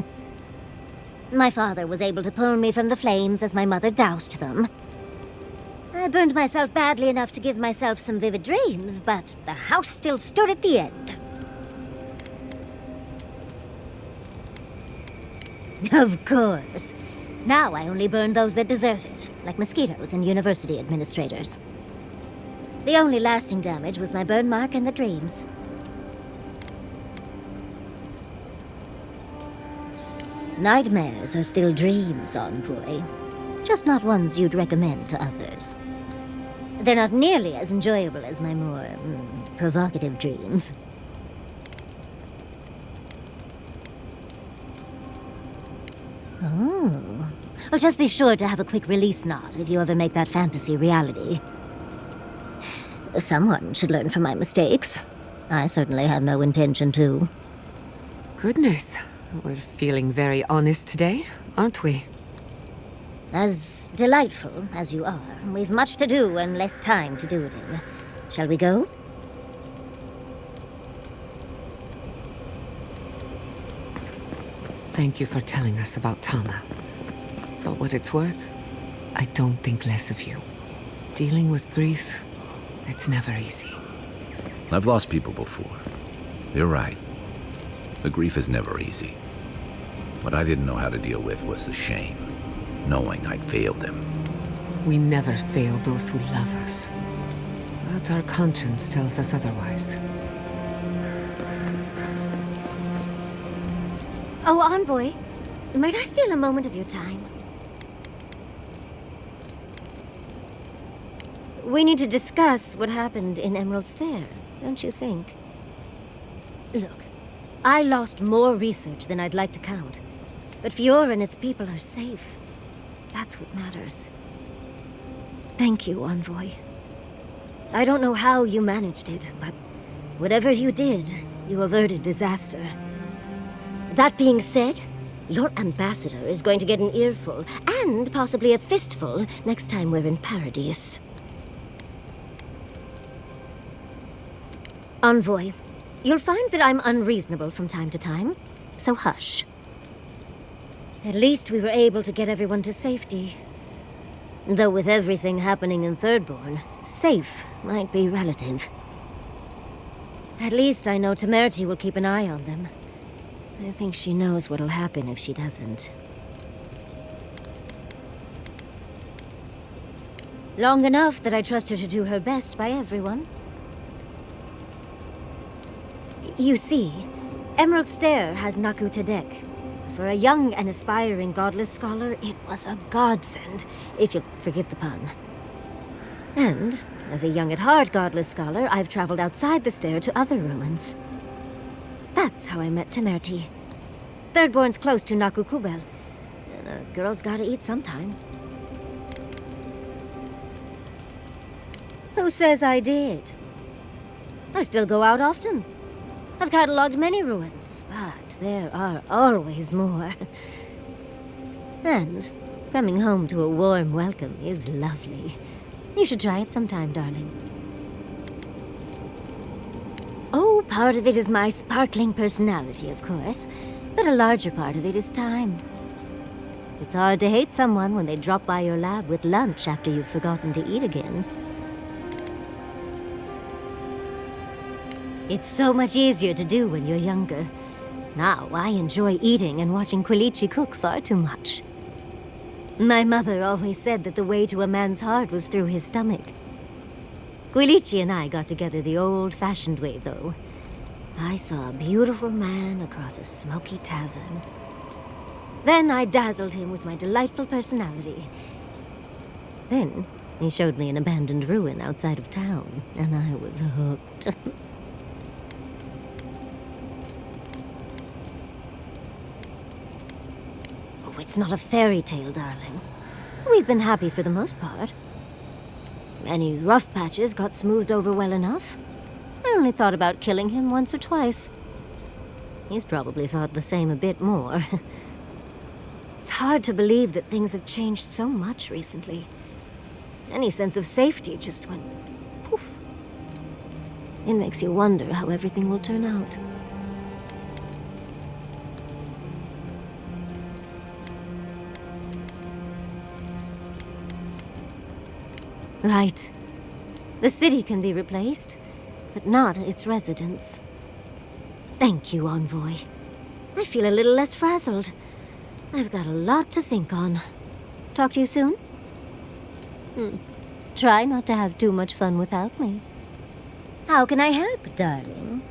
My father was able to pull me from the flames as my mother doused them. I burned myself badly enough to give myself some vivid dreams, but the house still stood at the end. Of course. Now I only burn those that deserve it, like mosquitoes and university administrators. The only lasting damage was my burn mark and the dreams. Nightmares are still dreams, envoy. Just not ones you'd recommend to others. They're not nearly as enjoyable as my more provocative dreams. Oh. Well, just be sure to have a quick release knot if you ever make that fantasy reality. Someone should learn from my mistakes. I certainly have no intention to. Goodness. We're feeling very honest today, aren't we? As delightful as you are, we've much to do and less time to do it in. Shall we go? Thank you for telling us about Tama. For what it's worth, I don't think less of you. Dealing with grief, it's never easy. I've lost people before. You're right. The grief is never easy. What I didn't know how to deal with was the shame, knowing I'd failed them. We never fail those who love us. But our conscience tells us otherwise. Oh, Envoy, might I steal a moment of your time? We need to discuss what happened in Emerald Stair, don't you think? Look, I lost more research than I'd like to count. But Fiora and its people are safe. That's what matters. Thank you, Envoy. I don't know how you managed it, but whatever you did, you averted disaster. That being said, your ambassador is going to get an earful, and possibly a fistful, next time we're in Paradise. Envoy, you'll find that I'm unreasonable from time to time, so hush. At least we were able to get everyone to safety. Though with everything happening in Thirdborn, safe might be relative. At least I know Temerity will keep an eye on them. I think she knows what'll happen if she doesn't. Long enough that I trust her to do her best by everyone. You see, Emerald Stair has Naku Tedek. For a young and aspiring godless scholar, it was a godsend, if you'll forgive the pun. And, as a young at heart godless scholar, I've traveled outside the stair to other ruins. That's how I met Temerity. Thirdborn's close to Naku Kubel, and a girl's gotta eat sometime. Who says I did? I still go out often. I've catalogued many ruins, but there are always more. And coming home to a warm welcome is lovely. You should try it sometime, darling. Oh, part of it is my sparkling personality, of course, but a larger part of it is time. It's hard to hate someone when they drop by your lab with lunch after you've forgotten to eat again. It's so much easier to do when you're younger. Now, I enjoy eating and watching Quilichi cook far too much. My mother always said that the way to a man's heart was through his stomach. Quilichi and I got together the old-fashioned way, though. I saw a beautiful man across a smoky tavern. Then I dazzled him with my delightful personality. Then he showed me an abandoned ruin outside of town, and I was hooked. It's not a fairy tale, darling. We've been happy for the most part. Many rough patches got smoothed over well enough. I only thought about killing him once or twice. He's probably thought the same a bit more. It's hard to believe that things have changed so much recently. Any sense of safety just went poof. It makes you wonder how everything will turn out. Right. The city can be replaced, but not its residents. Thank you, Envoy. I feel a little less frazzled. I've got a lot to think on. Talk to you soon? Try not to have too much fun without me. How can I help, darling?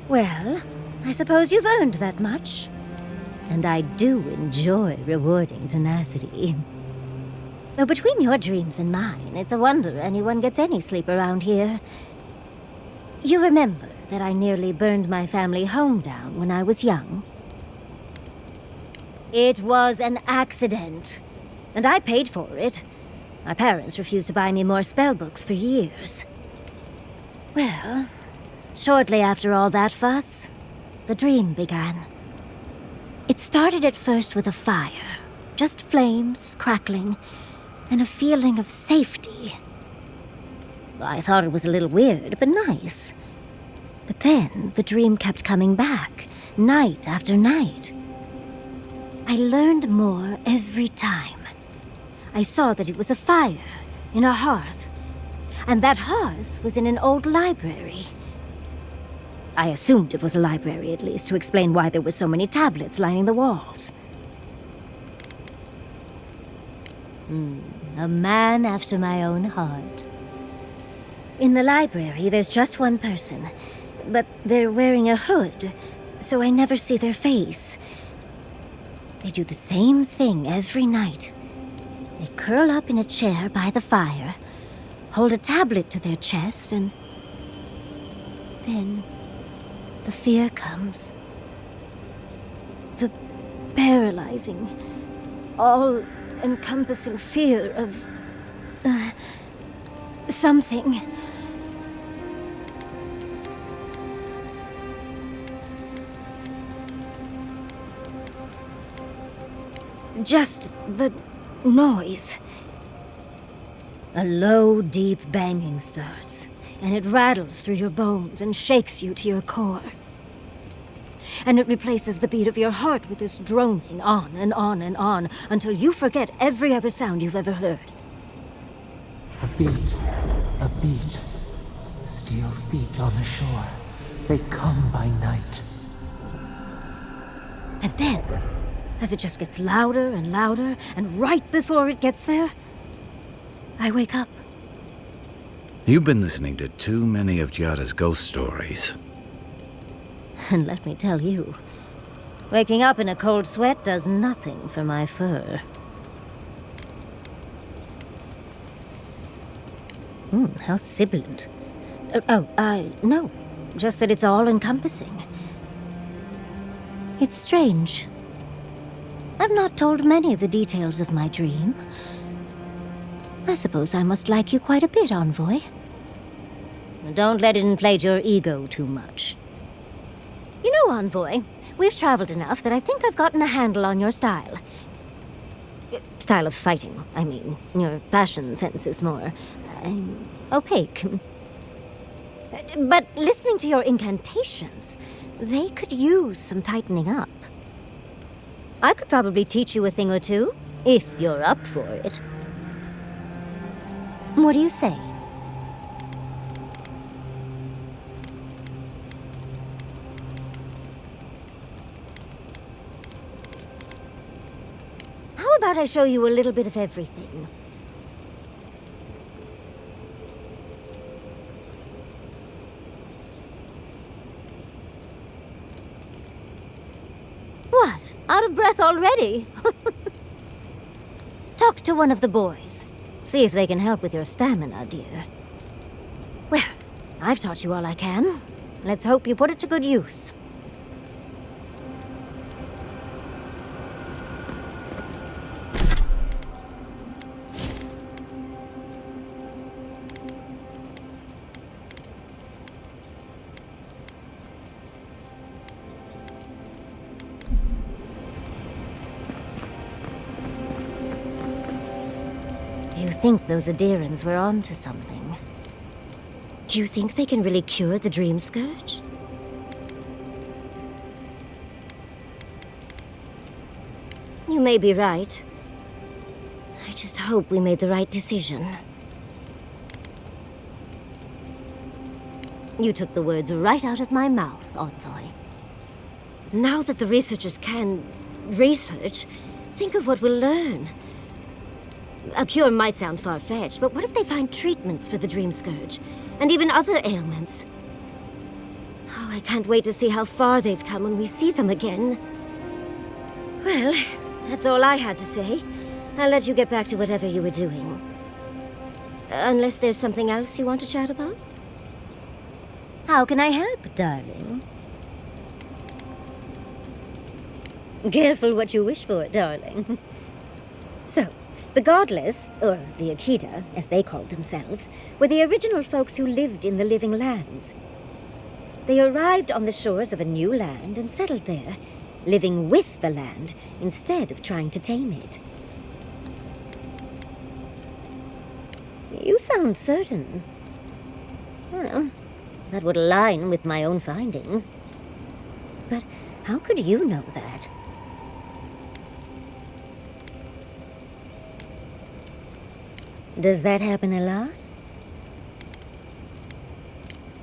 Well, I suppose you've earned that much. And I do enjoy rewarding tenacity. Though between your dreams and mine, it's a wonder anyone gets any sleep around here. You remember that I nearly burned my family home down when I was young? It was an accident, and I paid for it. My parents refused to buy me more spellbooks for years. Well, shortly after all that fuss, the dream began. It started at first with a fire, just flames crackling, and a feeling of safety. I thought it was a little weird, but nice. But then the dream kept coming back, night after night. I learned more every time. I saw that it was a fire in a hearth, and that hearth was in an old library. I assumed it was a library, at least, to explain why there were so many tablets lining the walls. A man after my own heart. In the library, there's just one person, but they're wearing a hood, so I never see their face. They do the same thing every night. They curl up in a chair by the fire, hold a tablet to their chest, and then the fear comes. The paralyzing, all-encompassing fear of something. Just the noise. A low, deep banging starts, and it rattles through your bones and shakes you to your core. And it replaces the beat of your heart with this droning on and on and on until you forget every other sound you've ever heard. A beat. A beat. Steel feet on the shore. They come by night. And then, as it just gets louder and louder, and right before it gets there, I wake up. You've been listening to too many of Giada's ghost stories. And let me tell you, waking up in a cold sweat does nothing for my fur. How sibilant. No, just that it's all-encompassing. It's strange. I've not told many of the details of my dream. I suppose I must like you quite a bit, Envoy. Don't let it inflate your ego too much. You know, Envoy, we've traveled enough that I think I've gotten a handle on your style. Style of fighting, I mean. Your fashion sense is more opaque. But listening to your incantations, they could use some tightening up. I could probably teach you a thing or two, if you're up for it. What do you say? How about I show you a little bit of everything? What? Out of breath already? Talk to one of the boys. See if they can help with your stamina, dear. Well, I've taught you all I can. Let's hope you put it to good use. I think those Adirans were onto something. Do you think they can really cure the Dream Scourge? You may be right. I just hope we made the right decision. You took the words right out of my mouth, Envoy. Now that the researchers can research, think of what we'll learn. A cure might sound far-fetched, but what if they find treatments for the Dream Scourge? And even other ailments? Oh, I can't wait to see how far they've come when we see them again. Well, that's all I had to say. I'll let you get back to whatever you were doing. Unless there's something else you want to chat about? How can I help, darling? Careful what you wish for, darling. So, the Godless, or the Akida, as they called themselves, were the original folks who lived in the Living Lands. They arrived on the shores of a new land and settled there, living with the land instead of trying to tame it. You sound certain. Well, that would align with my own findings. But how could you know that? Does that happen a lot?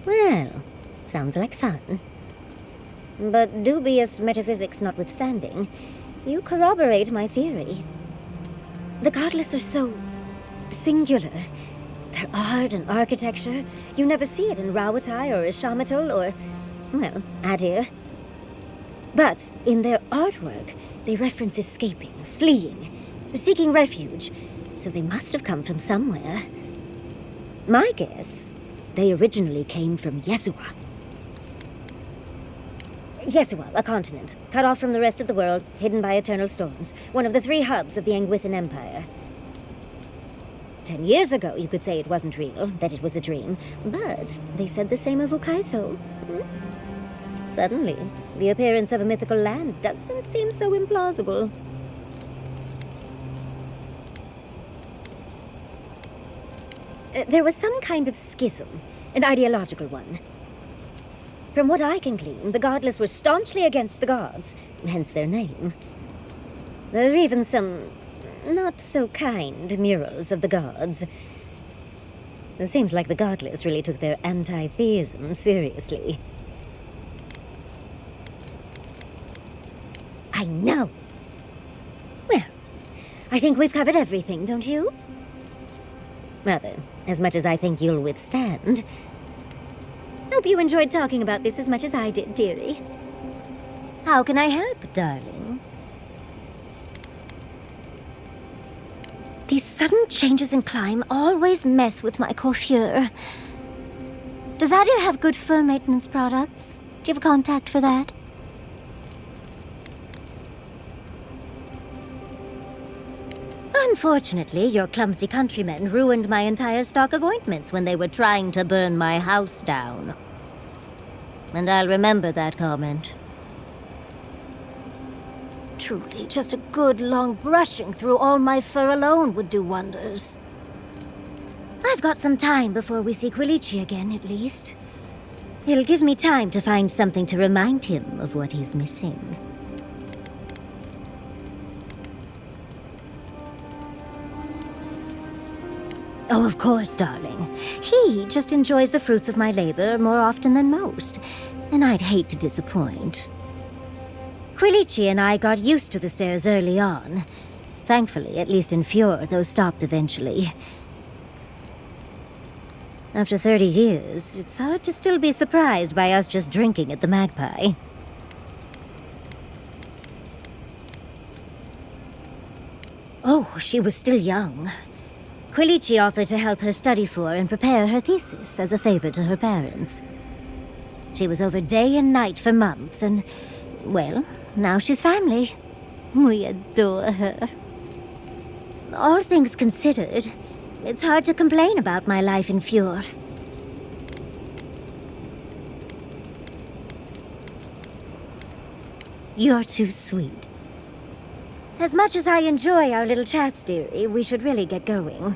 Well, sounds like fun. But dubious metaphysics notwithstanding, you corroborate my theory. The Godless are so singular. Their art and architecture, you never see it in Rawatai or Ishamatul or, well, Adir. But in their artwork, they reference escaping, fleeing, seeking refuge, so they must have come from somewhere. My guess, they originally came from Yesua. Yesua, a continent, cut off from the rest of the world, hidden by eternal storms, one of the 3 hubs of the Angwithan Empire. 10 years ago, you could say it wasn't real, that it was a dream, but they said the same of Ukaiso. Suddenly, the appearance of a mythical land doesn't seem so implausible. There was some kind of schism, an ideological one. From what I can glean, the Godless were staunchly against the gods, hence their name. There are even some not-so-kind murals of the gods. It seems like the Godless really took their anti-theism seriously. I know! Well, I think we've covered everything, don't you? Rather, as much as I think you'll withstand. Hope you enjoyed talking about this as much as I did, dearie. How can I help, darling? These sudden changes in climb always mess with my coiffure. Does Adir have good fur maintenance products? Do you have a contact for that? Unfortunately, your clumsy countrymen ruined my entire stock of ointments when they were trying to burn my house down. And I'll remember that comment. Truly, just a good long brushing through all my fur alone would do wonders. I've got some time before we see Quilici again, at least. It'll give me time to find something to remind him of what he's missing. Oh, of course, darling. He just enjoys the fruits of my labor more often than most, and I'd hate to disappoint. Quilici and I got used to the stairs early on. Thankfully, at least in Fjord, those stopped eventually. After 30 years, it's hard to still be surprised by us just drinking at the Magpie. Oh, she was still young. Quilici offered to help her study for and prepare her thesis as a favor to her parents. She was over day and night for months, and, well, now she's family. We adore her. All things considered, it's hard to complain about my life in Fjord. You're too sweet. As much as I enjoy our little chats, dearie, we should really get going.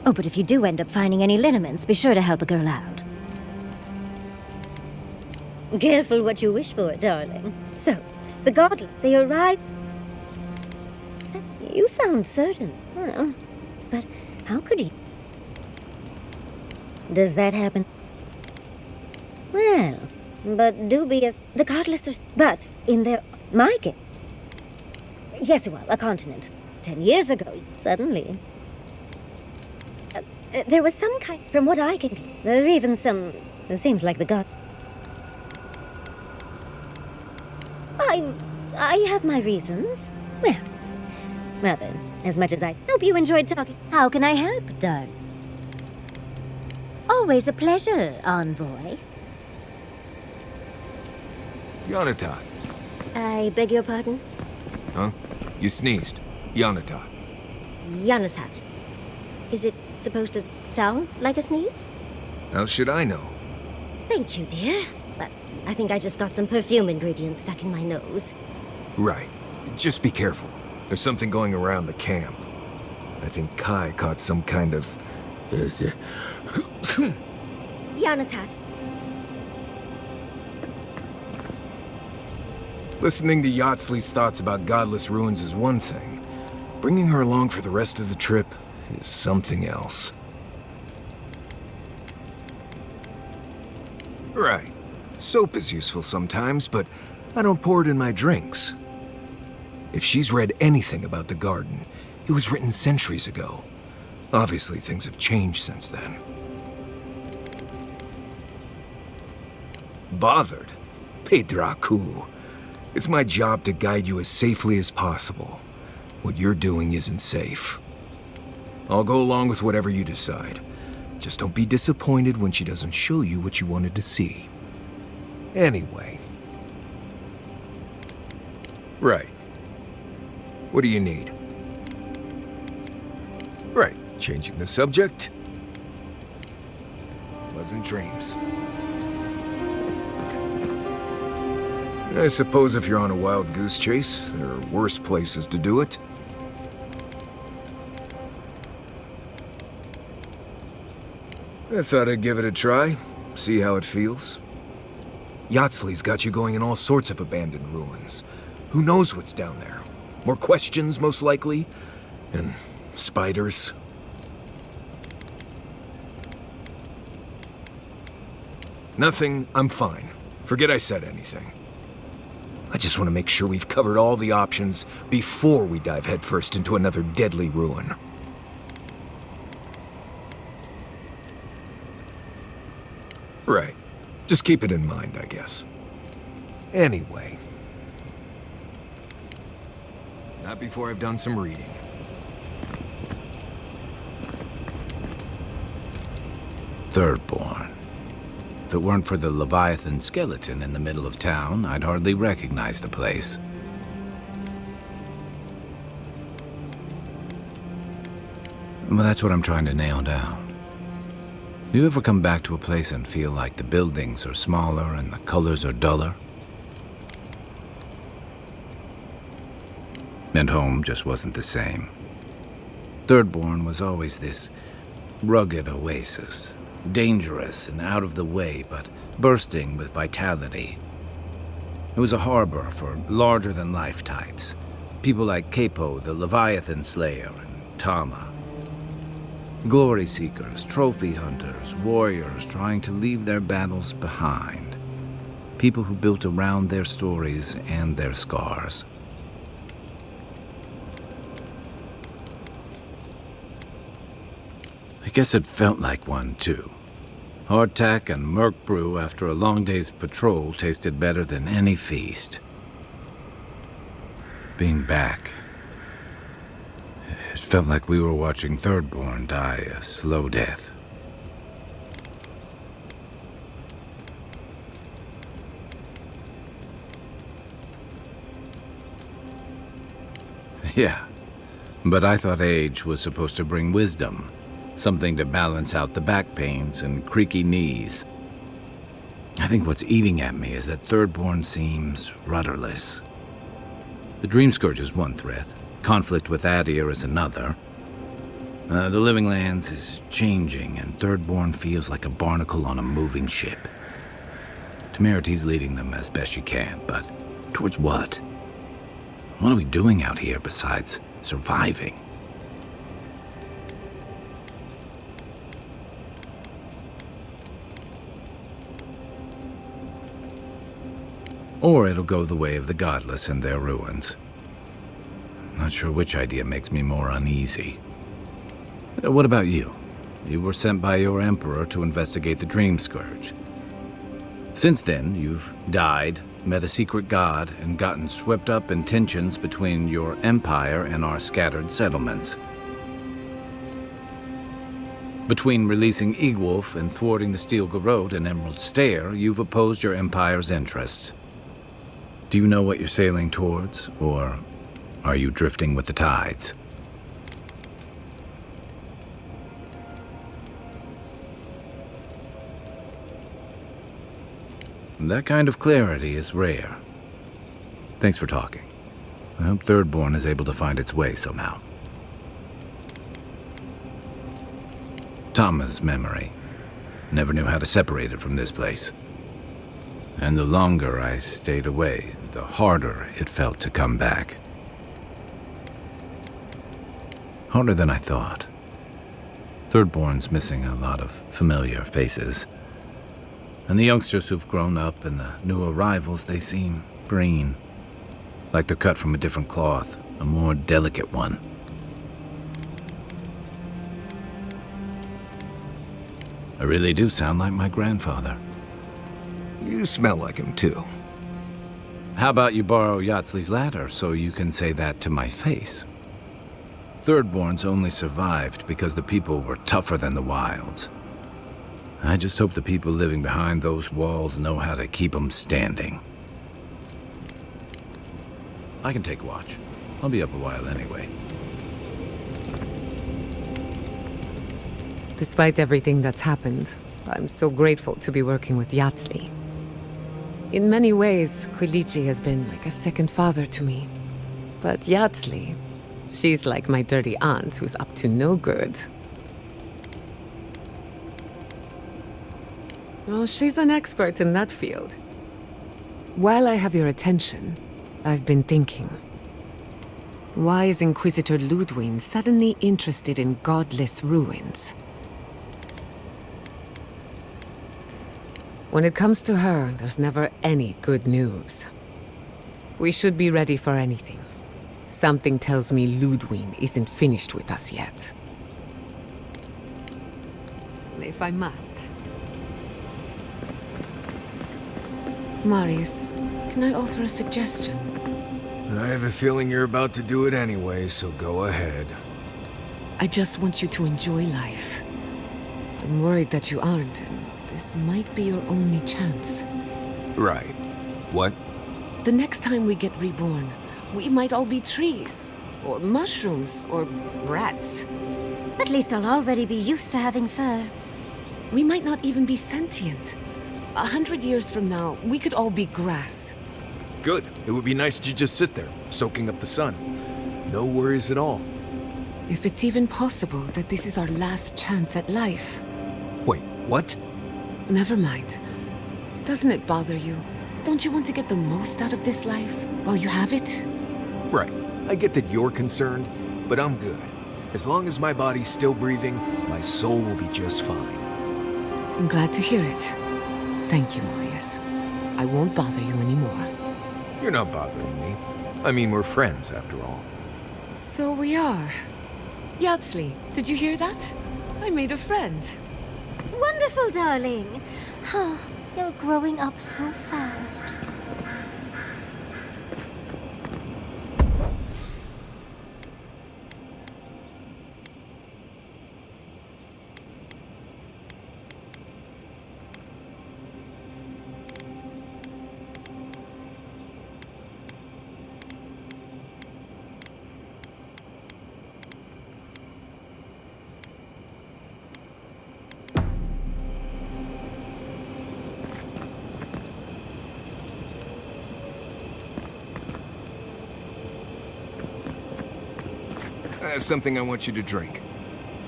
Oh, but if you do end up finding any liniments, be sure to help a girl out. Careful what you wish for, darling. So, the Godless, they arrived... So, you sound certain. Well, but how could you... Does that happen? Well, but dubious... The Godless are... But, in their... My guess... Yes, well, a continent. 10 years ago, suddenly. There was some kind... From what I can... There are even some... It seems like the god... I have my reasons. Well, then, as much as I hope you enjoyed talking, how can I help, darling? Always a pleasure, envoy. Yanatat. I beg your pardon? Huh? You sneezed. Yanatat. Yanatat. Is it supposed to sound like a sneeze? How should I know? Thank you, dear. But I think I just got some perfume ingredients stuck in my nose. Right. Just be careful. There's something going around the camp. I think Kai caught some kind of... Yanatat, Listening to Yatsley's thoughts about godless ruins is one thing. Bringing her along for the rest of the trip is something else. Right. Soap is useful sometimes, but I don't pour it in my drinks. If she's read anything about the garden, it was written centuries ago. Obviously, things have changed since then. Bothered? Pedraku. It's my job to guide you as safely as possible. What you're doing isn't safe. I'll go along with whatever you decide. Just don't be disappointed when she doesn't show you what you wanted to see. Anyway. Right. What do you need? Right. Changing the subject. Pleasant dreams. I suppose if you're on a wild goose chase, there are worse places to do it. I thought I'd give it a try, see how it feels. Yatsley's got you going in all sorts of abandoned ruins. Who knows what's down there? More questions, most likely. And spiders. Nothing, I'm fine. Forget I said anything. I just want to make sure we've covered all the options before we dive headfirst into another deadly ruin. Right. Just keep it in mind, I guess. Anyway. Not before I've done some reading. Thirdborn. If it weren't for the Leviathan skeleton in the middle of town, I'd hardly recognize the place. Well, that's what I'm trying to nail down. You ever come back to a place and feel like the buildings are smaller and the colors are duller? And home just wasn't the same. Thirdborn was always this rugged oasis. Dangerous and out of the way, but bursting with vitality. It was a harbor for larger-than-life types. People like Capo, the Leviathan Slayer, and Tama. Glory seekers, trophy hunters, warriors trying to leave their battles behind. People who built around their stories and their scars. I guess it felt like one, too. Hardtack and murk brew after a long day's patrol tasted better than any feast. Being back, it felt like we were watching Thirdborn die a slow death. Yeah, but I thought age was supposed to bring wisdom. Something to balance out the back pains and creaky knees. I think what's eating at me is that Thirdborn seems rudderless. The Dream Scourge is one threat. Conflict with Adir is another. The Living Lands is changing, and Thirdborn feels like a barnacle on a moving ship. Temerity's leading them as best she can, but towards what? What are we doing out here besides surviving? Or it'll go the way of the godless and their ruins. Not sure which idea makes me more uneasy. What about you? You were sent by your emperor to investigate the Dream Scourge. Since then, you've died, met a secret god, and gotten swept up in tensions between your empire and our scattered settlements. Between releasing Egwolf and thwarting the Steel Garrote and Emerald Stair, you've opposed your empire's interests. Do you know what you're sailing towards, or are you drifting with the tides? That kind of clarity is rare. Thanks for talking. I hope Thirdborn is able to find its way somehow. Tama's memory. Never knew how to separate it from this place. And the longer I stayed away, leave, the harder it felt to come back. Harder than I thought. Thirdborn's missing a lot of familiar faces. And the youngsters who've grown up and the new arrivals, they seem green. Like they're cut from a different cloth, a more delicate one. I really do sound like my grandfather. You smell like him, too. How about you borrow Yatsley's ladder so you can say that to my face? Thirdborns only survived because the people were tougher than the wilds. I just hope the people living behind those walls know how to keep them standing. I can take watch. I'll be up a while anyway. Despite everything that's happened, I'm so grateful to be working with Yatsley. In many ways, Quilichi has been like a second father to me. But Yatsley, she's like my dirty aunt who's up to no good. Oh, she's an expert in that field. While I have your attention, I've been thinking. Why is Inquisitor Ludwig suddenly interested in godless ruins? When it comes to her, there's never any good news. We should be ready for anything. Something tells me Ludwig isn't finished with us yet. If I must. Marius, can I offer a suggestion? I have a feeling you're about to do it anyway, so go ahead. I just want you to enjoy life. I'm worried that you aren't, and this might be your only chance. Right. What? The next time we get reborn, we might all be trees, or mushrooms, or rats. At least I'll already be used to having fur. We might not even be sentient. 100 years from now, we could all be grass. Good. It would be nice to just sit there, soaking up the sun. No worries at all. If it's even possible that this is our last chance at life. Wait, what? Never mind. Doesn't it bother you? Don't you want to get the most out of this life while you have it? Right. I get that you're concerned, but I'm good. As long as my body's still breathing, my soul will be just fine. I'm glad to hear it. Thank you, Marius. I won't bother you anymore. You're not bothering me. I mean, we're friends, after all. So we are. Yatsley, did you hear that? I made a friend. Wonderful, darling. Oh, you're growing up so fast. I have something I want you to drink.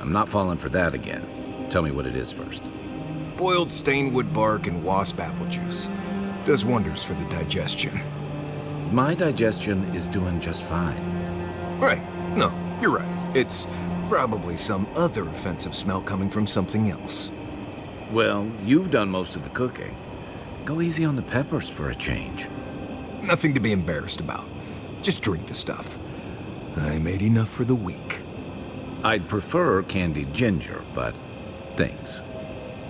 I'm not falling for that again. Tell me what it is first. Boiled stainwood bark and wasp apple juice. Does wonders for the digestion. My digestion is doing just fine. Right. No, you're right. It's probably some other offensive smell coming from something else. Well, you've done most of the cooking. Go easy on the peppers for a change. Nothing to be embarrassed about. Just drink the stuff. I made enough for the week. I'd prefer candied ginger, but thanks.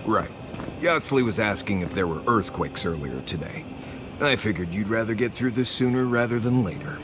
Right. Yatsley was asking if there were earthquakes earlier today. I figured you'd rather get through this sooner rather than later.